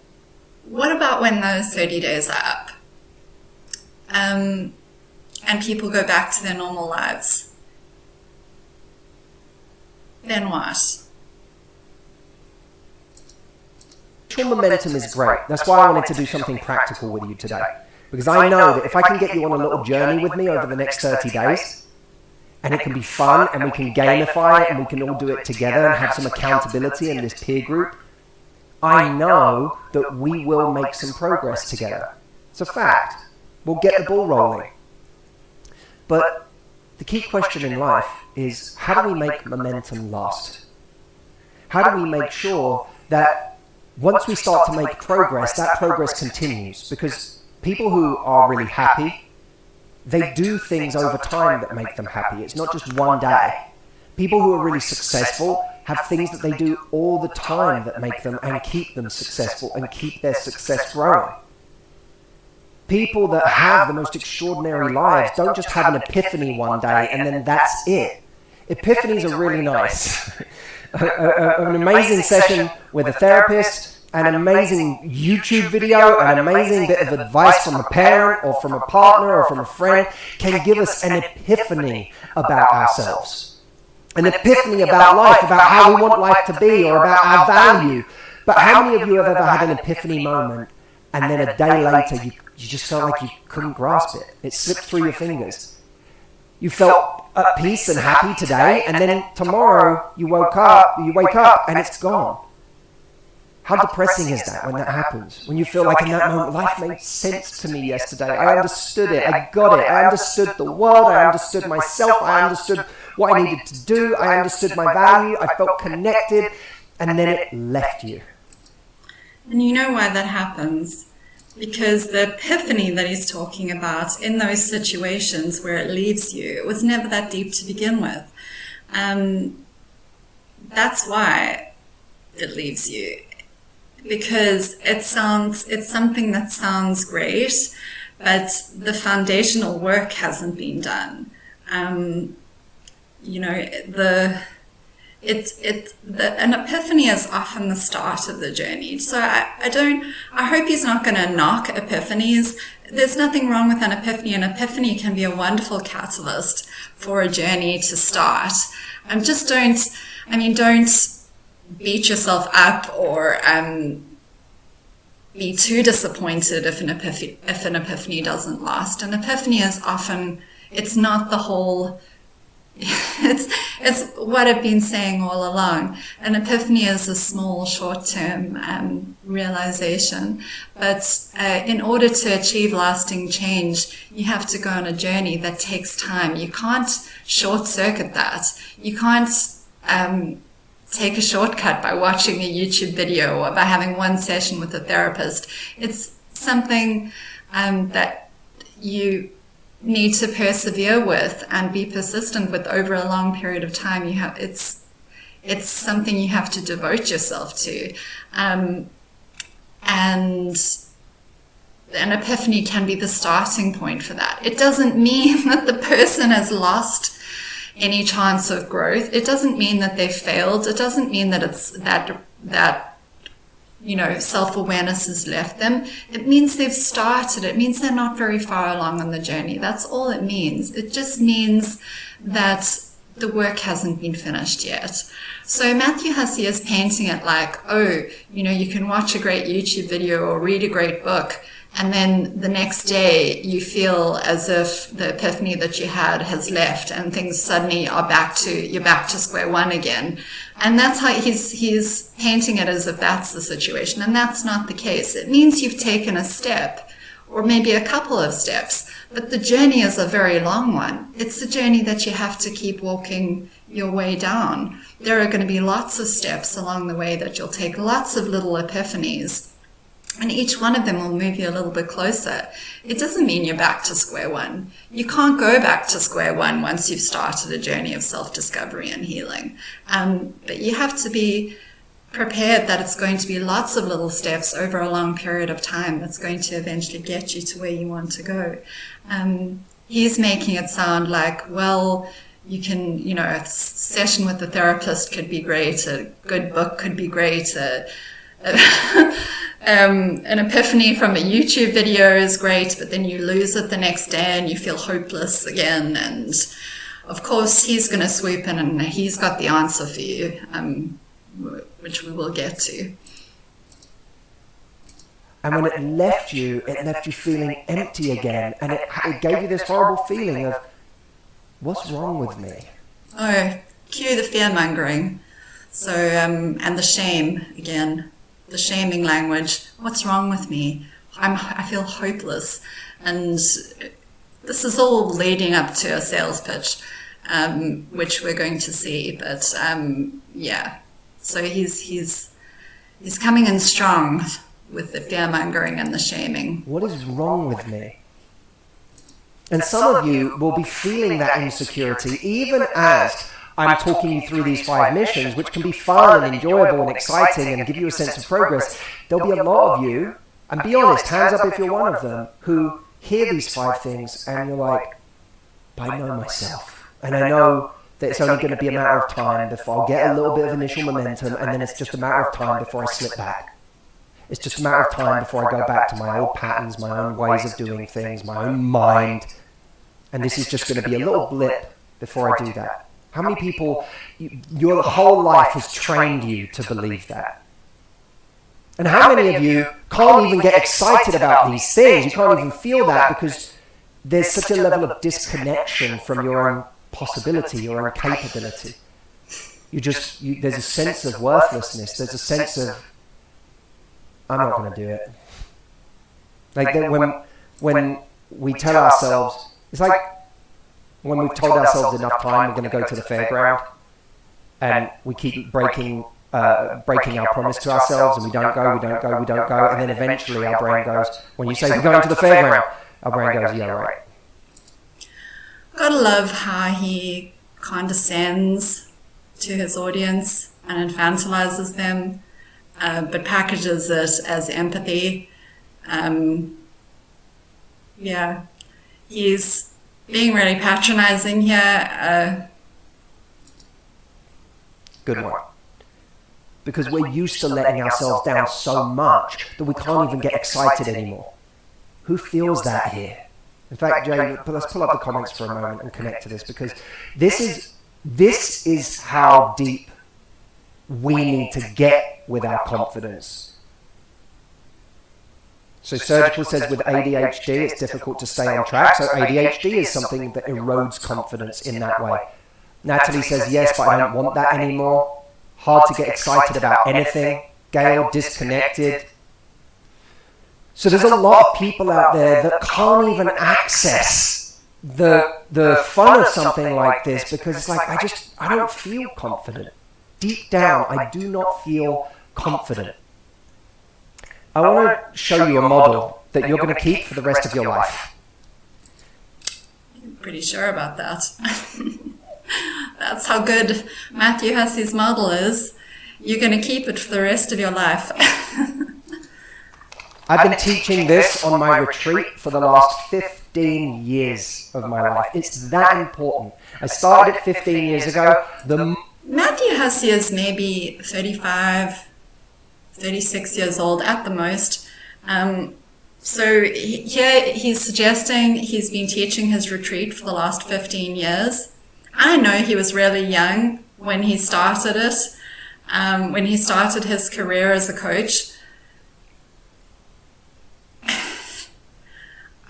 what about when those 30 days are up? And people go back to their normal lives? Then what? Momentum is great. That's why I wanted to do something practical with you today. Because I know that if I can get you on a little journey with me over the next 30 days, and it can be fun, and we can gamify it, and we can all do it together and have some accountability in this peer group, I know that we will make some progress together. It's a fact. We'll get the ball rolling. But the key question in life is, how do we make momentum last? How do we make sure that once we start to make progress, that progress continues? Because people who are really happy, they do things over time that make them happy. It's not just one day. People who are really successful have things that they do all the time that make them and keep them successful and keep their success growing. People that have the most extraordinary lives don't just have an epiphany one day and then that's it. Epiphanies are really nice. An amazing session with a therapist, an amazing YouTube video, an amazing bit of advice from a parent or from a partner or from a friend can give us an epiphany about ourselves. An epiphany about life, about how we want life to be or about our value. But how many of you have ever had an epiphany moment and then a day later you just felt like you couldn't grasp it? It slipped through your fingers. You felt at peace and happy today, and then tomorrow you wake up and it's gone. How depressing is that when that happens? When you feel like in that moment, life made sense to me yesterday. I understood it. I got it. I understood the world. I understood myself. I understood what I needed to do. I understood my value. I felt connected. And then it left you. And you know why that happens? Because the epiphany that he's talking about in those situations where it leaves you, it was never that deep to begin with. That's why it leaves you. Because it's something that sounds great, but the foundational work hasn't been done. An epiphany is often the start of the journey. So I hope he's not going to knock epiphanies. There's nothing wrong with an epiphany. An epiphany can be a wonderful catalyst for a journey to start. Don't beat yourself up or be too disappointed if an epiphany doesn't last. An epiphany is often, it's not the whole, it's what I've been saying all along. An epiphany is a small, short-term realization. But in order to achieve lasting change, you have to go on a journey that takes time. You can't short-circuit that. You can't take a shortcut by watching a YouTube video or by having one session with a therapist. It's something that you need to persevere with and be persistent with over a long period of time. It's something you have to devote yourself to. And an epiphany can be the starting point for that. It doesn't mean that the person has lost any chance of growth. It doesn't mean that they've failed. It doesn't mean that it's that self-awareness has left them. It means they've started. It means they're not very far along on the journey. That's all it means. It just means that the work hasn't been finished yet. So Matthew Hussey is painting it like, you can watch a great YouTube video or read a great book, and then the next day you feel as if the epiphany that you had has left and things suddenly you're back to square one again. And that's how he's painting it, as if that's the situation. And that's not the case. It means you've taken a step, or maybe a couple of steps, but the journey is a very long one. It's a journey that you have to keep walking your way down. There are going to be lots of steps along the way that you'll take, lots of little epiphanies. And each one of them will move you a little bit closer. It doesn't mean you're back to square one. You can't go back to square one once you've started a journey of self-discovery and healing. But you have to be prepared that it's going to be lots of little steps over a long period of time that's going to eventually get you to where you want to go. He's making it sound like, well, you can, a session with the therapist could be great, a good book could be great, an epiphany from a YouTube video is great, but then you lose it the next day and you feel hopeless again. And of course, he's going to swoop in and he's got the answer for you, which we will get to. And when it left you feeling empty again, and it gave you this horrible feeling of, what's wrong with me? Oh, cue the fear-mongering. So, and the shame again. The shaming language. What's wrong with me? I feel hopeless. And this is all leading up to a sales pitch, which we're going to see. But so he's coming in strong with the fear-mongering and the shaming. What is wrong with me? And some of you will be feeling that insecurity even as I'm talking you through these 5 missions, which can be fun and enjoyable and exciting and give you a sense of progress. There'll be a lot of you, and be honest, hands up if you're one of them, who hear these 5 things and you're like, I know myself. And I know that it's only going to be a matter of time before I'll get a little bit of initial momentum, and then it's just a matter of time before I slip back. It's just a matter of time before I go back to my old patterns, my own ways of doing things, my own mind. And this is just going to be a little blip before I do that. How many people, your whole life has trained you to believe that? And how many of you can't even get excited about these things? You can't even feel that because there's such a level of disconnection from your own possibility, your own capability. There's a sense of worthlessness. There's a sense of, I'm not going to do it. Like when we tell ourselves, it's like, when we've told ourselves enough time we're going to go to the fairground, and we keep breaking our promise to ourselves, and we don't go, and then eventually our brain goes, when you say we're going to the fairground, our brain goes, yeah, right. Gotta love how he condescends to his audience and infantilizes them, but packages it as empathy. He's being really patronizing here. Good one. Because we're used to letting ourselves down so much that we can't even get excited anymore. Who feels that here? In fact, Jay, let's pull up the comments for a moment and connect to this, because this is how deep we need to get with our confidence. So Surgical says with ADHD, it's difficult to stay on track. So ADHD is something that erodes confidence in that way. Natalie says, yes, but I don't want that anymore. Hard to get excited about anything. Gail, disconnected. So there's a lot of people out there that can't even access the fun of something like this, because it's like, I don't feel confident. Deep down, I do not feel confident. I want to show you a model that you're going to keep for the rest of your life. I'm pretty sure about that. That's how good Matthew Hussey's model is. You're going to keep it for the rest of your life. I've been teaching this on my retreat for the last 15 years of my life. It's that important. I started it 15 years ago. Matthew Hussey is maybe 35, 36 years old at the most. So here he's suggesting he's been teaching his retreat for the last 15 years. I know he was really young when he started it, when he started his career as a coach.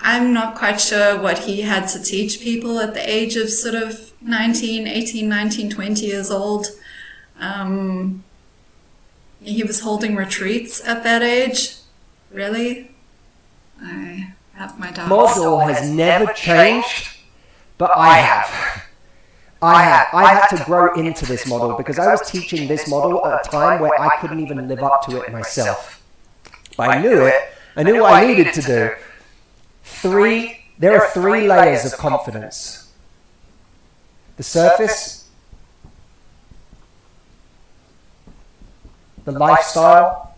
I'm not quite sure what he had to teach people at the age of sort of 18, 19, 20 years old. He was holding retreats at that age. Really? I have my doubts. Model has never changed, but I have. I had to grow into this model because I was teaching this model at a time where I couldn't even live up to it myself. But I knew it. I knew what I needed to do. There are three layers of confidence. The surface, the lifestyle,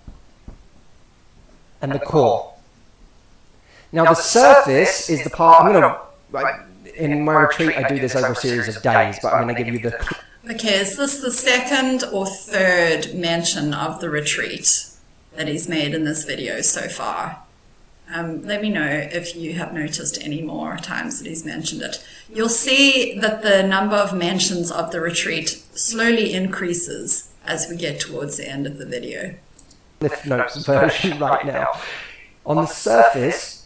and the core. Now the surface is the part, in my retreat I do this over a series of days, but I'm going to give you the... Okay, is this the second or third mention of the retreat that he's made in this video so far? Let me know if you have noticed any more times that he's mentioned it. You'll see that the number of mentions of the slowly increases as we get towards the end of the video. Cliff Notes version right now. On the surface...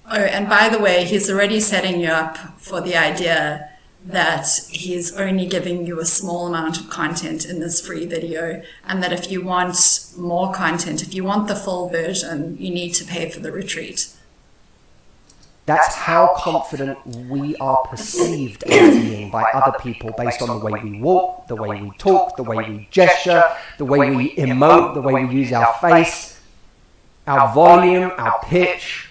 Oh, and by the way, he's already setting you up for the idea that he's only giving you a small amount of content in this free video, and that if you want more content, if you want the full version, you need to pay for the retreat. That's how confident we are perceived as being by other people based on the way we walk, the way we talk, the way we gesture, the way we emote, the way we use our face, our volume, our pitch,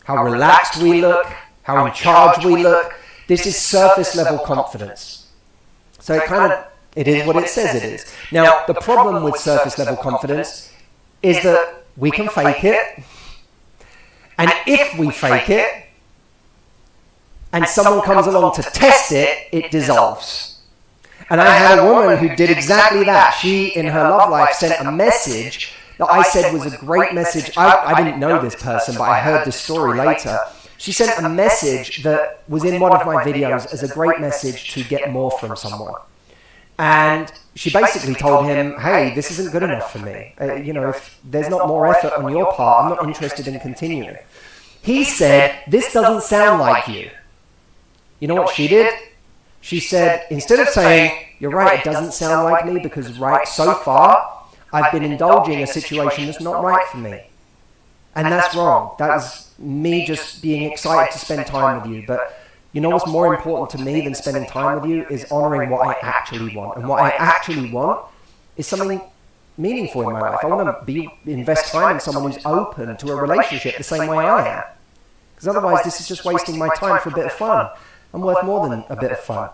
how relaxed we look, how in charge we look. This is surface level confidence. So it is what it says it is. Now, the problem with surface level confidence is that we can fake it. And if we fake it, and someone comes along to test it, it dissolves. And I had a woman who did exactly that. She, in her love life, sent a message that I said was a great message. I didn't know this person, but I heard this story later. She sent a message that was in one of my videos as a great message to get more from someone. And she basically told him, hey, this isn't good enough for me. If there's not more effort on your part, I'm not interested in continuing. He said, this doesn't sound like you. You know what she did? She said, instead of saying, you're right, it doesn't sound like me because so far, I've been indulging a situation that's not right for me. And that's wrong. That is me just being excited to spend time with you. But you know what's more important to me than spending time with you is honoring what I actually want. And what I actually want is something meaningful in my life. I want to invest time in someone who's open to a relationship the same way I am. Because otherwise this is just wasting my time for a bit of fun. I'm worth more than a bit of fun.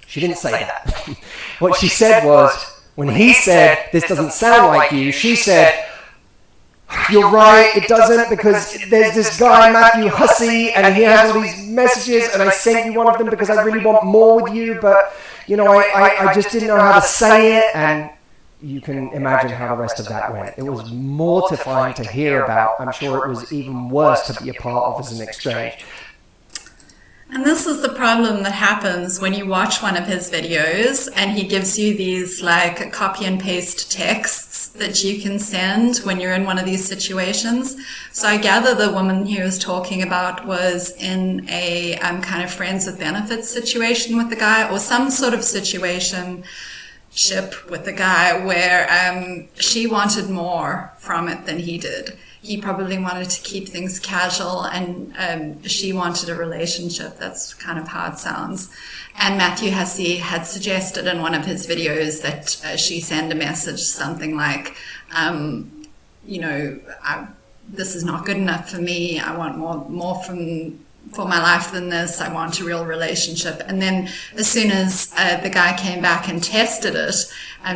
She didn't say that. What she said was, when he said, this doesn't sound like you, she said, you're right, it doesn't, because there's this guy, Matthew Hussey, and he has all these messages, and I sent you one of them because I really want more with you, but, I just didn't know how to say it, and you can imagine how the rest of that went. It was mortifying to hear about. I'm sure it was even worse to be a part of as an exchange. And this is the problem that happens when you watch one of his videos and he gives you these like copy and paste texts that you can send when you're in one of these situations. So I gather the woman he was talking about was in a kind of friends with benefits situation with the guy, or some sort of situationship with the guy where she wanted more from it than he did. He probably wanted to keep things casual, and she wanted a relationship. That's kind of how it sounds. And Matthew Hussey had suggested in one of his videos that she send a message, something like, this is not good enough for me. I want more for my life than this. I want a real relationship. And then as soon as the guy came back and tested it,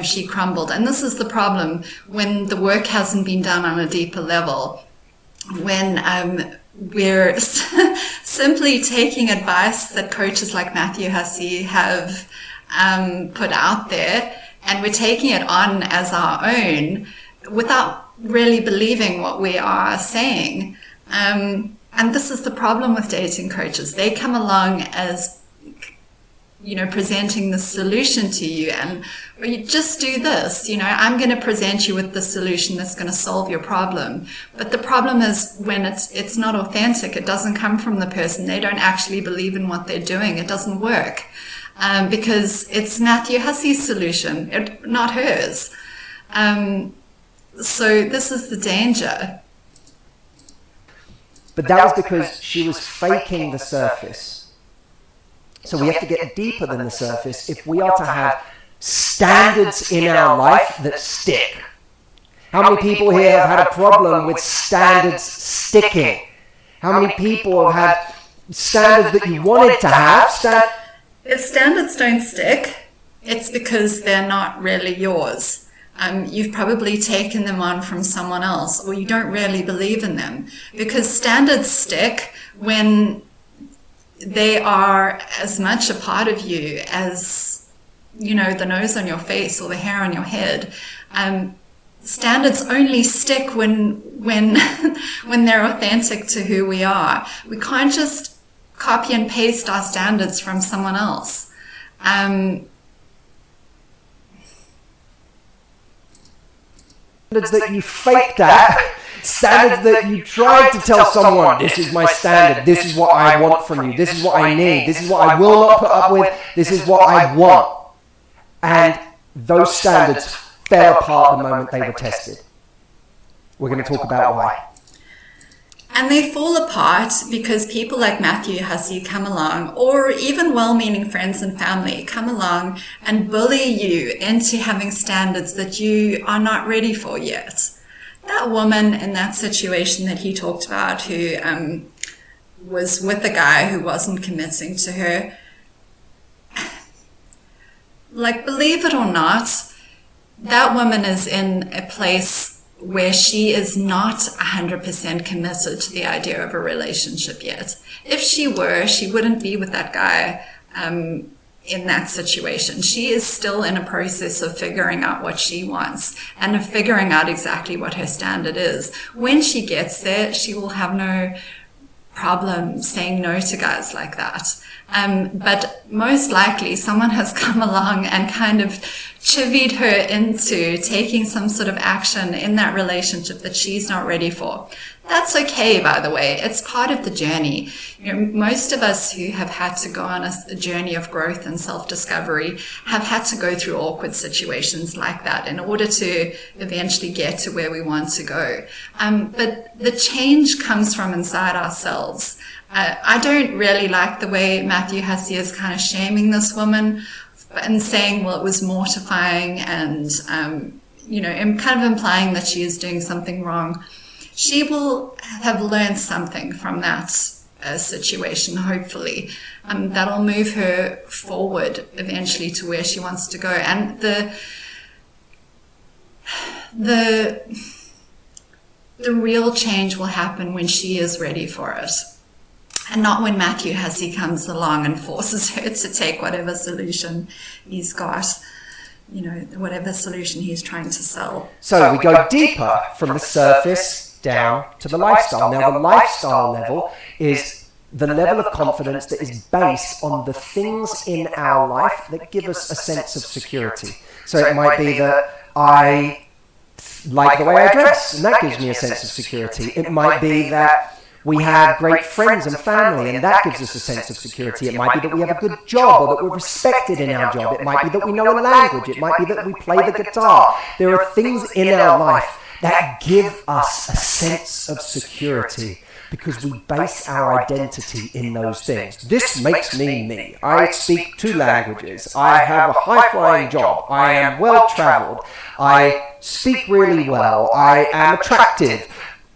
she crumbled. And this is the problem when the work hasn't been done on a deeper level, when we're simply taking advice that coaches like Matthew Hussey have put out there, and we're taking it on as our own. without really believing what we are saying. And this is the problem with dating coaches. They come along as, presenting the solution to you, and you just do this. I'm going to present you with the solution that's going to solve your problem. But the problem is when it's not authentic. It doesn't come from the person. They don't actually believe in what they're doing. It doesn't work because it's Matthew Hussey's solution, not hers. So this is the danger. But that was because she was faking the surface. So we have to get deeper than the surface if we are to have standards in our life that stick. How many people here have had a problem with standards sticking? How many people have had standards that you wanted to have? If standards don't stick, it's because they're not really yours. You've probably taken them on from someone else, or you don't really believe in them. Because standards stick when they are as much a part of you as, the nose on your face or the hair on your head. Standards only stick when they're authentic to who we are. We can't just copy and paste our standards from someone else. Standards that you faked at, standards that you tried to tell someone, this is my standard, this is what I want from you, this is what I need, this is what I will not put up with, this is what I want. And those standards fell apart the moment they were tested. We're going to talk about why. And they fall apart because people like Matthew Hussey come along, or even well-meaning friends and family come along and bully you into having standards that you are not ready for yet. That woman in that situation that he talked about, who was with a guy who wasn't committing to her, believe it or not, that woman is in a place where she is not 100% committed to the idea of a relationship yet. If she were, she wouldn't be with that guy in that situation. She is still in a process of figuring out what she wants and of figuring out exactly what her standard is. When she gets there, she will have no problem saying no to guys like that. But most likely someone has come along and kind of chivied her into taking some sort of action in that relationship that she's not ready for. That's okay, by the way. It's part of the journey. Most of us who have had to go on a journey of growth and self-discovery have had to go through awkward situations like that in order to eventually get to where we want to go. But the change comes from inside ourselves. I don't really like the way Matthew Hussey is kind of shaming this woman and saying, well, it was mortifying and, kind of implying that she is doing something wrong. She will have learned something from that situation, hopefully. That'll move her forward eventually to where she wants to go. And the real change will happen when she is ready for it. And not when Matthew Hussey comes along and forces her to take whatever solution he's got, whatever solution he's trying to sell. So we go deeper from the surface down to the lifestyle. Now, the lifestyle level is the level of confidence that is based on the things in our life that give us a sense of security. So it might be that I like the way I dress, and that gives me a sense of security. It might be that we have great friends and family, and that gives us a sense of security. It might be that we have a good job, or that we're respected in our job. It might be that we know a language. It might be that we play the guitar. There are things in our life that give us a sense of security because we base our identity in those things. This makes me me. I speak 2 languages. I have a high-flying job. I am well-traveled. I speak really well. I am attractive.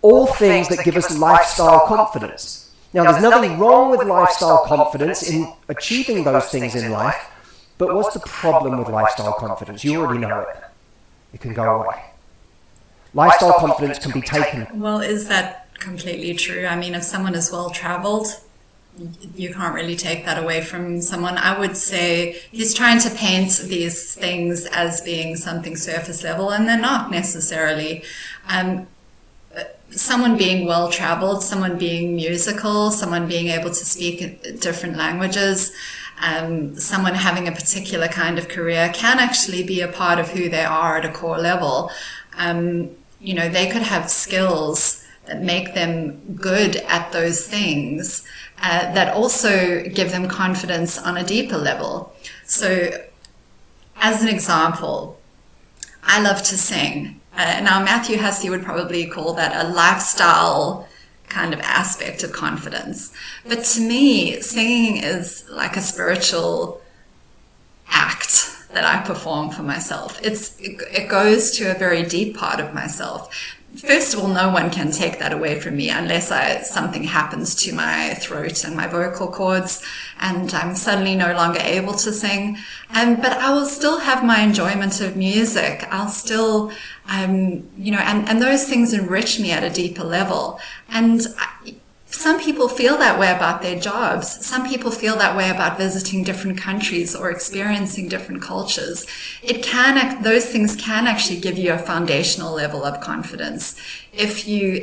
All things that give us lifestyle confidence. Now, there's nothing wrong with lifestyle confidence in achieving those things in life, but what's the problem with lifestyle confidence? You already know it. It can go away. Lifestyle confidence can be taken. Well, is that completely true? I mean, if someone is well-traveled, you can't really take that away from someone. I would say he's trying to paint these things as being something surface level, and they're not necessarily. Someone being well-traveled, someone being musical, someone being able to speak different languages, someone having a particular kind of career can actually be a part of who they are at a core level. They could have skills that make them good at those things, that also give them confidence on a deeper level. So, as an example, I love to sing. Now, Matthew Hussey would probably call that a lifestyle kind of aspect of confidence. But to me, singing is like a spiritual act that I perform for myself. It goes to a very deep part of myself. First of all, no one can take that away from me unless something happens to my throat and my vocal cords and I'm suddenly no longer able to sing. But I will still have my enjoyment of music. I'll still, and those things enrich me at a deeper level. And some people feel that way about their jobs. Some people feel that way about visiting different countries or experiencing different cultures. Those things can actually give you a foundational level of confidence if you,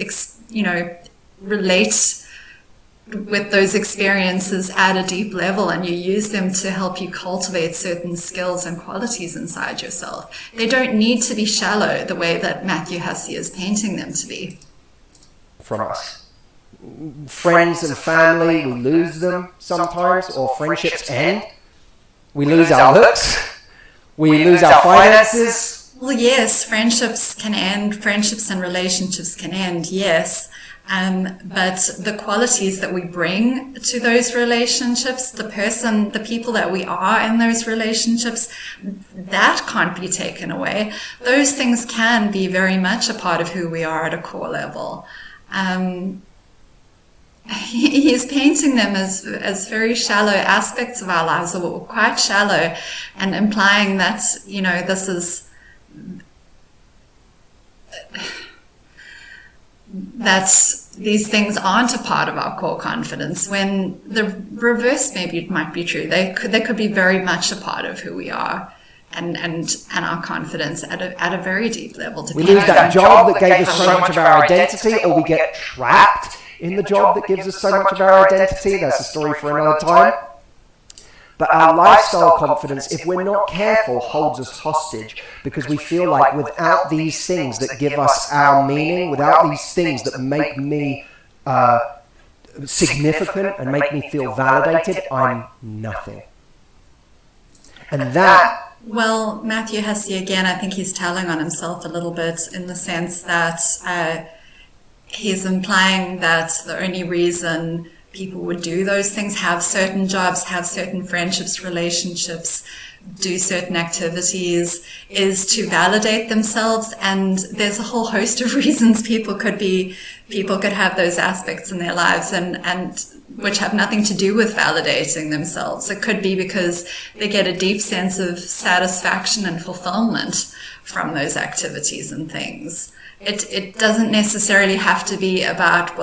relate with those experiences at a deep level and you use them to help you cultivate certain skills and qualities inside yourself. They don't need to be shallow the way that Matthew Hussey is painting them to be. From us. Friends and family, we lose them sometimes, or friendships end. We lose our looks. We lose our finances. Well, yes, friendships can end. Friendships and relationships can end, yes. But the qualities that we bring to those relationships, the people that we are in those relationships, that can't be taken away. Those things can be very much a part of who we are at a core level. He's painting them as very shallow aspects of our lives, or quite shallow, and implying that, that these things aren't a part of our core confidence, when the reverse might be true. They could be very much a part of who we are and our confidence at a very deep level. We lose that job that gave us so much of our identity, or we get trapped in the job that gives us so much of our identity. That's a story for another time. But our lifestyle confidence, if we're not careful, holds us hostage, because we feel like without these things that give us our meaning, without these things that make me significant and make me feel validated, I'm nothing. And that... Well, Matthew Hussey, again, I think he's telling on himself a little bit, in the sense that he's implying that the only reason people would do those things, have certain jobs, have certain friendships, relationships, do certain activities, is to validate themselves. And there's a whole host of reasons people could have those aspects in their lives, and which have nothing to do with validating themselves. It could be because they get a deep sense of satisfaction and fulfillment from those activities and things. It doesn't necessarily have to be about,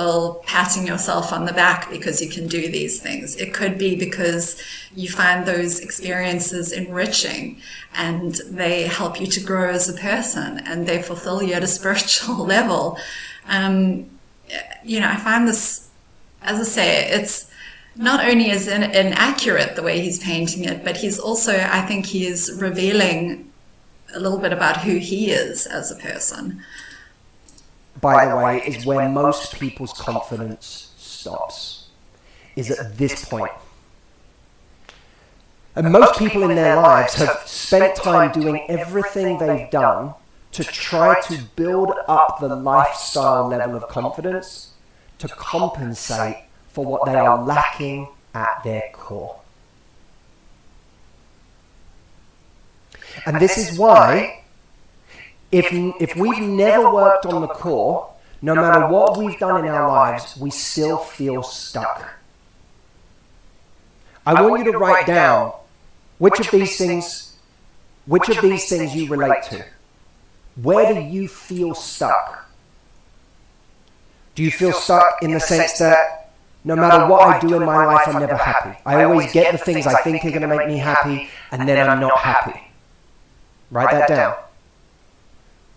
patting yourself on the back because you can do these things. It could be because you find those experiences enriching and they help you to grow as a person and they fulfill you at a spiritual level. I find this, as I say, it's not only is inaccurate the way he's painting it, but he's also, I think he is revealing a little bit about who he is as a person. By the way, is where most people's confidence stops, is at this point. And most people in their lives have spent time doing everything they've done to try to build up the lifestyle level of confidence to compensate for what they are lacking at their core. And this is why, if we've never worked on the core, no matter what we've done in our lives, we still feel stuck. I want you to write down which of these things you relate to. Where do you feel stuck? Do you feel stuck in the sense that No matter what I do in my life, I'm never happy. I always get the things I think are going to make me happy, and then I'm not happy. Write that down.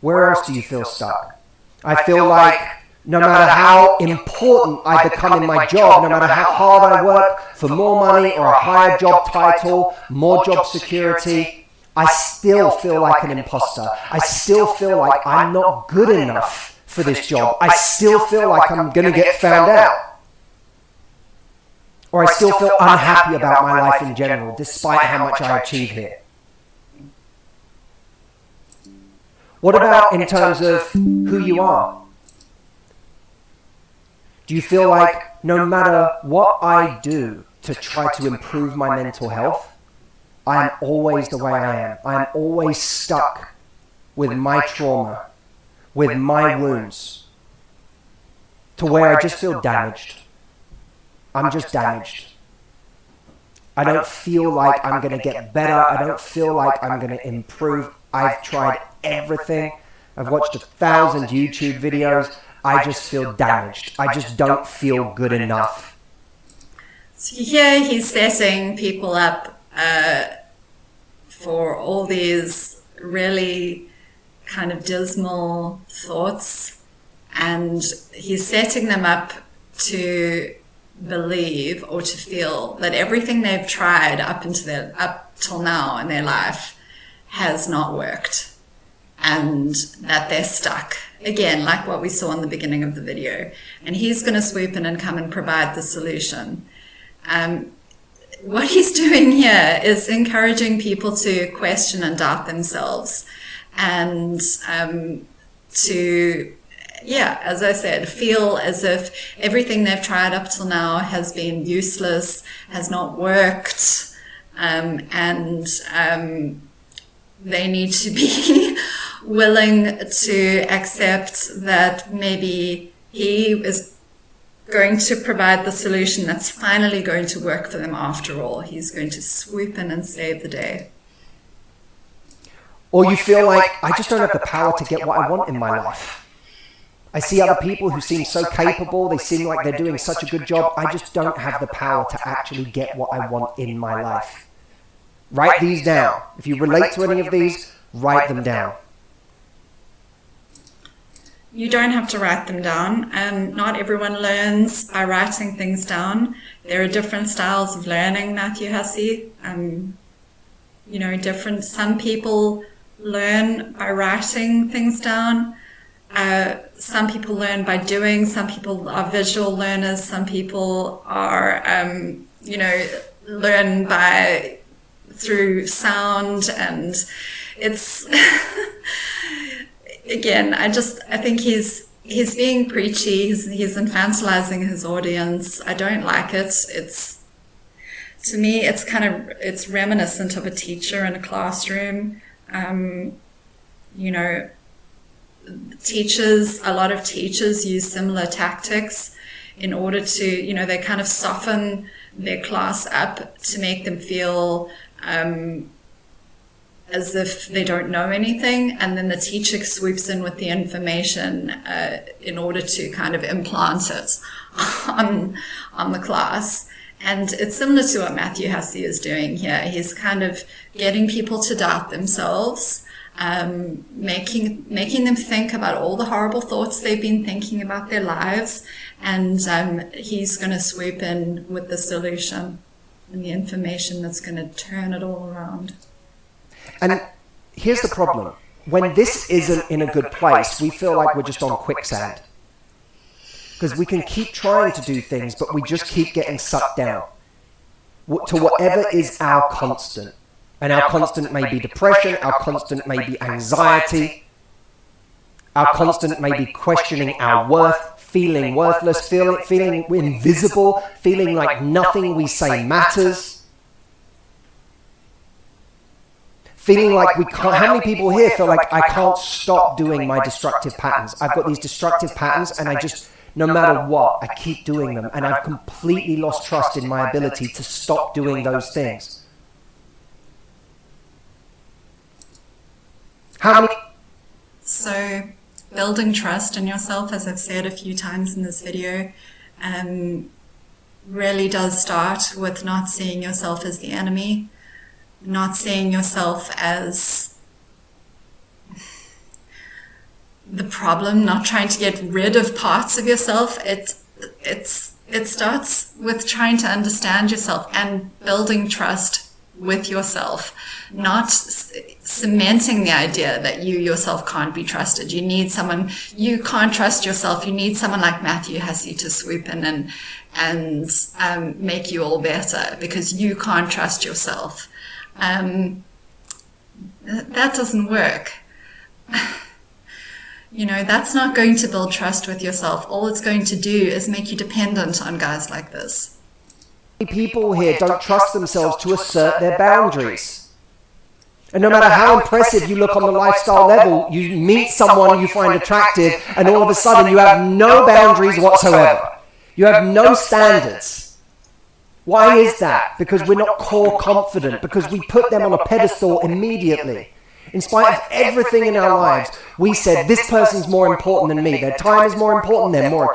Where else do you feel stuck? I feel like no matter how important I become in my job, no matter how hard I work for more money or a higher job title, more job security, I still feel like an imposter. I still feel like I'm not good enough for this job. I still feel like I'm going to get found out. Or I still feel unhappy about my life in general, despite how much I achieve here. What about in terms of who you are? Do you feel like no matter what I do to try to improve my mental health, I am always the way I am? I am always stuck with my trauma, with my wounds, to where I just feel damaged. I'm just damaged. I don't feel like I'm going to get better. I don't feel like I'm going to improve. I've tried everything. I've watched 1,000 YouTube videos. I just feel damaged. I just don't feel good enough. So here he's setting people up for all these really kind of dismal thoughts, and he's setting them up to believe or to feel that everything they've tried up till now in their life has not worked, and that they're stuck. Again, like what we saw in the beginning of the video. And he's going to swoop in and come and provide the solution. What he's doing here is encouraging people to question and doubt themselves, and to, as I said, feel as if everything they've tried up till now has been useless, has not worked, and they need to be willing to accept that maybe he is going to provide the solution that's finally going to work for them after all. He's going to swoop in and save the day. Or you feel like, I just don't have the power to get what I want in my life. I see other people who seem so capable, they seem like they're doing such a good job. I just don't have the power to actually get what I want in my life. Write these down. If you relate to any of these, write them down. You don't have to write them down. Not everyone learns by writing things down. There are different styles of learning, Matthew Hussey. Some people learn by writing things down. Some people learn by doing. Some people are visual learners. Some people are, learn through sound, and it's again, I think he's being preachy. He's infantilizing his audience. I don't like it. To me, it's reminiscent of a teacher in a classroom. A lot of teachers use similar tactics in order to, they kind of soften their class up to make them feel as if they don't know anything, and then the teacher swoops in with the information in order to kind of implant it on the class. And it's similar to what Matthew Hussey is doing here. He's kind of getting people to doubt themselves, making them think about all the horrible thoughts they've been thinking about their lives, and he's going to swoop in with the solution and the information that's going to turn it all around. And here's the problem. When this isn't in a good place, we feel like we're just on quicksand. Because we can keep trying to do things, but we just keep getting sucked down to whatever is our constant. And our constant may be depression, our constant may be anxiety, our constant may be questioning our worth, feeling worthless, feeling invisible, feeling like nothing we say matters. Feeling like we can't, how many people here feel like I can't stop doing my destructive patterns? I've got these destructive patterns and I just, no matter what, I keep doing them, and I've completely lost trust in my ability to stop doing those things. How many? So, building trust in yourself, as I've said a few times in this video, really does start with not seeing yourself as the enemy, not seeing yourself as the problem, not trying to get rid of parts of yourself. It starts with trying to understand yourself and building trust with yourself, not cementing the idea that you yourself can't be trusted. You need someone, you can't trust yourself. You need someone like Matthew Hussey to swoop in and make you all better because you can't trust yourself. That doesn't work. You know, that's not going to build trust with yourself. All it's going to do is make you dependent on guys like this. People here don't trust themselves to assert their boundaries. And no matter how impressive you look on the lifestyle level, you meet someone you find attractive and all of a sudden you have no boundaries whatsoever. You have no standards. Why is that? Because we're not core confident, because we put them on a pedestal immediately. In spite of everything in our lives, we said, this person's more important than me. Their time is more important, they're more...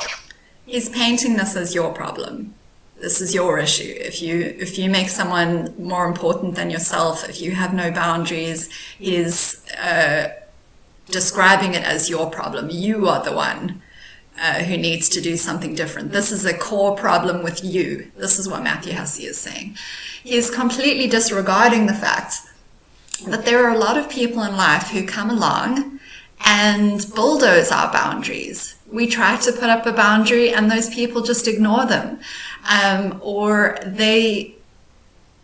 He's painting this as your problem. This is your issue. If you make someone more important than yourself, if you have no boundaries, he's describing it as your problem. You are the one who needs to do something different. This is a core problem with you. This is what Matthew Hussey is saying. He is completely disregarding the fact that there are a lot of people in life who come along and bulldoze our boundaries. We try to put up a boundary and those people just ignore them. Or they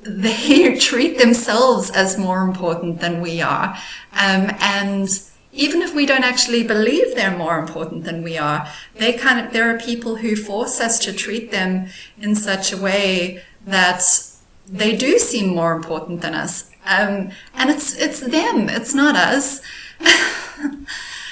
treat themselves as more important than we are. And even if we don't actually believe they're more important than we are, there are people who force us to treat them in such a way that they do seem more important than us. And it's them, it's not us.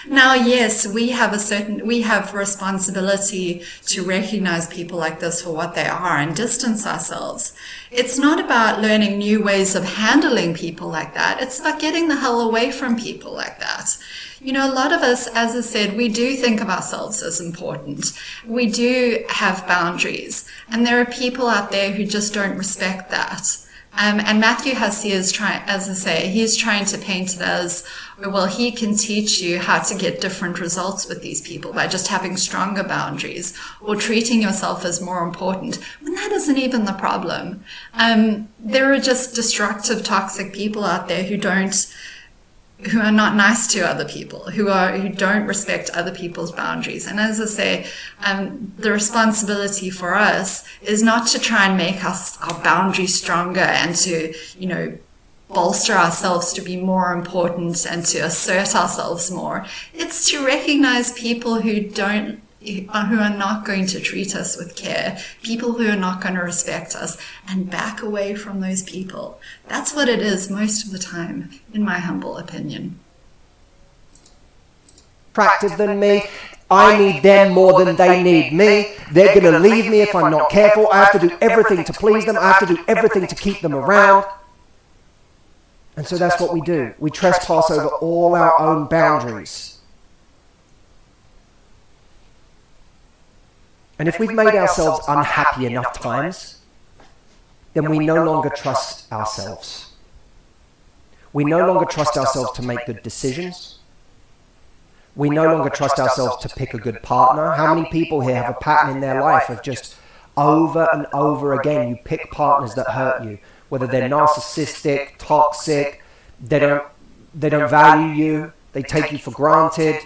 Now, yes, we have responsibility to recognize people like this for what they are and distance ourselves. It's not about learning new ways of handling people like that. It's about getting the hell away from people like that. You know, a lot of us, as I said, we do think of ourselves as important. We do have boundaries. And there are people out there who just don't respect that. And Matthew Hussey is trying, as I say, he's trying to paint it as, well, he can teach you how to get different results with these people by just having stronger boundaries or treating yourself as more important, when that isn't even the problem. There are just destructive, toxic people out there who are not nice to other people, who don't respect other people's boundaries. And as I say, the responsibility for us is not to try and make our boundaries stronger and to, bolster ourselves to be more important and to assert ourselves more. It's to recognize people who are not going to treat us with care, people who are not going to respect us, and back away from those people. That's what it is most of the time, in my humble opinion. Attractive than me. I need them more than they need me. They're going to leave me if I'm not careful. I have to do everything to please them. I have to do everything to keep them around. And so that's what we do. We trespass over all our own boundaries. And if we've made ourselves unhappy enough times, then we no longer trust ourselves. We no longer trust ourselves to make good decisions. We no longer trust ourselves to pick a good partner. How many people here have a pattern in their life of just over and over again, you pick partners that hurt you, whether they're narcissistic, toxic, they don't value you, they take you for granted.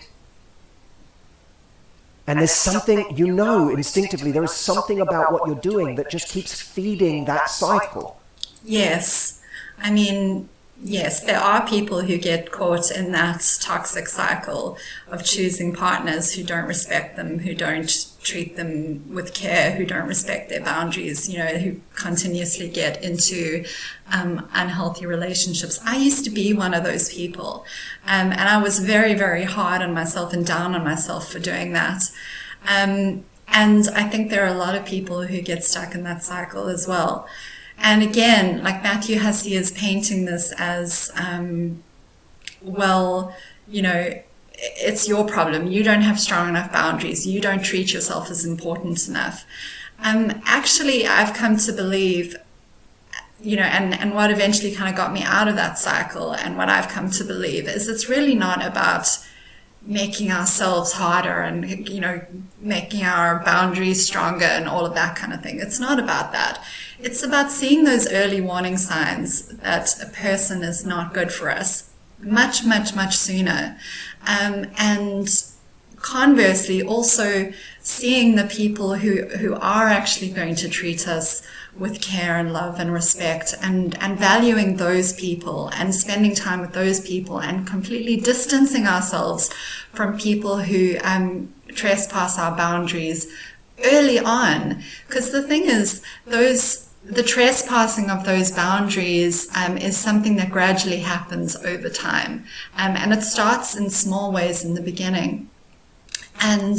And there's something, instinctively, there is something about what you're doing that just keeps feeding that cycle. Yes. I mean, yes, there are people who get caught in that toxic cycle of choosing partners who don't respect them, who don't treat them with care, who don't respect their boundaries, who continuously get into unhealthy relationships. I used to be one of those people, and I was very, very hard on myself and down on myself for doing that. And I think there are a lot of people who get stuck in that cycle as well. And again, like Matthew Hussey is painting this as, it's your problem. You don't have strong enough boundaries. You don't treat yourself as important enough. Actually, I've come to believe, and what eventually kind of got me out of that cycle, and what I've come to believe is it's really not about making ourselves harder and, making our boundaries stronger and all of that kind of thing. It's not about that. It's about seeing those early warning signs that a person is not good for us much, much, much sooner. And conversely, also seeing the people who are actually going to treat us with care and love and respect, and valuing those people and spending time with those people, and completely distancing ourselves from people who trespass our boundaries early on. Because the thing is, the trespassing of those boundaries is something that gradually happens over time, and it starts in small ways in the beginning. And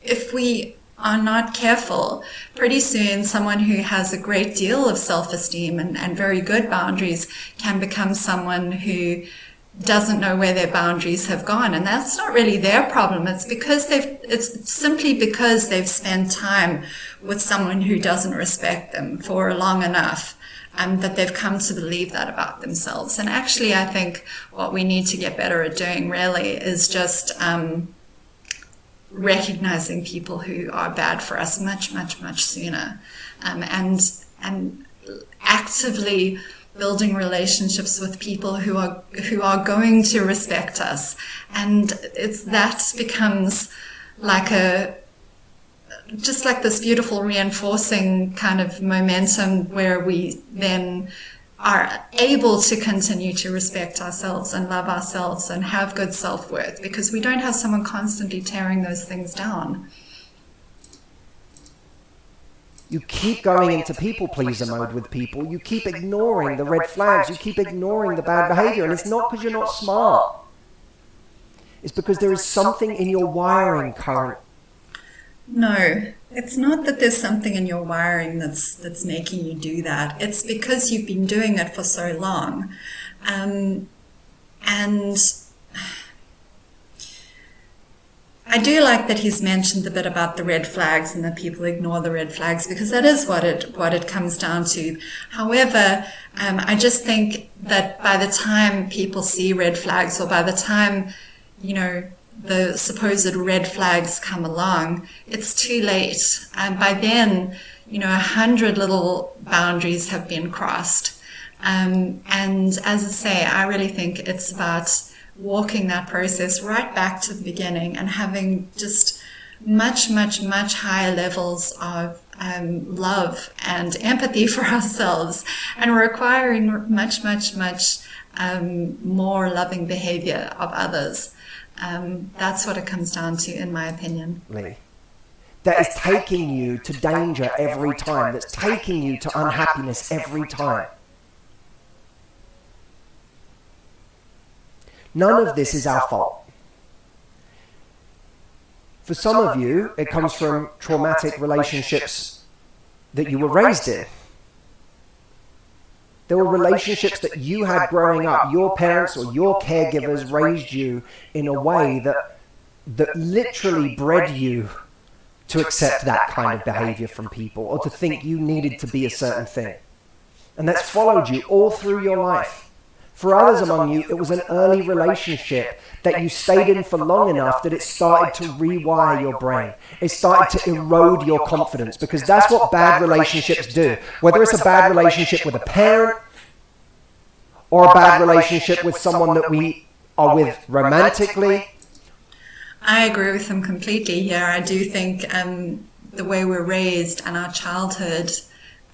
if we are not careful, pretty soon someone who has a great deal of self-esteem and very good boundaries can become someone who doesn't know where their boundaries have gone. And that's not really their problem. It's simply because they've spent time with someone who doesn't respect them for long enough, that they've come to believe that about themselves. And actually, I think what we need to get better at doing really is just recognizing people who are bad for us much, much, much sooner, and actively building relationships with people who are going to respect us. And that becomes like just like this beautiful reinforcing kind of momentum, where we then are able to continue to respect ourselves and love ourselves and have good self-worth, because we don't have someone constantly tearing those things down. You keep going into people pleaser mode with people. You keep ignoring the red flags. You keep ignoring the bad behavior. And it's not because you're not smart. It's because there is something in your wiring current. No, it's not that there's something in your wiring that's making you do that. It's because you've been doing it for so long. And I do like that he's mentioned the bit about the red flags and that people ignore the red flags, because that is what it comes down to. However, I just think that by the time people see red flags, or by the time, the supposed red flags come along, it's too late. And by then, 100 little boundaries have been crossed. And as I say, I really think it's about walking that process right back to the beginning and having just much, much, much higher levels of love and empathy for ourselves, and requiring much, much, much more loving behavior of others. That's what it comes down to, in my opinion. That is taking you to danger every time. That's taking you to unhappiness every time. None of this is our fault. For some of you, it comes from traumatic relationships that you were raised in. There were relationships that you had growing up. Your parents or your caregivers raised you in a way that literally bred you to accept that kind of behavior from people, or to think you needed to be a certain thing. And that's followed you all through your life. For others among you, it was an early relationship that you stayed in for long enough that it started to rewire your brain. It started to erode your confidence, because that's what bad relationships do. Whether it's a bad relationship with a parent, or a bad relationship with someone that we are with romantically. I agree with him completely here. I do think the way we're raised and our childhood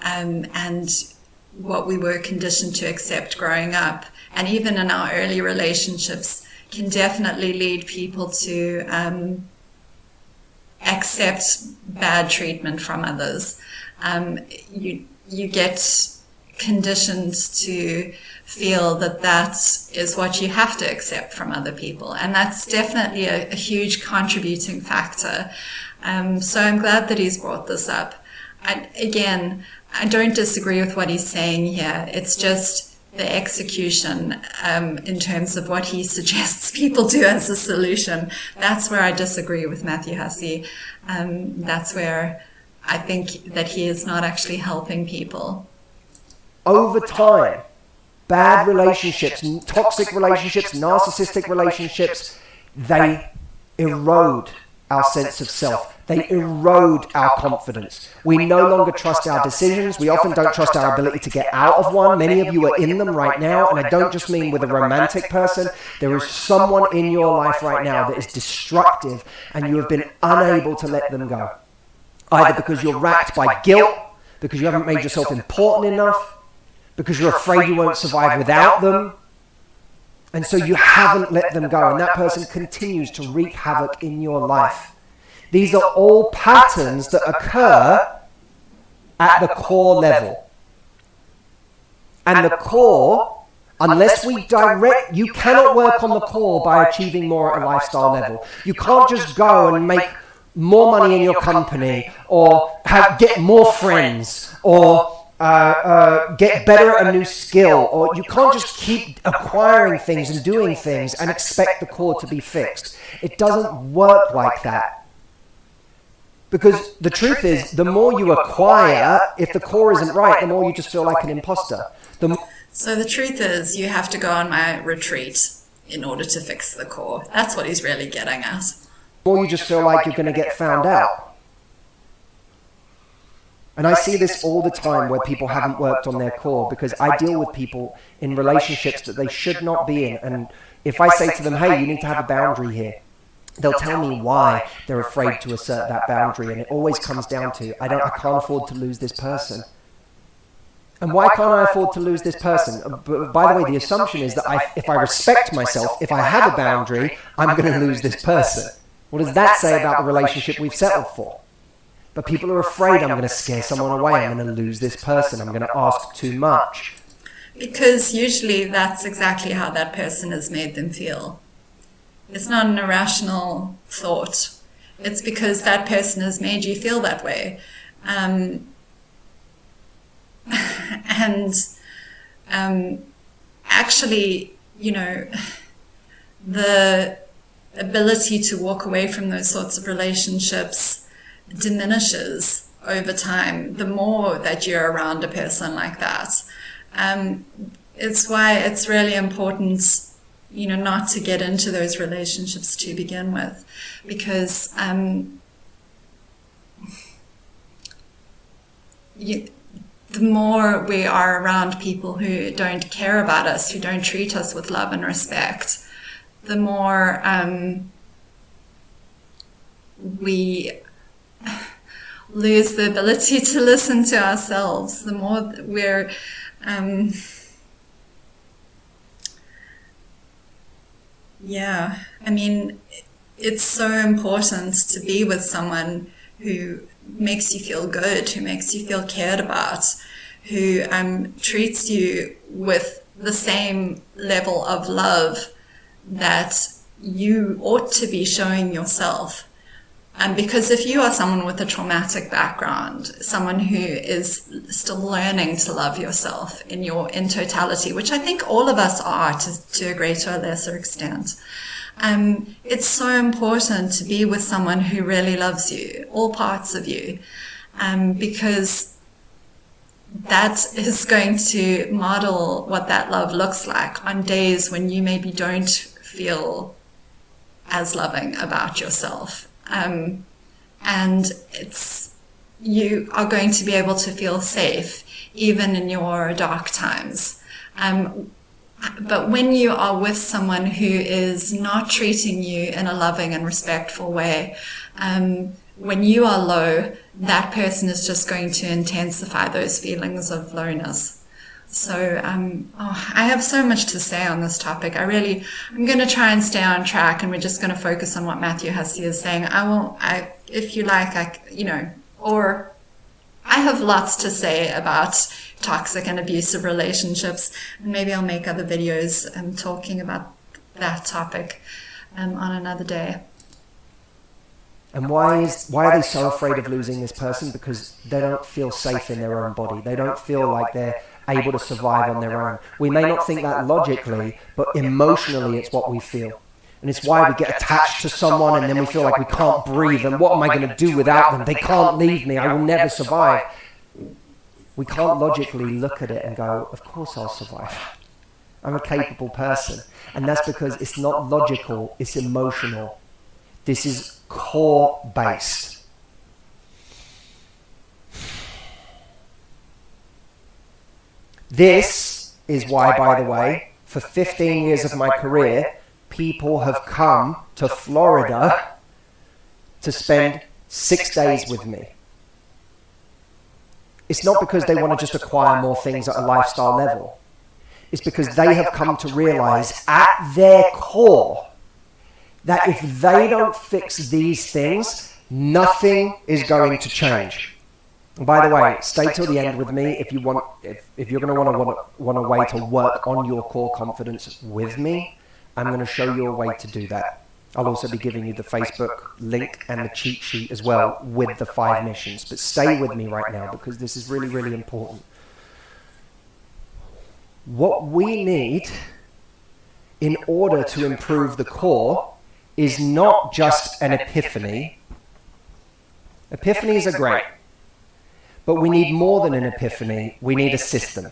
and what we were conditioned to accept growing up, and even in our early relationships, can definitely lead people to accept bad treatment from others. You get conditioned to feel that is what you have to accept from other people, and that's definitely a huge contributing factor. So I'm glad that he's brought this up. I don't disagree with what he's saying here. It's just the execution in terms of what he suggests people do as a solution. That's where I disagree with Matthew Hussey. That's where I think that he is not actually helping people. Over time, bad relationships, toxic relationships, narcissistic relationships, they erode our sense of self. They erode our confidence. We no longer trust our decisions. We often don't trust our ability to get out of one. Many of you are in them right now, and I don't just mean with a romantic person. There is someone in your life right now that is destructive, and you have been unable to let them go. Either because you're racked by guilt, because you haven't made yourself important enough, because you're afraid you won't survive without them, and so you haven't let them go, and that person continues to wreak havoc in your life. These are all patterns that occur at the core level. And the core, unless we direct, you cannot work on the core by achieving more at a lifestyle level. You can't just go and make more money in your company, or get more friends, or get better at a new skill, or you can't just keep acquiring things and doing things and expect the core to be fixed. It doesn't work like that. Because the truth is, the more you acquire, if the core isn't right, the more you just feel like an imposter. So the truth is, you have to go on my retreat in order to fix the core. That's what he's really getting at. The more you just feel like you're going to get found out. And I see this all the time where people haven't worked on their core, because I deal with people in relationships that they should not be in. And if I say to them, hey, you need to have a boundary here, they'll tell me why they're afraid to assert that boundary. And it always comes down to, I can't afford to lose this person. And why can't I afford to lose this person? By the way, the assumption is that if I respect myself, if I have a boundary, I'm going to lose this person. What does that say about the relationship we've settled for? But people are afraid I'm going to scare someone away. I'm going to lose this person. I'm going to ask too much. Because usually that's exactly how that person has made them feel. It's not an irrational thought. It's because that person has made you feel that way. Actually, the ability to walk away from those sorts of relationships diminishes over time the more that you're around a person like that. It's why it's really important not to get into those relationships to begin with, because the more we are around people who don't care about us, who don't treat us with love and respect, the more we lose the ability to listen to ourselves, the more we're it's so important to be with someone who makes you feel good, who makes you feel cared about, who treats you with the same level of love that you ought to be showing yourself. Because if you are someone with a traumatic background, someone who is still learning to love yourself in totality, which I think all of us are to a greater or lesser extent, it's so important to be with someone who really loves you, all parts of you, because that is going to model what that love looks like on days when you maybe don't feel as loving about yourself. And you are going to be able to feel safe even in your dark times. But when you are with someone who is not treating you in a loving and respectful way, when you are low, that person is just going to intensify those feelings of lowness. So I have so much to say on this topic. I'm going to try and stay on track, and we're just going to focus on what Matthew Hussey is saying. If you like, or I have lots to say about toxic and abusive relationships, and maybe I'll make other videos talking about that topic on another day. And why are they so afraid of losing this person? Because they don't feel safe in their own body. They don't feel like they're able to survive on their own. We may not think that logically, but emotionally it's what we feel. And it's why we get attached to someone and then we feel like we can't breathe. And what am I going to do without them? They can't leave me. I will never survive. We can't logically look at it and go, of course I'll survive. I'm a capable person. And that's because it's not logical, it's emotional. This is core based. This is why, by the way, for 15 years of my career, people have come to Florida to spend 6 days with me. It's not because they want to just acquire more things at a lifestyle level. It's because they have come to realize at their core that if they don't fix these things, nothing is going to change. And by the way, stay till the end with me if you want. If you're going to want a way to work on your core confidence with me, I'm going to show you a way to do that. I'll also be giving you the Facebook link and the cheat sheet as well with the 5 missions. But stay with me right now because this is really, really important. What we need in order to improve the core is not just an epiphany. Epiphanies are great. But we need more than an epiphany. We need a system.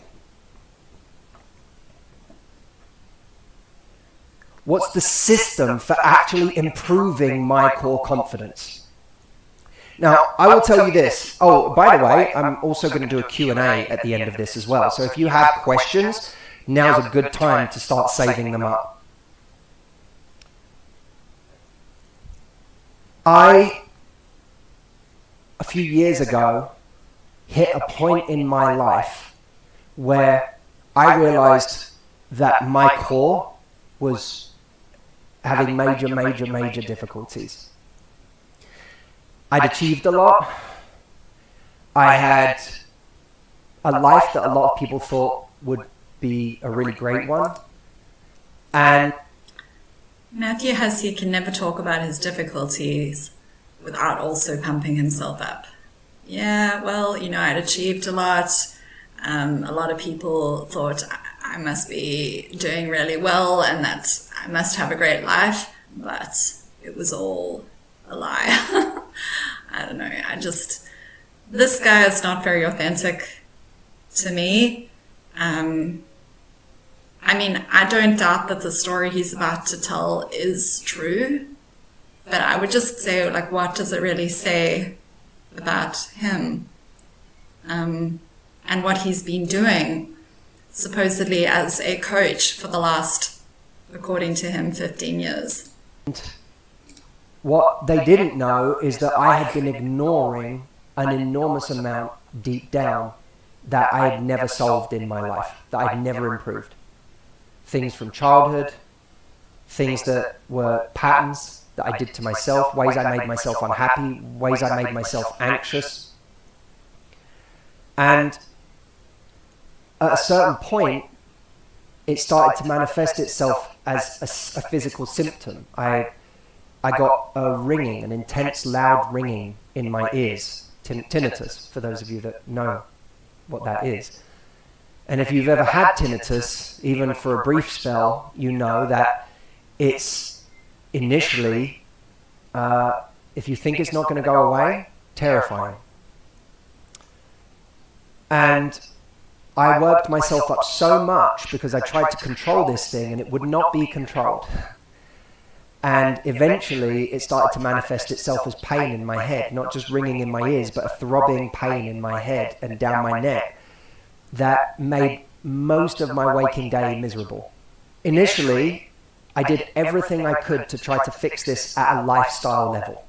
What's the system for actually improving my core confidence? Now, I will tell you this. Oh, by the way, I'm also going to do a Q&A at the end of this as well. So if you have questions, now's a good time to start saving them up. A few years ago, hit a point in my life where I realized that my core was having major difficulties. I'd achieved a lot. I had a life that a lot of people thought would be a really great one. And Matthew Hussey can never talk about his difficulties without also pumping himself up. Yeah, well, I'd achieved a lot. A lot of people thought I must be doing really well and that I must have a great life, but it was all a lie. I don't know. This guy is not very authentic to me. I don't doubt that the story he's about to tell is true, but I would just say, what does it really say about him? And what he's been doing, supposedly as a coach for the last, according to him, 15 years. What they didn't know is that I had been ignoring an enormous amount deep down that I had never solved in my life, that I'd never improved. Things from childhood, things that were patterns that I did to myself, ways I made myself unhappy, ways I made myself anxious. And at a certain point, it started to manifest itself as a physical symptom. I got a ringing, an intense, loud ringing in my ears, tinnitus, for those of you that know what that is. And if you've ever had tinnitus, even for a brief spell, you know that it's initially, if you think it's not going to go away, terrifying. And I worked myself up so much because I tried to control this thing and it would not be controlled. And eventually it started to manifest itself as pain in my head, not just ringing in my ears, but a throbbing pain in my head and down my neck that made most of my waking day miserable. Initially, I did everything I could to try to fix this at a lifestyle level.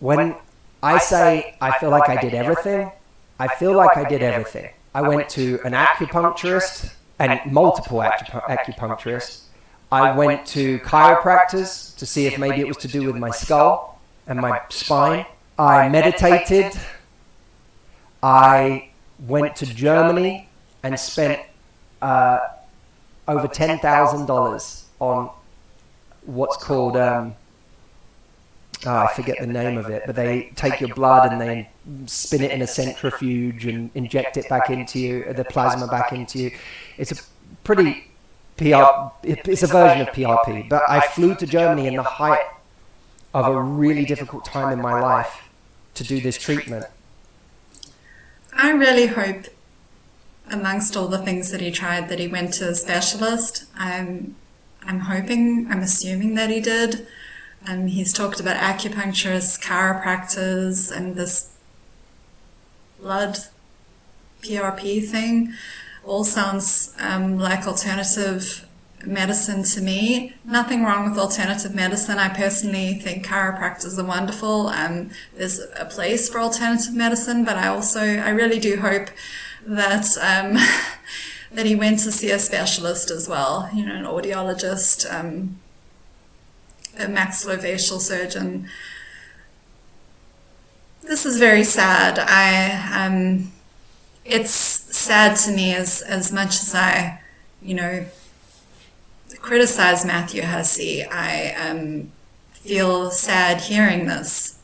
When I say I feel like I did everything, I feel like I did everything. I went to an acupuncturist and multiple acupuncturists. I went to chiropractors to see if maybe it was to do with my skull and my spine. I meditated. I went to Germany and spent over $10,000 on what's called, I forget the name of it, but they take your blood and they spin it in a centrifuge and inject it back into you, the plasma back into you. It's a pretty it's a version of PRP, but I flew to Germany in the height of a really difficult time in my life to do this treatment. I really hope, amongst all the things that he tried, that he went to a specialist. I'm assuming that he did. He's talked about acupuncturists, chiropractors, and this blood PRP thing. All sounds like alternative medicine to me. Nothing wrong with alternative medicine. I personally think chiropractors are wonderful. There's a place for alternative medicine, but I really do hope that that he went to see a specialist as well. You know, an audiologist, a maxillofacial surgeon. This is very sad. It's sad to me as much as I, criticize Matthew Hussey. I feel sad hearing this.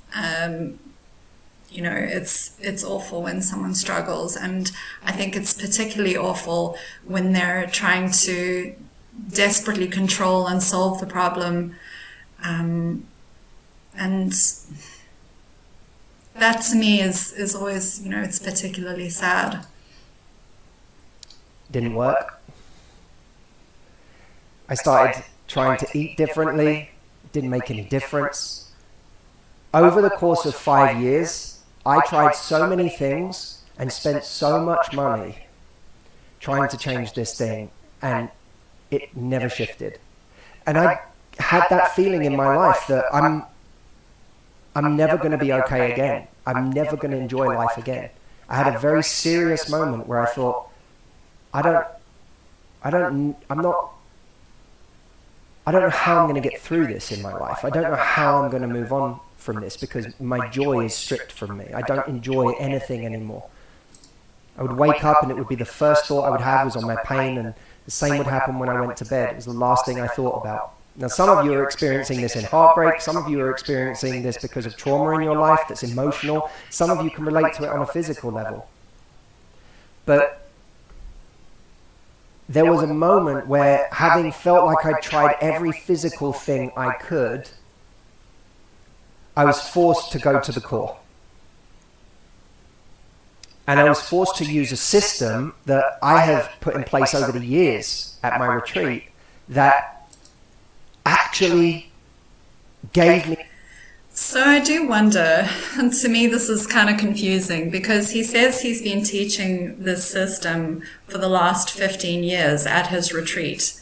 It's awful when someone struggles, and I think it's particularly awful when they're trying to desperately control and solve the problem. And that to me is always, it's particularly sad. Didn't work. I started trying to eat differently. Didn't make any difference. Over the course of 5 years, I tried so many things and spent so much money trying to change this thing, and it never shifted. And I had that feeling in my life that I'm never going to be okay again. I'm never going to enjoy life again. I had a very serious moment where I thought, I don't know how I'm going to get through this in my life. I don't know how I'm going to move on from this, because my joy is stripped from me. I don't enjoy anything anymore. I would wake up and it would be the first thought I would have was on my pain, and the same would happen when I went to bed. It was the last thing I thought about. Now, some of you are experiencing this in heartbreak. Some of you are experiencing this because of trauma in your life that's emotional. Some of you can relate to it on a physical level. But there was a moment where, having felt like I'd tried every physical thing I could, I was forced to go to the core. And I was forced to use a system that I have put in place over the years at my retreat that actually gave me... So I do wonder, and to me this is kind of confusing, because he says he's been teaching this system for the last 15 years at his retreat.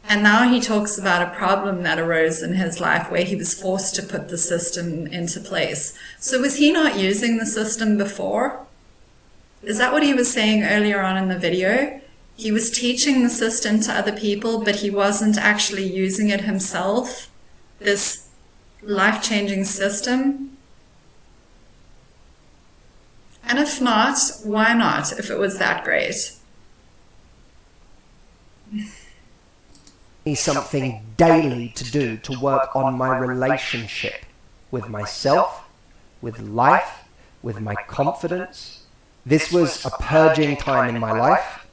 And now he talks about a problem that arose in his life where he was forced to put the system into place. So was he not using the system before? Is that what he was saying earlier on in the video? He was teaching the system to other people, but he wasn't actually using it himself, this life-changing system? And if not, why not, if it was that great? Something daily to do to work on my relationship with myself, with life, with my confidence. This was a purging time in my life.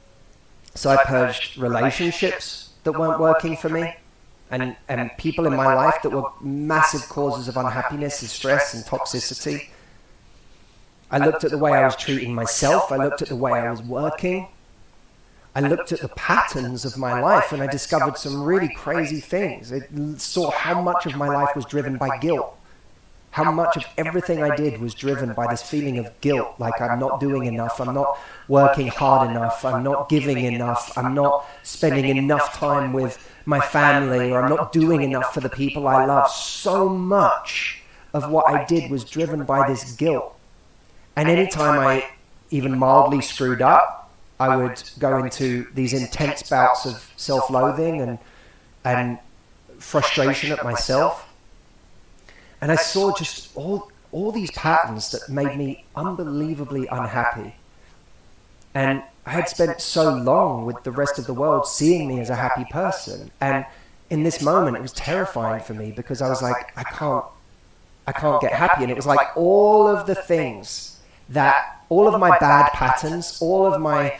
So I purged relationships that weren't working for me, and people in my life that were massive causes of unhappiness and stress and toxicity. I looked at the way I was treating myself. I looked at the way I was working. I looked at the patterns of my life, and I discovered some really crazy things. I saw how much of my life was driven by guilt. How much of everything I did was driven by this feeling of guilt, like I'm not doing enough, I'm not working hard enough, I'm not giving enough, I'm not spending enough time with my family, or I'm not doing enough for the people I love. So much of what I did was driven by this guilt. And anytime I even mildly screwed up, I would go into these intense bouts of self-loathing and frustration at myself. And I saw just all these patterns that made me unbelievably unhappy. And I had spent so long with the rest of the world seeing me as a happy person. And in this moment, it was terrifying for me, because I was like, I can't get happy. And it was like all of the things all of my bad patterns, all of my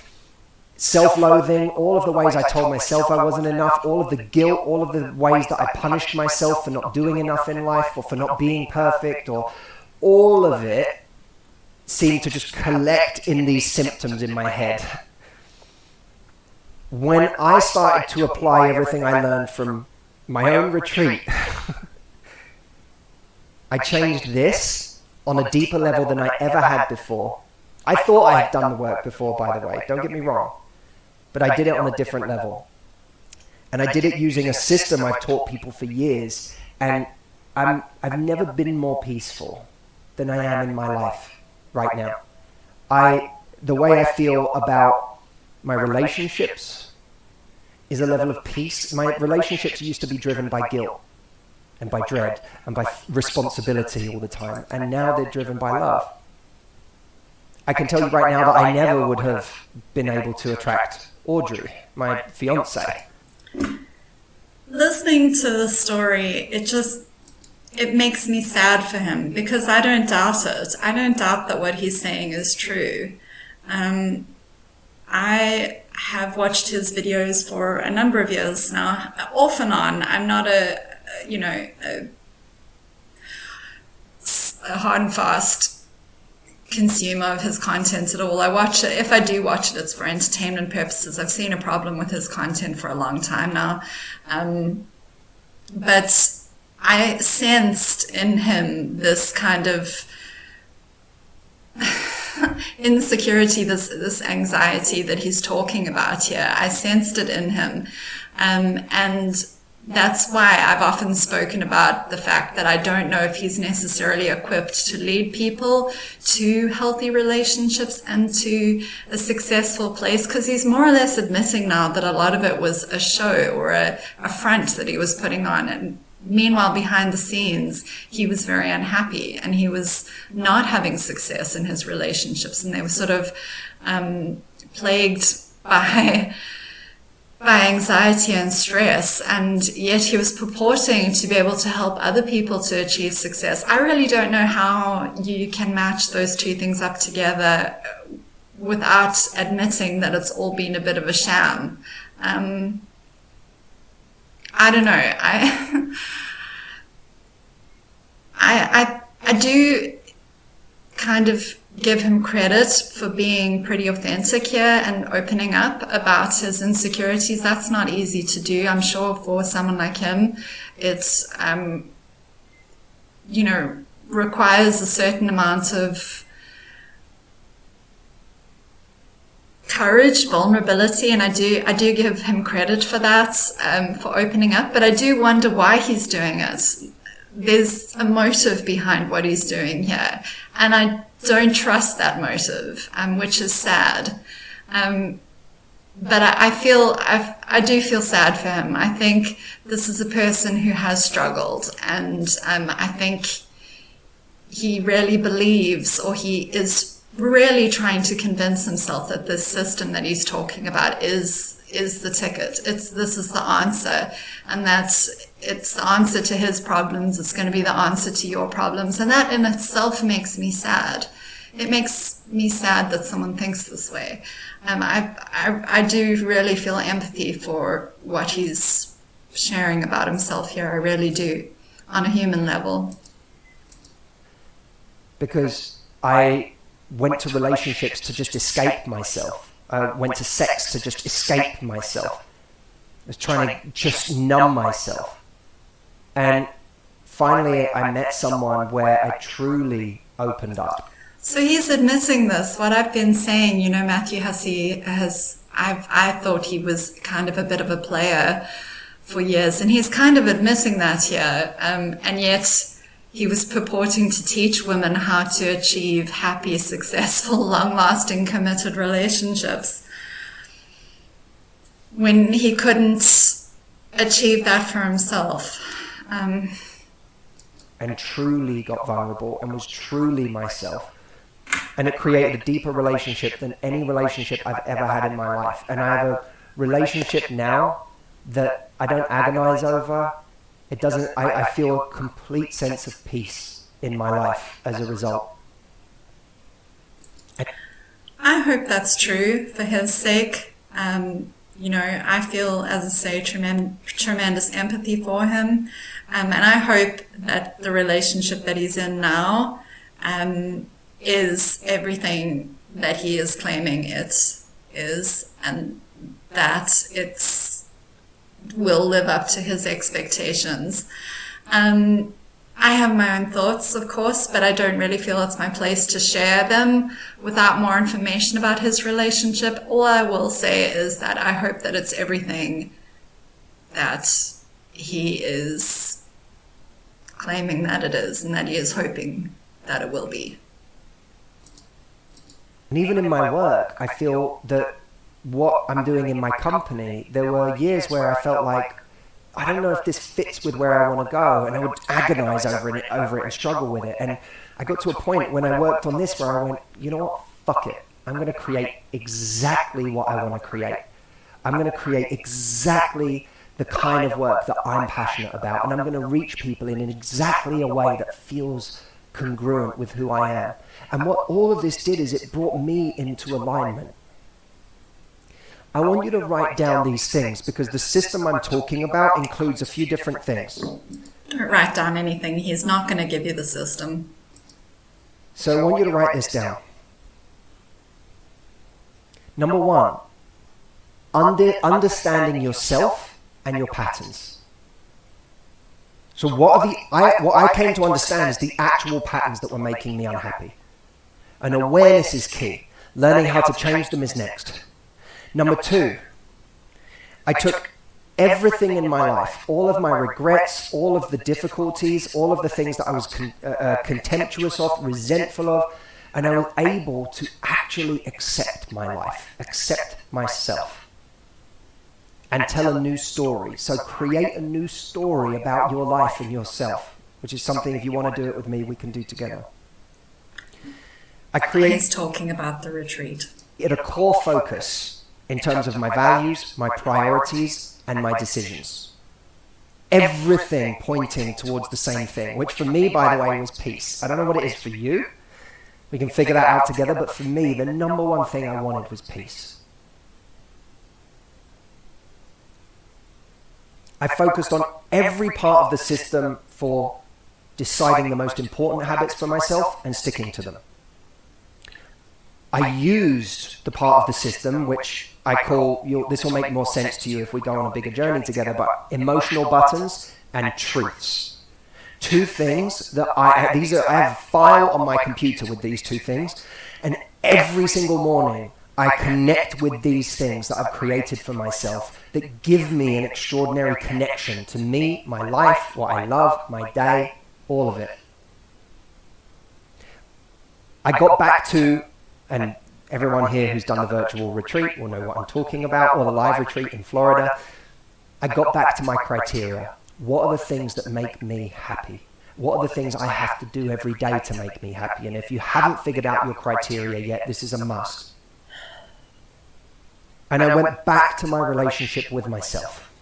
self-loathing, all of the ways I told myself I wasn't enough, all of the guilt, all of the ways that I punished myself for not doing enough in life or for not being perfect, or all of it seemed to just collect in these symptoms in my head. When I started to apply everything I learned from my own retreat, I changed this on a deeper level than I ever had before. I thought I had done the work before, by the way, don't get me wrong. But I did it on a different level. And I did it using a system I've taught people for years. And I've never been more peaceful than I am in my life right now. The way I feel about my relationships is a level of peace. My relationships used to be driven by guilt and by dread and by responsibility all the time. And now they're driven by love. I can tell you right now that I never would have been able to attract Audrey, my fiance. Listening to the story, it makes me sad for him, because I don't doubt it. I don't doubt that what he's saying is true. I have watched his videos for a number of years now, off and on. I'm not a hard and fast consumer of his content at all. I watch it. If I do watch it, it's for entertainment purposes. I've seen a problem with his content for a long time now. But I sensed in him this kind of insecurity, this anxiety that he's talking about here. I sensed it in him. And that's why I've often spoken about the fact that I don't know if he's necessarily equipped to lead people to healthy relationships and to a successful place, because he's more or less admitting now that a lot of it was a show or a front that he was putting on. And meanwhile, behind the scenes, he was very unhappy and he was not having success in his relationships. And they were sort of plagued by anxiety and stress, and yet he was purporting to be able to help other people to achieve success. I really don't know how you can match those two things up together without admitting that it's all been a bit of a sham. I don't know. I do kind of give him credit for being pretty authentic here and opening up about his insecurities. That's not easy to do. I'm sure for someone like him, it's, requires a certain amount of courage, vulnerability, and I do give him credit for that, for opening up, but I do wonder why he's doing it. There's a motive behind what he's doing here, and I don't trust that motive, which is sad. But I do feel sad for him. I think this is a person who has struggled, and I think he really believes, or he is really trying to convince himself that this system that he's talking about is the ticket. This is the answer, and it's the answer to his problems. It's going to be the answer to your problems, and that in itself makes me sad. It makes me sad that someone thinks this way. I do really feel empathy for what he's sharing about himself here. I really do, on a human level. Because I went to relationships to just escape myself. I went to sex to just escape myself. I was trying to just numb myself. And finally I met someone where I truly opened up. So he's admitting this. What I've been saying, Matthew Hussey I thought he was kind of a bit of a player for years, and he's kind of admitting that here. And yet he was purporting to teach women how to achieve happy, successful, long-lasting, committed relationships when he couldn't achieve that for himself. And truly got vulnerable and was truly myself. And it created a deeper relationship than any relationship I've ever had in my life. And I have a relationship now that I don't agonize over. It doesn't, I feel a complete sense of peace in my life as a result. I hope that's true for his sake. I feel, as I say, tremendous empathy for him. And I hope that the relationship that he's in now is everything that he is claiming it is, and that it's will live up to his expectations. I have my own thoughts, of course, but I don't really feel it's my place to share them without more information about his relationship. All I will say is that I hope that it's everything that he is claiming that it is, and that he is hoping that it will be. And even in my work, I feel that what I'm doing in my company, there were years where I felt like, I don't know if this fits with where I want to go, and I would agonize over it and struggle with it. And I got to a point when I worked on this where I went, you know what, fuck it. I'm going to create exactly what I want to create. I'm going to create exactly the kind of work that I'm passionate about, and I'm going to reach people in exactly a way that feels congruent with who I am. And what all of this did is it brought me into alignment. I want you to write down these things, because the system I'm talking about includes a few different things. Don't write down anything. He's not going to give you the system. So I want you to write this down. Number one, understanding yourself and your patterns. So what I came to understand is the actual patterns that were making me unhappy. And awareness is key. Learning how to change them is next. Number two, I took everything in my life, all of my regrets, all of the difficulties, all of the things that I was contemptuous of, resentful of, and I was able to actually accept my life, accept myself, and tell a new story. So create a new story about your life and yourself, which is something, if you want to do it with me, we can do together. He's talking about the retreat. At a core focus in terms of my values, my priorities, and my decisions. Everything pointing towards the same thing, which for me, by the way, was peace. I don't know what it is for you. We can figure that out together, but for me, the number one thing I wanted was peace. I focused on every part of the system for deciding the most important habits for myself and sticking to them. I used the part of the system which I call, this will make more sense to you if we go on a bigger journey together, but emotional buttons and truths. Two things that I have a file on my computer with these two things, and every single morning I connect with these things that I've created for myself that give me an extraordinary connection to me, my life, what I love, my day, all of it. I got back to, and everyone here who's done the virtual retreat will know what I'm talking about, or the live retreat in Florida. I got back to my criteria. What are the things that make me happy? What are the things I have to do every day to make me happy? And if you haven't figured out your criteria yet, this is a must. And I went back to my relationship with myself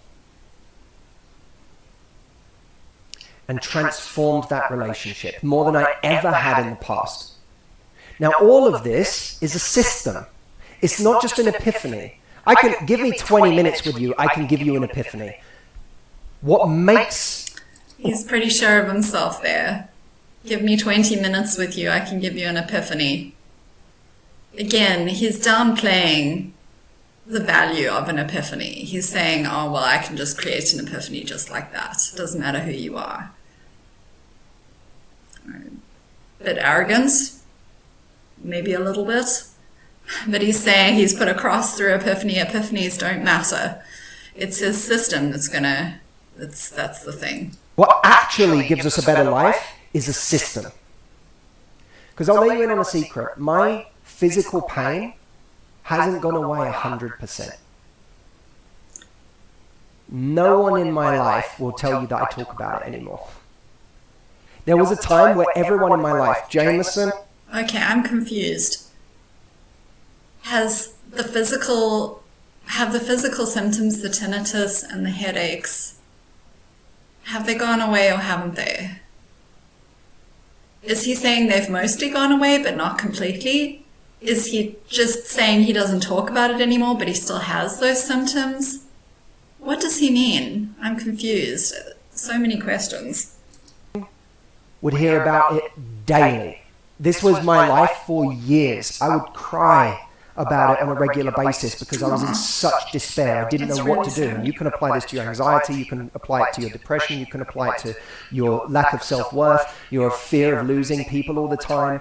and transformed that relationship more than I ever had in the past. Now, all of this is a system. It's not just an epiphany. I can give me 20 minutes with you, I can give you an epiphany. What makes... He's pretty sure of himself there. Give me 20 minutes with you, I can give you an epiphany. Again, he's downplaying the value of an epiphany. He's saying, oh, well, I can just create an epiphany just like that. It doesn't matter who you are. Bit arrogance. Maybe a little bit, but he's saying he's put a cross through epiphany. Epiphanies don't matter. It's his system that's that's the thing. What actually gives us a better life is a system. Because I'll let you in on a secret. My physical pain hasn't gone away 100%. No one in my life will tell you that I talk about it anymore. There was a time where everyone in my life, Jameson... Okay, I'm confused. Have the physical symptoms, the tinnitus and the headaches, have they gone away or haven't they? Is he saying they've mostly gone away but not completely? is he just saying he doesn't talk about it anymore, but he still has those symptoms? What does he mean? I'm confused. So many questions. Would hear about it daily. This was my life for years. I would cry about it on a regular basis because I was in such despair. I didn't know what to do. And you can apply this to your anxiety, you can apply it to your depression, you can apply it to your lack of self-worth, your fear of losing people all the time.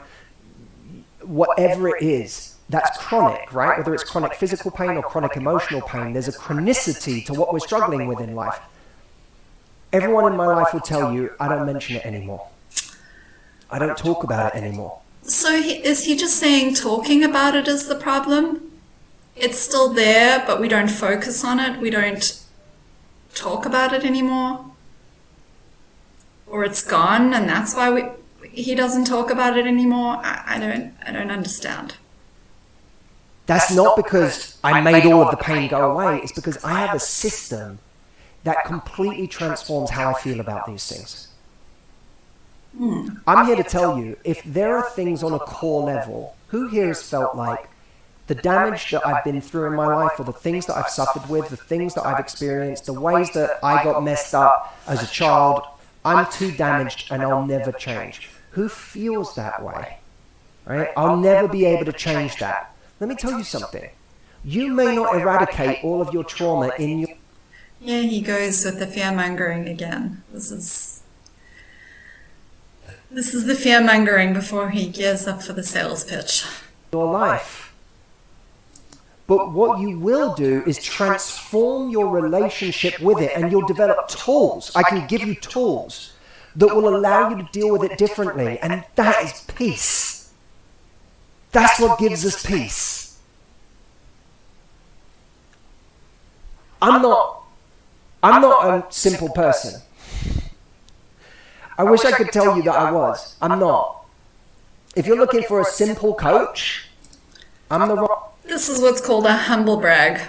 Whatever it is, that's chronic, right? Whether it's chronic physical pain or chronic emotional pain, there's a chronicity to what we're struggling with in life. Everyone in my life will tell you, I don't mention it anymore. I don't talk about it anymore. So is he just saying talking about it is the problem? It's still there, but we don't focus on it. We don't talk about it anymore? Or it's gone and that's why he doesn't talk about it anymore? I don't understand. That's not because I made all of the pain go away. It's because I have a system that completely transforms how I feel about these things. I'm here to tell you, if there are things on a core level, who here has felt like the damage that I've been through in my life, or the things that I've suffered with, the things that I've experienced, the ways that I got messed up as a child, I'm too damaged and I'll never change. Who feels that way? Right? I'll never be able to change that. Let me tell you something. You may not eradicate all of your trauma in your... Yeah, he goes with the fear-mongering again. This is the fear-mongering before he gears up for the sales pitch. Your life. But what you will do is transform your relationship with it, and you'll develop tools. I can give you tools that will allow you to deal with it differently, and that is peace. That's what gives us peace. I'm not a simple person. I wish I could tell you that I was. I'm not. If you're looking for a simple coach, I'm the wrong... This is what's called a humble brag.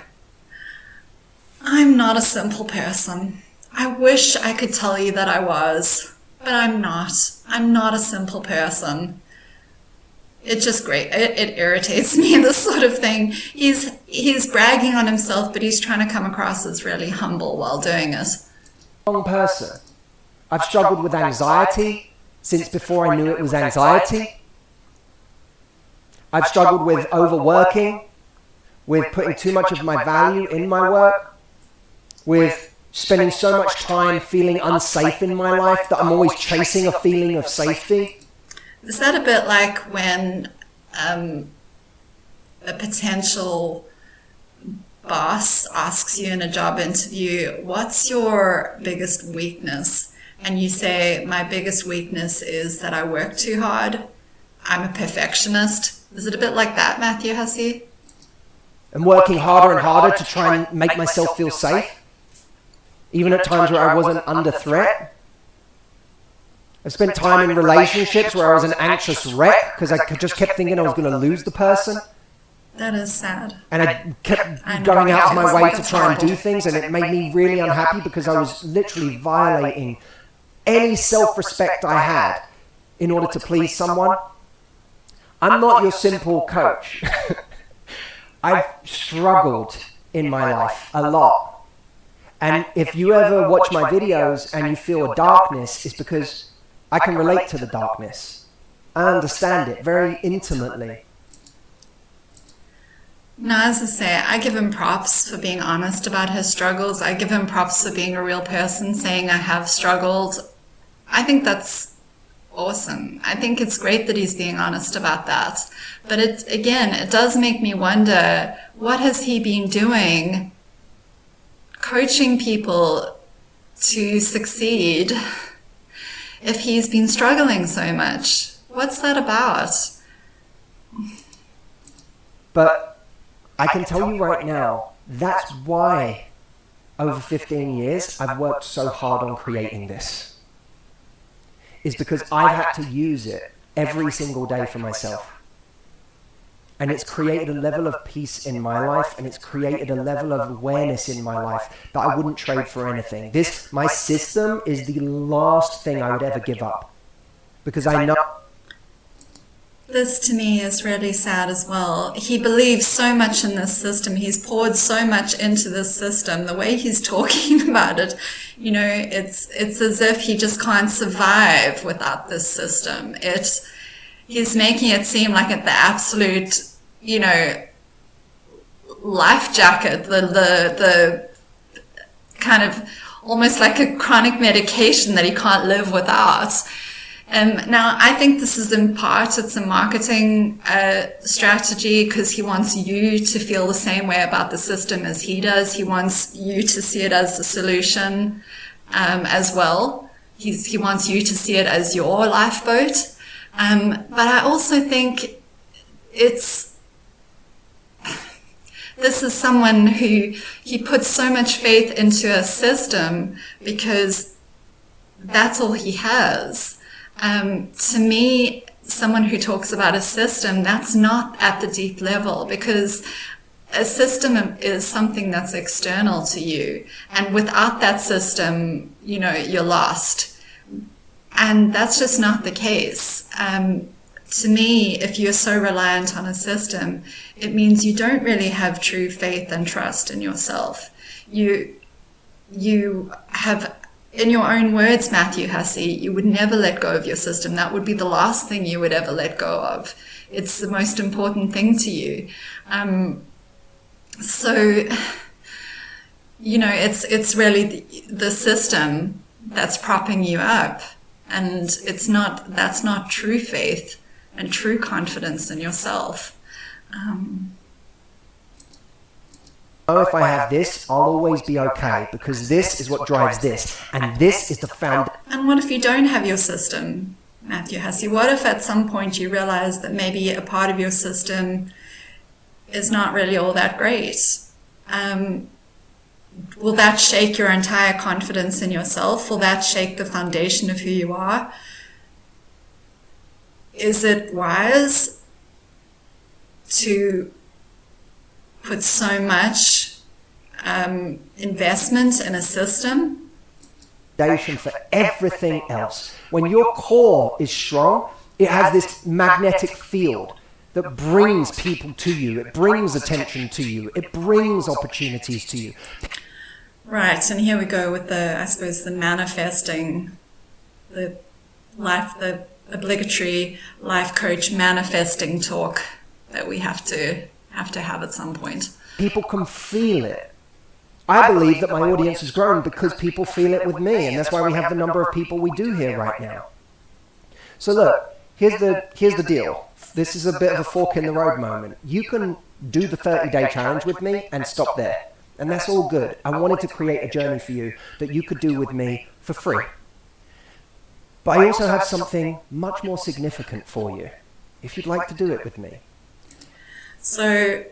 I'm not a simple person. I wish I could tell you that I was, but I'm not. I'm not a simple person. It's just great. It irritates me, this sort of thing. He's bragging on himself, but he's trying to come across as really humble while doing it. Wrong person. I've struggled with anxiety since before I knew it was anxiety. I've struggled with overworking, with putting too much of my value in my work, with spending so much time feeling unsafe in my life that I'm always chasing a feeling of safety. Is that a bit like when a potential boss asks you in a job interview, what's your biggest weakness? And you say, my biggest weakness is that I work too hard. I'm a perfectionist. Is it a bit like that, Matthew Hussey? And working harder and harder to try and make myself feel safe, even at times where I wasn't under threat. I spent time in relationships where I was an anxious wreck because I just kept thinking I was going to lose the person. That is sad. And I kept going out of my way to try and do things, and it made me really unhappy because I was literally violating any self-respect I had in order to please someone. I'm not your simple coach. I've struggled in my life a lot. And if you ever watch my videos and you feel a darkness, it's because I can relate to the darkness. I understand it very intimately. No, as I say, I give him props for being honest about his struggles. I give him props for being a real person, saying I have struggled. I think that's awesome. I think it's great that he's being honest about that. But it does make me wonder, what has he been doing coaching people to succeed if he's been struggling so much? What's that about? But I can tell you right now, that's why over 15 years I've worked so hard on creating this. Is because I've had to use it every single day for myself. And it's created a level of peace in my life, and it's created a level of awareness in my life that I wouldn't trade for anything. My system is the last thing I would ever give up. Because I know... This to me is really sad as well. He believes so much in this system. He's poured so much into this system. The way he's talking about it, it's as if he just can't survive without this system. He's making it seem like the absolute, life jacket, the kind of almost like a chronic medication that he can't live without. Now, I think this is in part, it's a marketing strategy because he wants you to feel the same way about the system as he does. He wants you to see it as the solution as well. He wants you to see it as your lifeboat. But I also think this is someone who he puts so much faith into a system because that's all he has. To me, someone who talks about a system, that's not at the deep level, because a system is something that's external to you. And without that system, you're lost. And that's just not the case. To me, if you're so reliant on a system, it means you don't really have true faith and trust in yourself. You have, in your own words, Matthew Hussey, you would never let go of your system. That would be the last thing you would ever let go of. It's the most important thing to you. It's really the system that's propping you up. And that's not true faith and true confidence in yourself. If I have this, I'll always be okay, because this is what drives this, and this is the foundation. And what if you don't have your system, Matthew Hussey? What if at some point you realize that maybe a part of your system is not really all that great? Will that shake your entire confidence in yourself? Will that shake the foundation of who you are? Is it wise to put so much investment in a system? For everything else. When your core is strong, it has this magnetic field that brings people to you. It brings attention to you. It brings opportunities to you. Right, and here we go with the manifesting, the obligatory life coach manifesting talk that we have to have at some point. People can feel it. I believe that my audience has grown because people feel it with me, and that's why we have the number of people we do here right now. So look, here's the deal. This is a bit of a fork in the road moment. You can do the 30-day challenge with me and stop there. And that's all good. I wanted to create a journey for you that you could do with me for free. But I also have something much more significant for you, if you'd like to do it with me. So,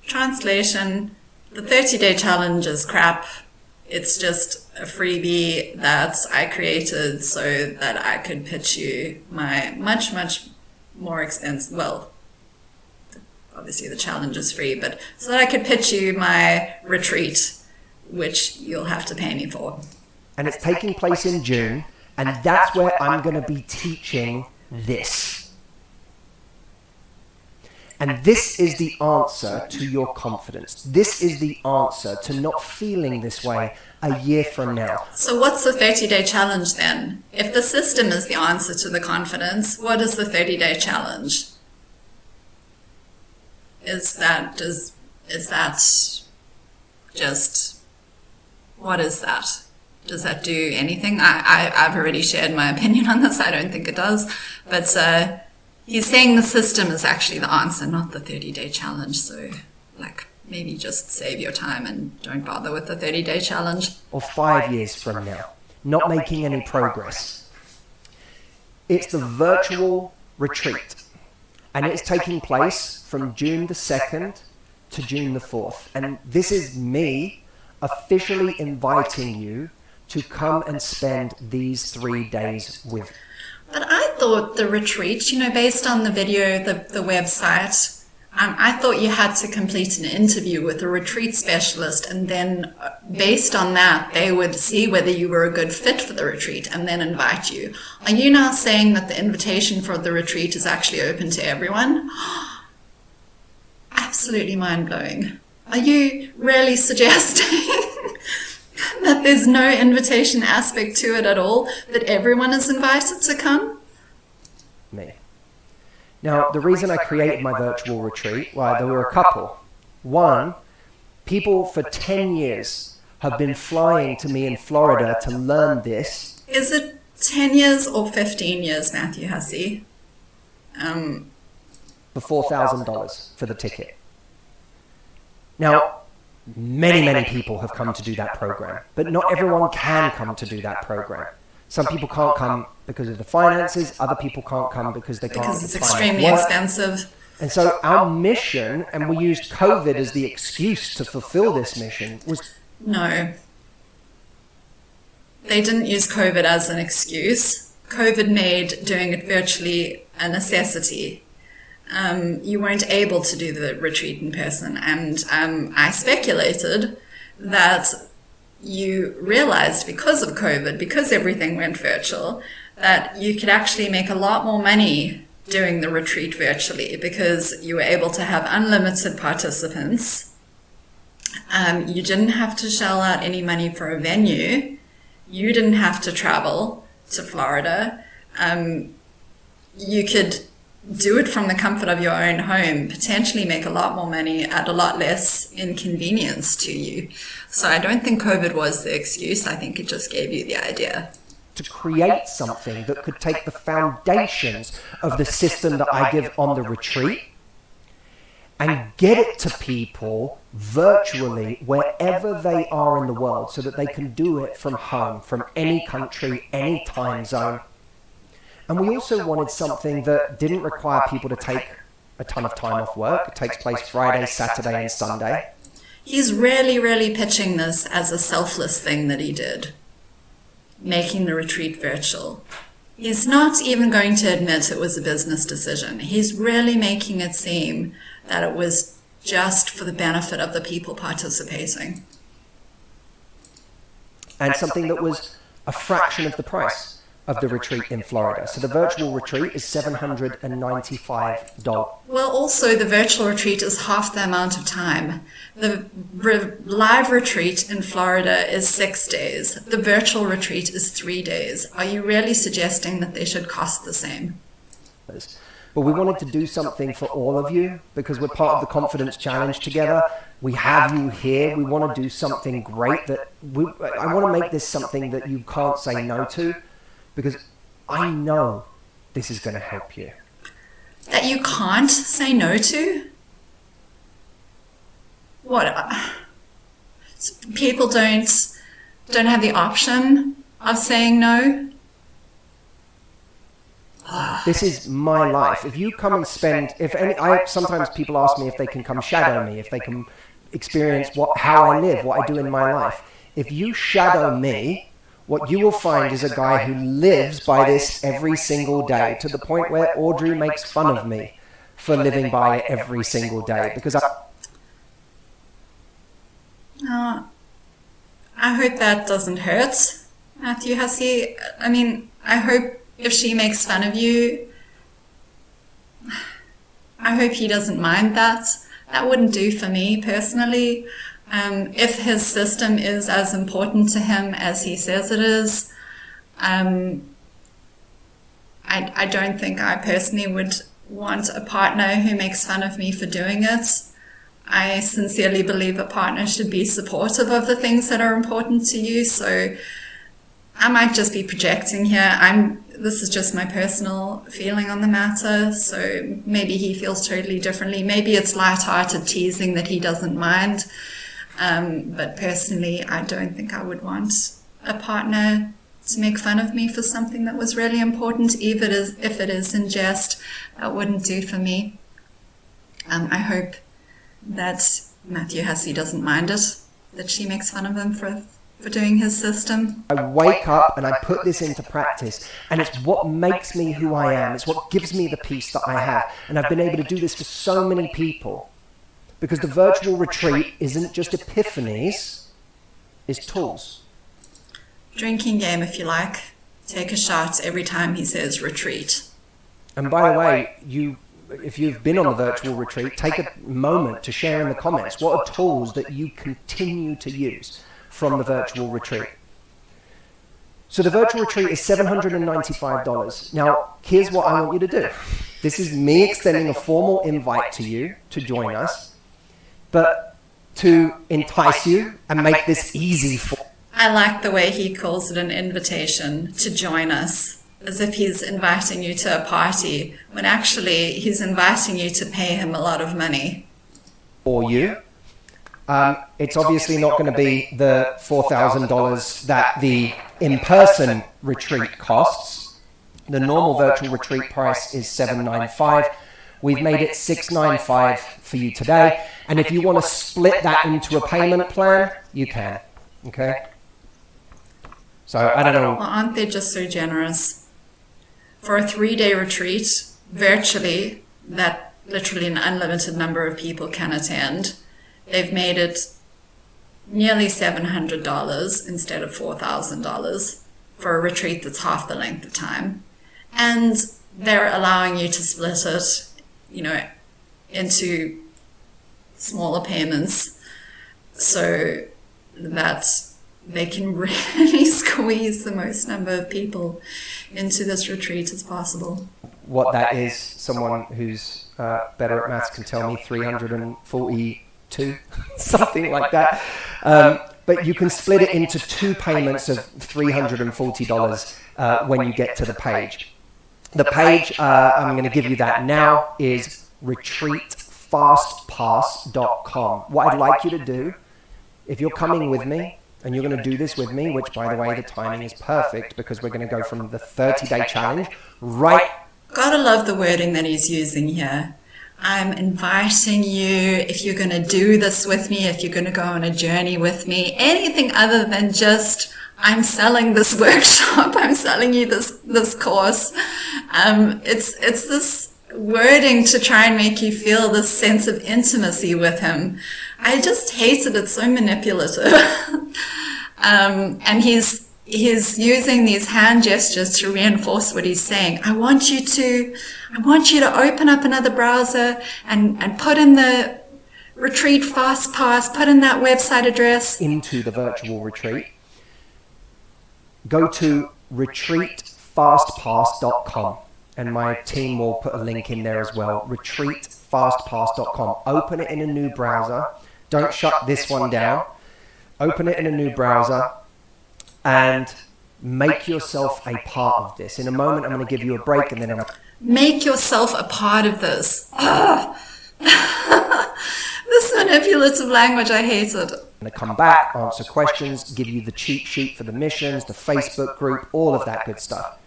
translation, the 30-day challenge is crap. It's just a freebie that I created so that I could pitch you my much, much more expensive, well, obviously the challenge is free, but so that I could pitch you my retreat, which you'll have to pay me for. And it's taking place in June, and that's where I'm going to be teaching this. And this is the answer to your confidence. This is the answer to not feeling this way a year from now. So what's the 30-day challenge then? If the system is the answer to the confidence, what is the 30-day challenge? Is that just, what is that? Does that do anything? I've already shared my opinion on this. I don't think it does. But he's saying the system is actually the answer, not the 30-day challenge. So, maybe just save your time and don't bother with the 30-day challenge. Or 5 years from now, not making any progress. It's the virtual retreat. And it's taking place from June the 2nd to June the 4th. And this is me officially inviting you to come and spend these 3 days with me. But I thought the retreat, based on the video, the website, I thought you had to complete an interview with a retreat specialist, and then based on that, they would see whether you were a good fit for the retreat and then invite you. Are you now saying that the invitation for the retreat is actually open to everyone? Absolutely mind-blowing. Are you really suggesting that there's no invitation aspect to it at all, that everyone is invited to come? Me. Now, the reason I created my virtual retreat, well, there were a couple. One, people for 10 years have been flying to me in Florida to learn this. Is it 10 years or 15 years, Matthew Hussey? For $4,000 for the ticket. Now, many people have come to do that program, but not everyone can come to do that program. Some people can't come because of the finances, other people can't come because they can't. Because it's extremely expensive. And so our mission, and we used COVID as the excuse to fulfill this mission, was... No. They didn't use COVID as an excuse. COVID made doing it virtually a necessity. You weren't able to do the retreat in person. And I speculated that you realized because of COVID, because everything went virtual, that you could actually make a lot more money doing the retreat virtually because you were able to have unlimited participants. You didn't have to shell out any money for a venue. You didn't have to travel to Florida. You could do it from the comfort of your own home, potentially make a lot more money at a lot less inconvenience to you. So I don't think COVID was the excuse. I think it just gave you the idea. To create something that could take the foundations of the system that I give on the retreat and get it to people virtually wherever they are in the world so that they can do it from home, from any country, any time zone. And we also wanted something that didn't require people to take a ton of time off work. It takes place Friday, Saturday, and Sunday. He's really pitching this as a selfless thing that he did, making the retreat virtual. He's not even going to admit it was a business decision. He's really making it seem that it was just for the benefit of the people participating. And something that was a fraction of the price of the retreat in Florida. So the virtual retreat is $795. Well, also the virtual retreat is half the amount of time. The live retreat in Florida is 6 days. The virtual retreat is 3 days. Are you really suggesting that they should cost the same? But we wanted to do something for all of you because we're part of the Confidence Challenge together. We have you here. We want to do something great I want to make this something that you can't say no to. Because I know this is going to help you. That you can't say no to? What? People don't have the option of saying no? This is my life. If you come and spend, sometimes people ask me if they can come shadow me, if they can experience how I live, what I do in my life. If you shadow me, what you will find is a guy who lives by this every single day, to the point where Audrey makes fun of me for living by it every single day. Because I hope that doesn't hurt, Matthew Hussey. I mean, I hope if she makes fun of you, I hope he doesn't mind that. That wouldn't do for me personally. If his system is as important to him as he says it is, I don't think I personally would want a partner who makes fun of me for doing it. I sincerely believe a partner should be supportive of the things that are important to you. So I might just be projecting here. This is just my personal feeling on the matter. So maybe he feels totally differently. Maybe it's lighthearted teasing that he doesn't mind. But personally, I don't think I would want a partner to make fun of me for something that was really important. If it is in jest, that wouldn't do for me. I hope that Matthew Hussey doesn't mind it, that she makes fun of him for for doing his system? I wake up and I put this into practice, and it's what makes me who I am. It's what gives me the peace that I have. And I've been able to do this for so many people, because the virtual retreat isn't just epiphanies, it's tools. Drinking game, if you like. Take a shot every time he says retreat. And by the way, if you've been on the virtual retreat, take a moment to share in the comments what are tools that you continue to use from the virtual retreat. So the virtual retreat is $795. Now, here's what I want you to do. This is me extending a formal invite to you to join us, but to entice you and make this easy for you. I like the way he calls it an invitation to join us, as if he's inviting you to a party, when actually he's inviting you to pay him a lot of money. For you. It's obviously not going to be the $4,000 that the in-person retreat costs. The normal virtual retreat price is $795. We've made it $695 for you today. And if you want to split that into a payment plan, you can. Okay? So, I don't know. Well, aren't they just so generous? For a 3-day retreat, virtually, that literally an unlimited number of people can attend, they've made it nearly $700 instead of $4,000 for a retreat that's half the length of time. And they're allowing you to split it, into smaller payments so that they can really squeeze the most number of people into this retreat as possible. What that is, someone who's better at maths can tell me, 342, something like that. But you can split it into 2 payments of $340 when you get to the page. The page, I'm going to give you that now, is retreatfastpass.com. What I'd like you to do, if you're coming with me, and you're going to do this with me, which, by the way, the timing is perfect because we're going to go from the 30-day challenge right... Gotta love the wording that he's using here. I'm inviting you, if you're going to do this with me, if you're going to go on a journey with me, anything other than just, I'm selling this workshop, I'm selling you this course. It's this wording to try and make you feel this sense of intimacy with him. I just hate it. It's so manipulative. And he's using these hand gestures to reinforce what he's saying. I want you to open up another browser and put in the retreat fast pass, put in that website address. Into the virtual retreat. Go to retreatfastpass.com. And my team will put a link in there as well. Retreatfastpass.com. Open it in a new browser. Don't shut this one down. Open it in a new browser and make yourself a part of this. In a moment, I'm going to give you a break and then I'm going to... Make yourself a part of this. This manipulative language, I hate it. I'm going to come back, answer questions, give you the cheat sheet for the missions, the Facebook group, all of that good stuff.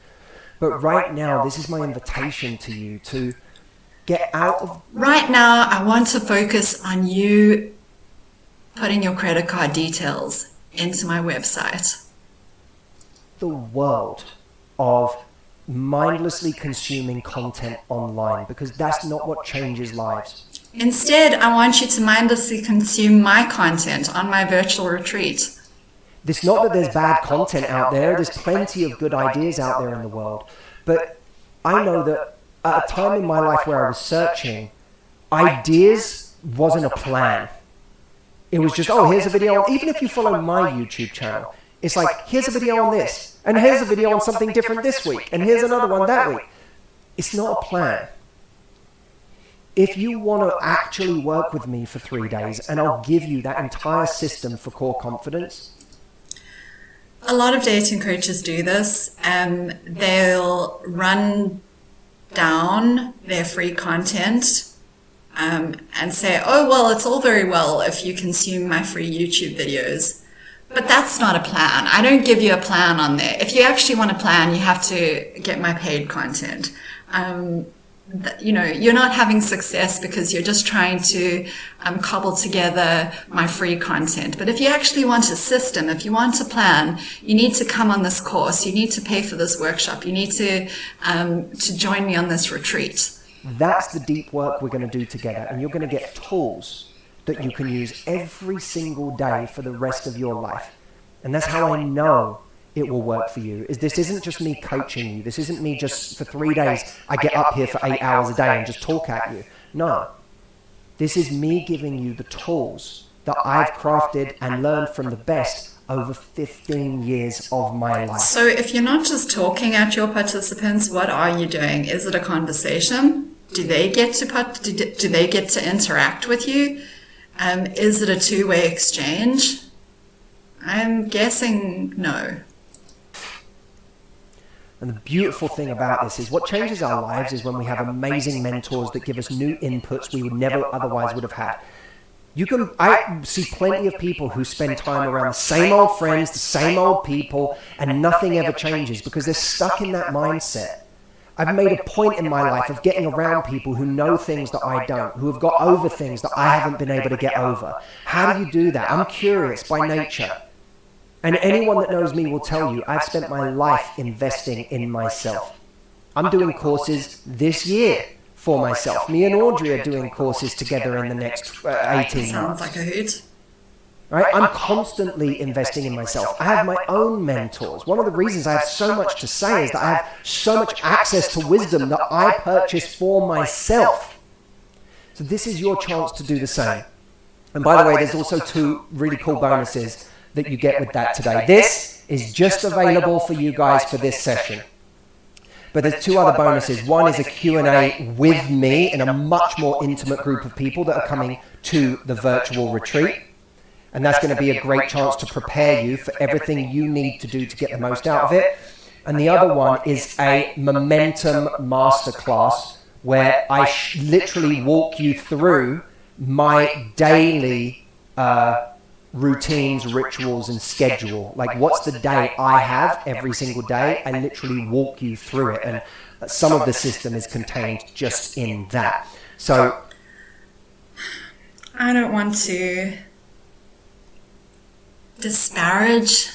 But right now, this is my invitation to you to get out of... Right now, I want to focus on you putting your credit card details into my website. The world of mindlessly consuming content online, because that's not what changes lives. Instead, I want you to mindlessly consume my content on my virtual retreat. It's not that there's bad content out there. There's plenty of good ideas out there in the world. But I know that at a time in my life where I was searching, ideas wasn't a plan. It was just, oh, here's a video. Even if you follow my YouTube channel, it's like, here's a video on this, and here's a video on something different this week, and here's another one that week. It's not a plan. If you want to actually work with me for 3 days, and I'll give you that entire system for core confidence. A lot of dating coaches do this. They'll run down their free content and say, oh, well, it's all very well if you consume my free YouTube videos. But that's not a plan. I don't give you a plan on there. If you actually want a plan, you have to get my paid content. you're not having success because you're just trying to cobble together my free content. But if you actually want a system, if you want a plan, you need to come on this course. You need to pay for this workshop. You need to join me on this retreat. That's the deep work we're going to do together. And you're going to get tools that you can use every single day for the rest of your life. And that's how I know it will work for you. This isn't just me coaching you. This isn't me just for 3 days, I get up here for 8 hours a day and just talk at you. No. This is me giving you the tools that I've crafted and learned from the best over 15 years of my life. So if you're not just talking at your participants, what are you doing? Is it a conversation? Do they get to interact with you? Is it a two-way exchange? I'm guessing no. And the beautiful thing about this is what changes our lives is when we have amazing mentors that give us new inputs we would never otherwise would have had. I see plenty of people who spend time around the same old friends, the same old people, and nothing ever changes because they're stuck in that mindset. I've made a point in my life of getting around people who know things that I don't, who have got over things that I haven't been able to get over. How do you do that? I'm curious by nature. And anyone that knows me will tell you, I've spent my life investing in myself. I'm doing courses this year for myself. Me and Audrey are doing courses together in the next 18 months. Sounds like a hoot. Right? I'm constantly investing in myself. I have my own mentors. One of the reasons I have so much to say is that I have so much access to wisdom that I purchase for myself. So this is your chance to do the same. And by the way, there's also 2 really cool bonuses that you get with that today. This is just available for you guys for this session. But there's 2 other bonuses. One is a Q&A with me and a much more intimate group of people that are coming to the virtual retreat. And that's going to be a great chance to prepare you for everything you need to do to get the most out of it. And the other one is a momentum masterclass where I literally walk you through my daily routines, rituals, and schedule. Like, what's the day I have every single day? I literally walk you through it, and some of the system is contained just in that. So I don't want to disparage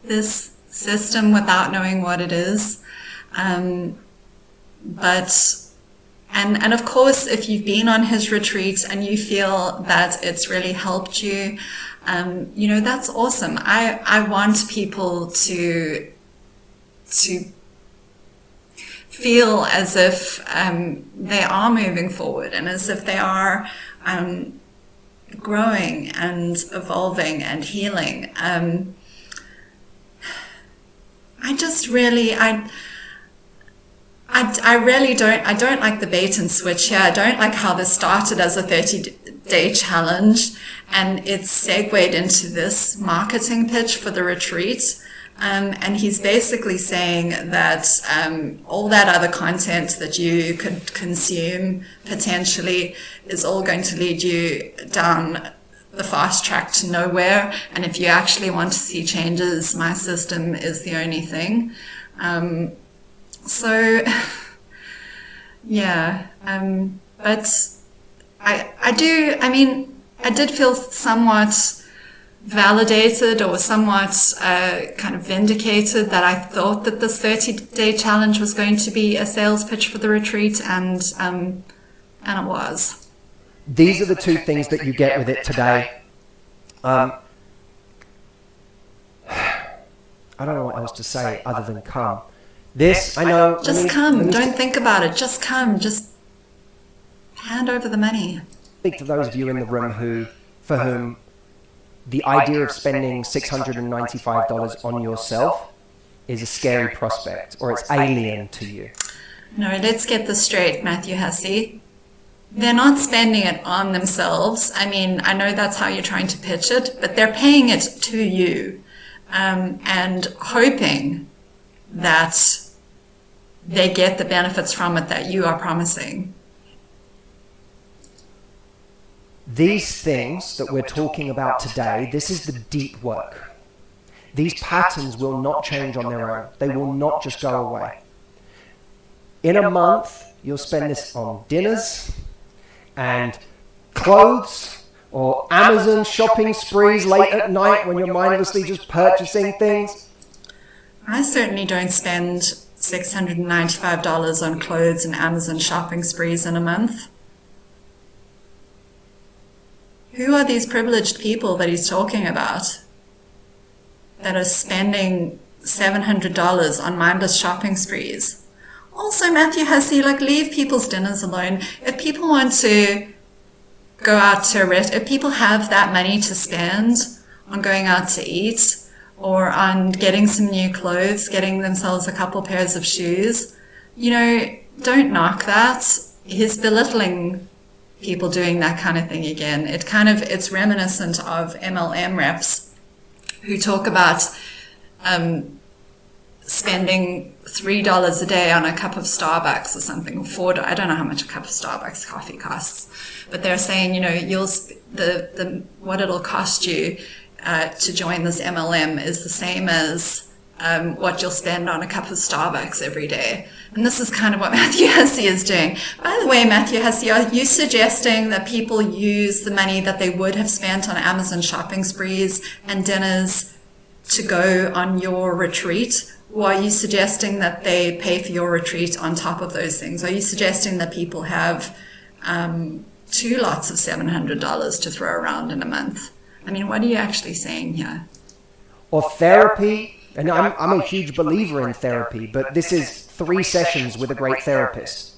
this system without knowing what it is, but and of course, if you've been on his retreat and you feel that it's really helped you, that's awesome. I want people to feel as if they are moving forward and as if they are growing and evolving and healing. I don't like the bait and switch here. I don't like how this started as a 30-day challenge and it's segued into this marketing pitch for the retreat. And he's basically saying that all that other content that you could consume potentially is all going to lead you down the fast track to nowhere. And if you actually want to see changes, my system is the only thing. But I did feel somewhat validated or somewhat kind of vindicated that I thought that this 30-day challenge was going to be a sales pitch for the retreat, and it was. These are the 2 things that you get with it today. I don't know what else to say other than come. This, I know... Just come. Don't think about it. Just come. Just hand over the money. Speak to those of you in the room for whom the idea of spending $695 on yourself is a scary prospect, or it's alien to you. No, let's get this straight, Matthew Hussey. They're not spending it on themselves. I mean, I know that's how you're trying to pitch it, but they're paying it to you and hoping that they get the benefits from it that you are promising. These things that we're talking about today, this is the deep work. These patterns will not change on their own. They will not just go away. in a month, you'll spend this on dinners and clothes or Amazon shopping sprees late at night when you're mindlessly just purchasing things. I certainly don't spend $695 on clothes and Amazon shopping sprees in a month. Who are these privileged people that he's talking about that are spending $700 on mindless shopping sprees? Also, Matthew Hussey, leave people's dinners alone. If people want to go out to a restaurant, if people have that money to spend on going out to eat or on getting some new clothes, getting themselves a couple pairs of shoes, don't knock that. He's belittling people doing that kind of thing again. It's reminiscent of MLM reps who talk about spending $3 a day on a cup of Starbucks or something, or $4. I don't know how much a cup of Starbucks coffee costs, but they're saying, what it'll cost you to join this MLM is the same as what you'll spend on a cup of Starbucks every day. And this is kind of what Matthew Hussey is doing. By the way, Matthew Hussey, are you suggesting that people use the money that they would have spent on Amazon shopping sprees and dinners to go on your retreat? Or are you suggesting that they pay for your retreat on top of those things? Are you suggesting that people have 2 lots of $700 to throw around in a month? I mean, what are you actually saying here? Or therapy. And I'm a huge believer in therapy, but this is 3 sessions with a great therapist.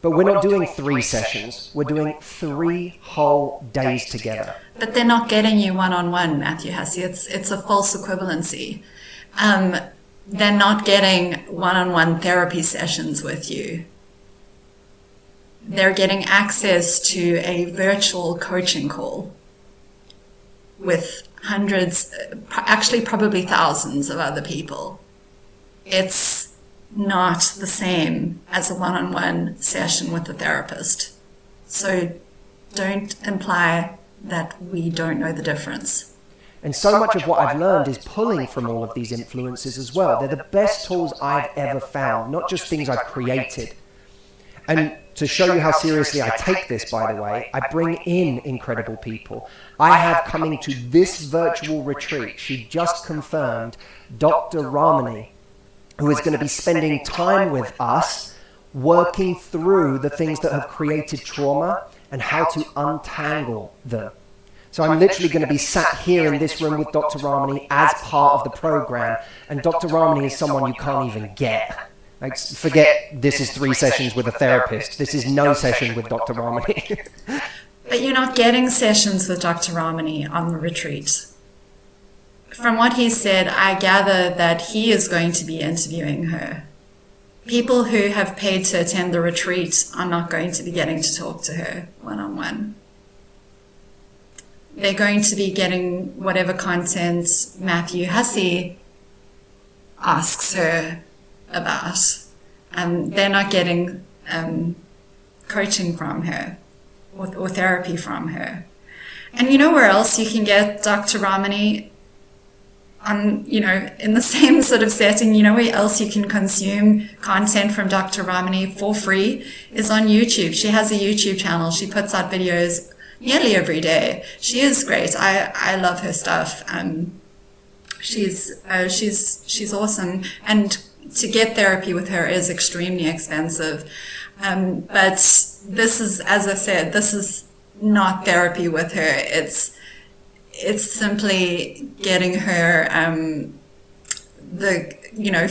But we're not doing 3 sessions. We're doing 3 whole days together. But they're not getting you one-on-one, Matthew Hussey. It's a false equivalency. They're not getting one-on-one therapy sessions with you. They're getting access to a virtual coaching call with hundreds, actually probably thousands of other people. It's not the same as a one-on-one session with a therapist. So don't imply that we don't know the difference. And so much of what I've learned is pulling from all of these influences as well. They're the best tools I've ever found, not just things I've created. And to show you how seriously I take this, by the way, I bring in incredible people. I have coming to this virtual retreat, she just confirmed, Dr. Ramani, who is going to be spending time with us, working through the things that have created trauma and how to untangle them. So I'm literally going to be sat here in this room with Dr. Ramani as part of the program, and Dr. Ramani is someone you can't even get. Forget this is 3 sessions with a therapist. This is no session with Dr. Ramani. But you're not getting sessions with Dr. Ramani on the retreat. From what he said, I gather that he is going to be interviewing her. People who have paid to attend the retreat are not going to be getting to talk to her one-on-one. They're going to be getting whatever content Matthew Hussey asks her about. They're not getting coaching from her or therapy from her. And you know where else you can get Dr. Ramani on, in the same sort of setting? You know where else you can consume content from Dr. Ramani for free is on YouTube. She has a YouTube channel. She puts out videos nearly every day. She is great. I love her stuff. She's awesome. And to get therapy with her is extremely expensive. But this is, as I said, this is not therapy with her. It's simply getting her the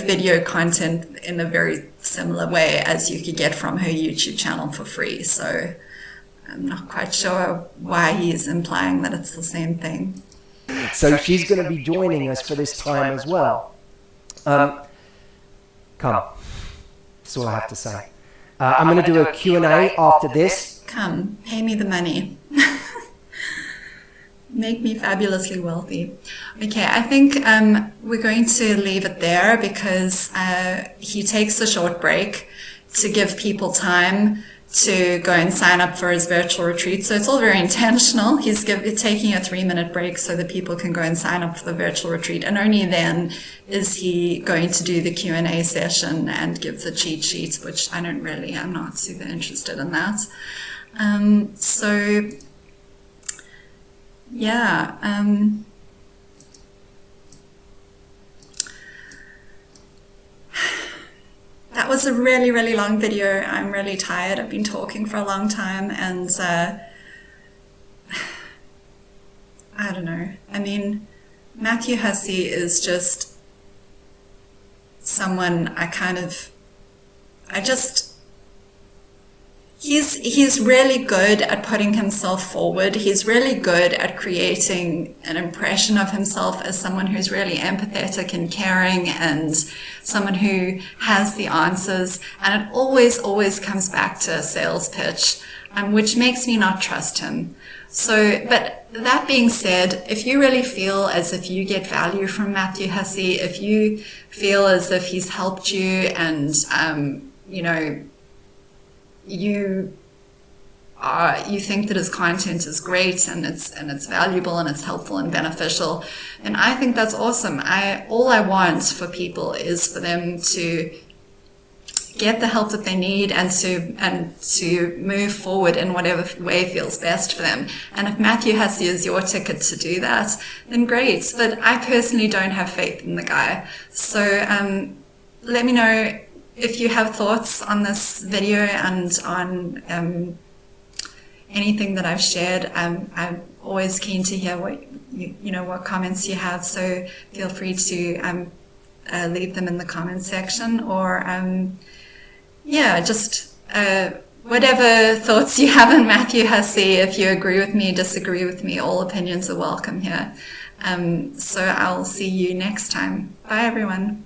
video content in a very similar way as you could get from her YouTube channel for free. So I'm not quite sure why he is implying that it's the same thing. So she's going to be joining us for this time as well. Come. That's all I have to say. I'm going to do a Q&A after this. Come, pay me the money. Make me fabulously wealthy. Okay, I think we're going to leave it there because he takes a short break to give people time to go and sign up for his virtual retreat. So it's all very intentional. He's taking a 3-minute break so that people can go and sign up for the virtual retreat. And only then is he going to do the Q&A session and give the cheat sheets, which I'm not super interested in that. So yeah, that was a really, really long video. I'm really tired. I've been talking for a long time, and I don't know. I mean, Matthew Hussey is just someone he's really good at putting himself forward. He's really good at creating an impression of himself as someone who's really empathetic and caring and someone who has the answers. And it always comes back to a sales pitch, which makes me not trust him. So, but that being said, if you really feel as if you get value from Matthew Hussey, if you feel as if he's helped you and, you think that his content is great and it's valuable and it's helpful and beneficial, and I think that's awesome. All I want for people is for them to get the help that they need and to move forward in whatever way feels best for them. And if Matthew Hussey is your ticket to do that, then great. But I personally don't have faith in the guy. So let me know if you have thoughts on this video and on anything that I've shared. I'm always keen to hear what comments you have. So feel free to leave them in the comments section, or just whatever thoughts you have on Matthew Hussey. If you agree with me, disagree with me, all opinions are welcome here. So I'll see you next time. Bye, everyone.